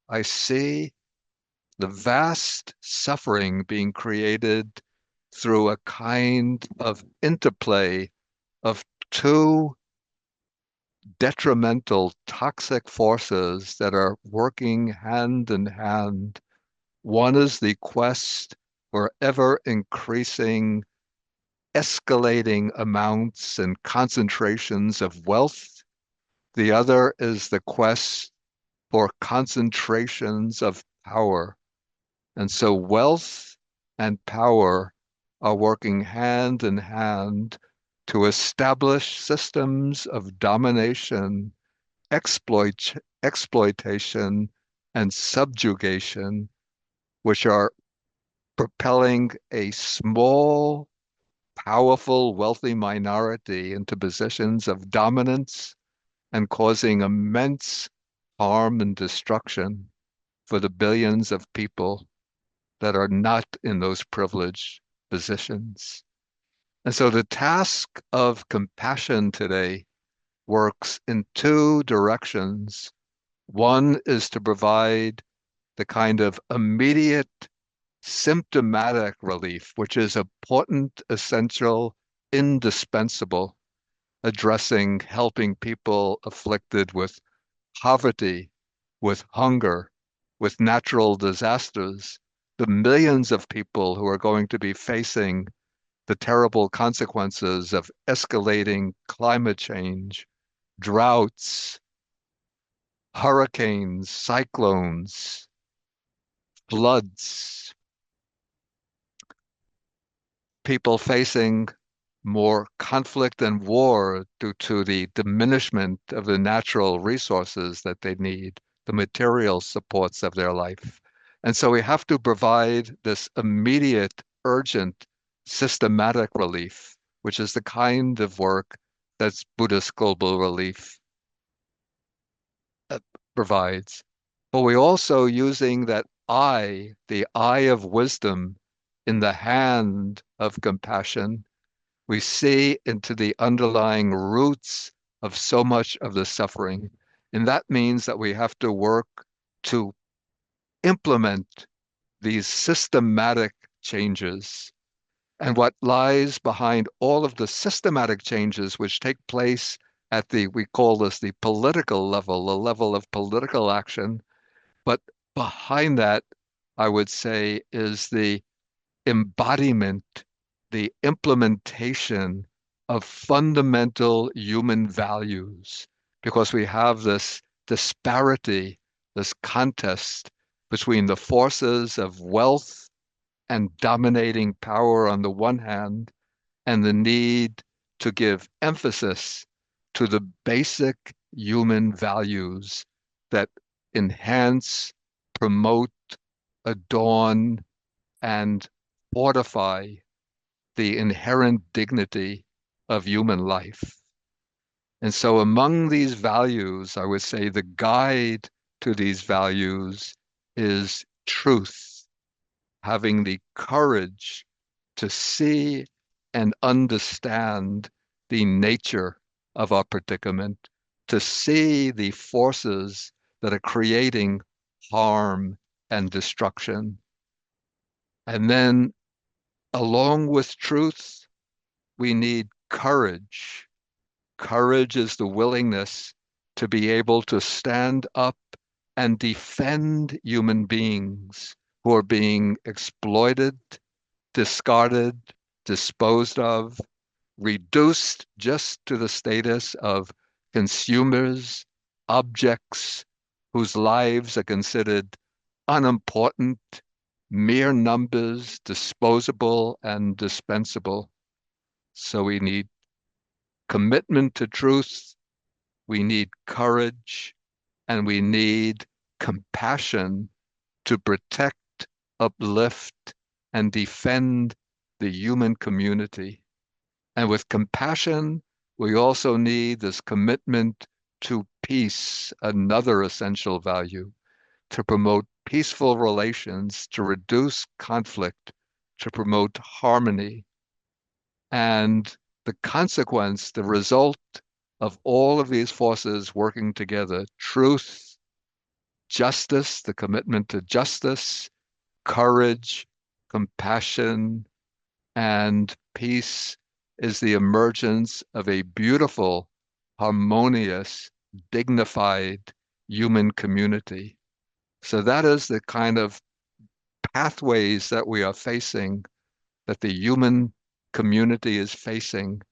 I see the vast suffering being created through a kind of interplay of two detrimental, toxic forces that are working hand in hand. One is the quest for ever increasing, escalating amounts and concentrations of wealth. The other is the quest for concentrations of power. And so wealth and power are working hand in hand to establish systems of domination, exploitation, and subjugation, which are propelling a small, powerful, wealthy minority into positions of dominance and causing immense harm and destruction for the billions of people that are not in those privileged positions. And so the task of compassion today works in two directions. One is to provide the kind of immediate symptomatic relief, which is important, essential, indispensable, addressing, helping people afflicted with poverty, with hunger, with natural disasters, the millions of people who are going to be facing the terrible consequences of escalating climate change, droughts, hurricanes, cyclones, floods, people facing more conflict and war due to the diminishment of the natural resources that they need, the material supports of their life. And so we have to provide this immediate, urgent, systematic relief, which is the kind of work that Buddhist global relief provides. But we also using that eye, the eye of wisdom in the hand of compassion, we see into the underlying roots of so much of the suffering. And that means that we have to work to implement these systematic changes. And what lies behind all of the systematic changes which take place at we call this the political level, the level of political action. But behind that, I would say, is the embodiment, the implementation of fundamental human values, because we have this disparity, this contest between the forces of wealth and dominating power on the one hand, and the need to give emphasis to the basic human values that enhance, promote, adorn, and fortify the inherent dignity of human life. And so among these values, I would say the guide to these values is truth, having the courage to see and understand the nature of our predicament, to see the forces that are creating harm and destruction. And then, along with truth, we need courage. Courage is the willingness to be able to stand up and defend human beings who are being exploited, discarded, disposed of, reduced just to the status of consumers, objects whose lives are considered unimportant, mere numbers, disposable and dispensable. So we need commitment to truth, we need courage, and we need compassion to protect, uplift, and defend the human community. And with compassion, we also need this commitment to peace, another essential value, to promote peaceful relations, to reduce conflict, to promote harmony. And the consequence, the result of all of these forces working together, truth, justice, the commitment to justice, courage, compassion, and peace, is the emergence of a beautiful, harmonious, dignified human community. So that is the kind of pathways that we are facing, that the human community is facing.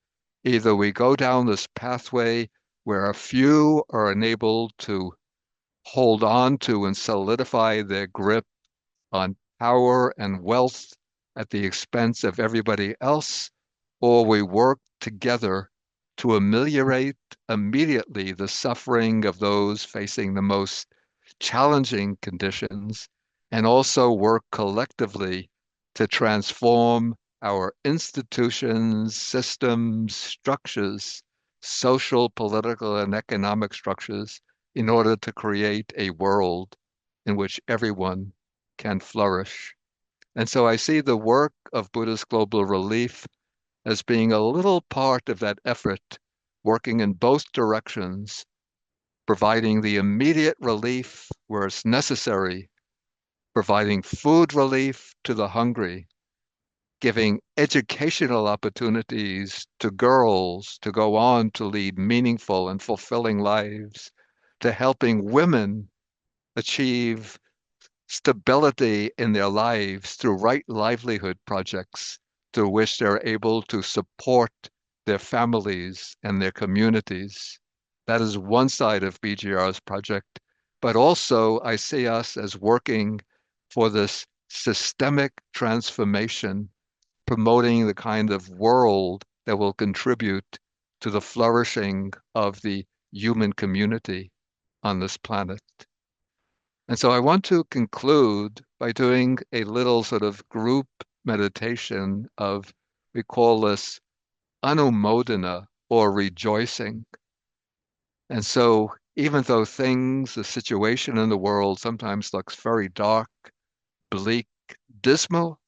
Either we go down this pathway where a few are enabled to hold on to and solidify their grip on power and wealth at the expense of everybody else, or we work together to ameliorate immediately the suffering of those facing the most challenging conditions, and also work collectively to transform our institutions, systems, structures, social, political, and economic structures, in order to create a world in which everyone can flourish. And so I see the work of Buddhist Global Relief as being a little part of that effort, working in both directions, providing the immediate relief where it's necessary, providing food relief to the hungry, giving educational opportunities to girls to go on to lead meaningful and fulfilling lives, to helping women achieve stability in their lives through right livelihood projects through which they're able to support their families and their communities. That is one side of BGR's project. But also I see us as working for this systemic transformation, promoting the kind of world that will contribute to the flourishing of the human community on this planet. And so I want to conclude by doing a little sort of group meditation of, we call this anumodana, or rejoicing. And so even though things, the situation in the world sometimes looks very dark, bleak, dismal,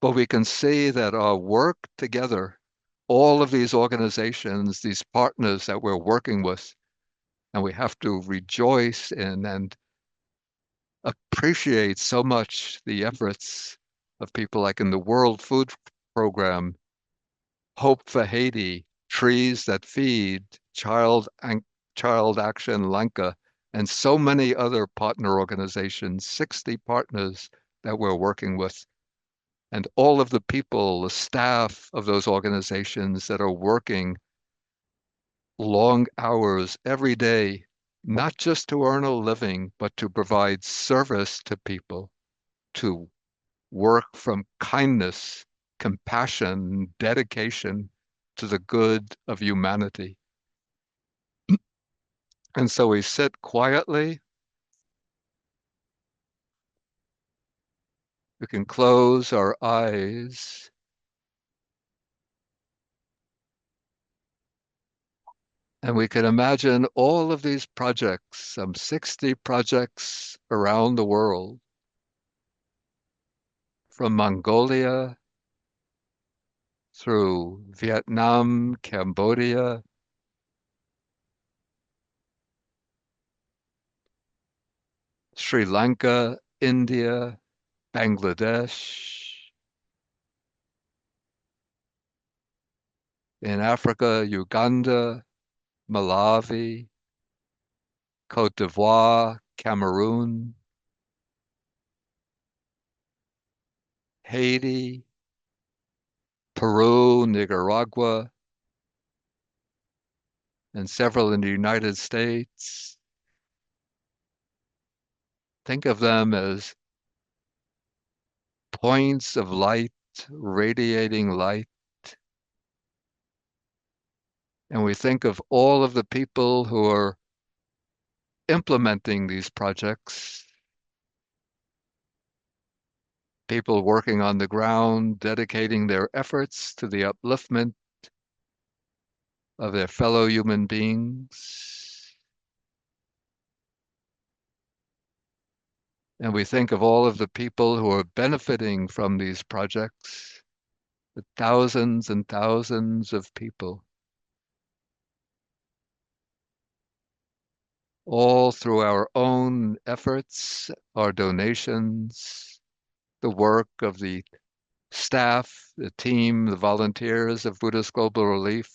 but we can see that our work together, all of these organizations, these partners that we're working with, and we have to rejoice in and appreciate so much the efforts of people like in the World Food Program, Hope for Haiti, Trees That Feed, Child Action Lanka, and so many other partner organizations, 60 partners that we're working with. and all of the people, the staff of those organizations that are working long hours every day, not just to earn a living, but to provide service to people, to work from kindness, compassion, dedication to the good of humanity. And so we sit quietly. We can close our eyes. And we can imagine all of these projects, some 60 projects around the world, from Mongolia through Vietnam, Cambodia, Sri Lanka, India, Bangladesh, in Africa, Uganda, Malawi, Cote d'Ivoire, Cameroon, Haiti, Peru, Nicaragua, and several in the United States. Think of them as points of light, radiating light. And we think of all of the people who are implementing these projects, people working on the ground, dedicating their efforts to the upliftment of their fellow human beings. And we think of all of the people who are benefiting from these projects, the thousands and thousands of people, all through our own efforts, our donations, the work of the staff, the team, the volunteers of Buddhist Global Relief,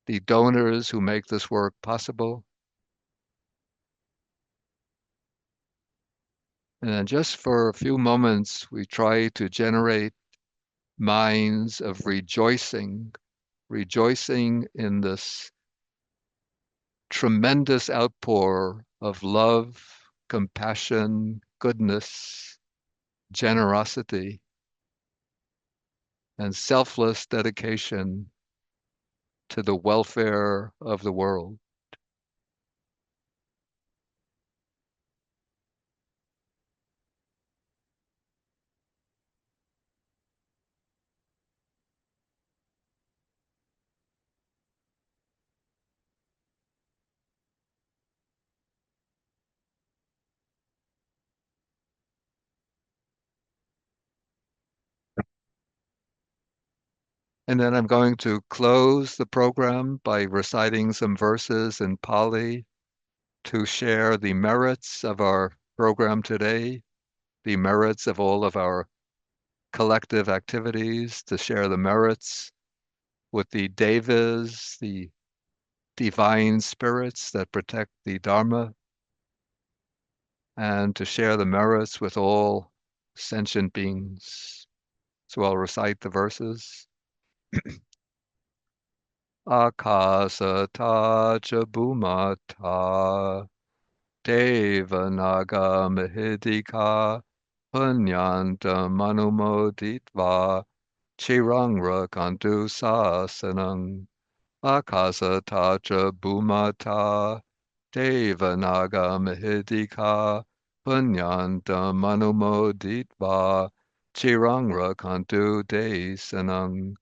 the donors who make this work possible. And then just for a few moments, we try to generate minds of rejoicing, rejoicing in this tremendous outpour of love, compassion, goodness, generosity, and selfless dedication to the welfare of the world. And then I'm going to close the program by reciting some verses in Pali to share the merits of our program today, the merits of all of our collective activities, to share the merits with the devas, the divine spirits that protect the Dharma, and to share the merits with all sentient beings. So I'll recite the verses. Akasata cha bhumata devanaga mahidika punyanta manumoditva chirangra kantu sasanang. Akasata cha bhumata devanaga mahidika punyanta manumoditva chirangra kantu desanang.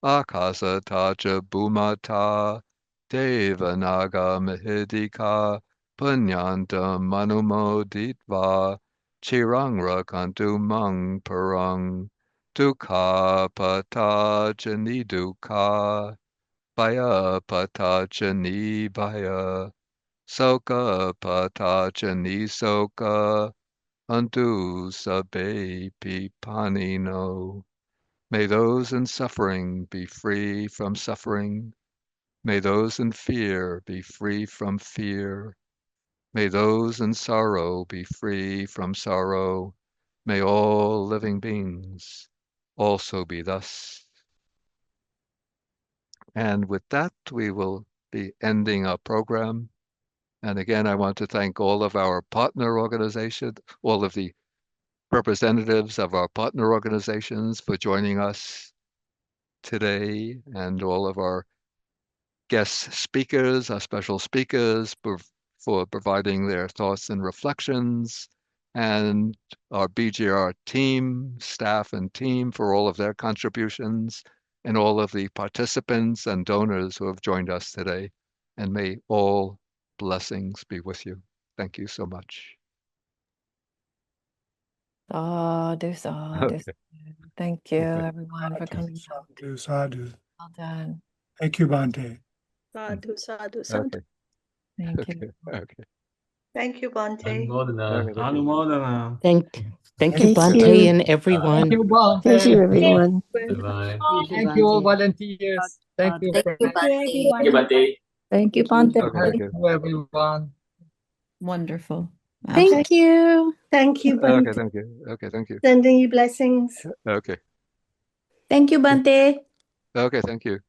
Akasata cha bhumata devanaga mahidika punyanta manumoditva chirangra kantu mang parang dukha pata jani dukha bhaya pata jani bhaya soka pata jani soka antu sabe pipanino. May those in suffering be free from suffering. May those in fear be free from fear. May those in sorrow be free from sorrow. May all living beings also be thus. And with that, we will be ending our program. And again, I want to thank all of our partner organizations, all of the representatives of our partner organizations for joining us today, and all of our guest speakers, our special speakers, for providing their thoughts and reflections, and our BGR team, staff and team for all of their contributions, and all of the participants and donors who have joined us today. And may all blessings be with you. Thank you so much. Sadhu, sadhu. Okay. Thank you, Okay. everyone, for coming. Sadhu, sadhu. Well done. Thank you, Bhante. Sadhu, sadhu, sadhu. Okay. Thank Okay. you. Okay. Thank you, Bhante. Anumodana. Okay, thank you. Anumodana. Thank you, Thank Bhante, you. and everyone. Thank you, Bhante. Thank you, everyone. Bye-bye. Thank you, all volunteers. Thank you, Thank you, friends. Bhante. Thank you, Bhante. Thank you, Bhante. Okay, Thank thank you. you, everyone. Wonderful. Thank you. Thank you, Okay, Bhante. thank you. Okay, thank you. Sending you blessings. Okay. Thank you, Bhante. Okay, thank you.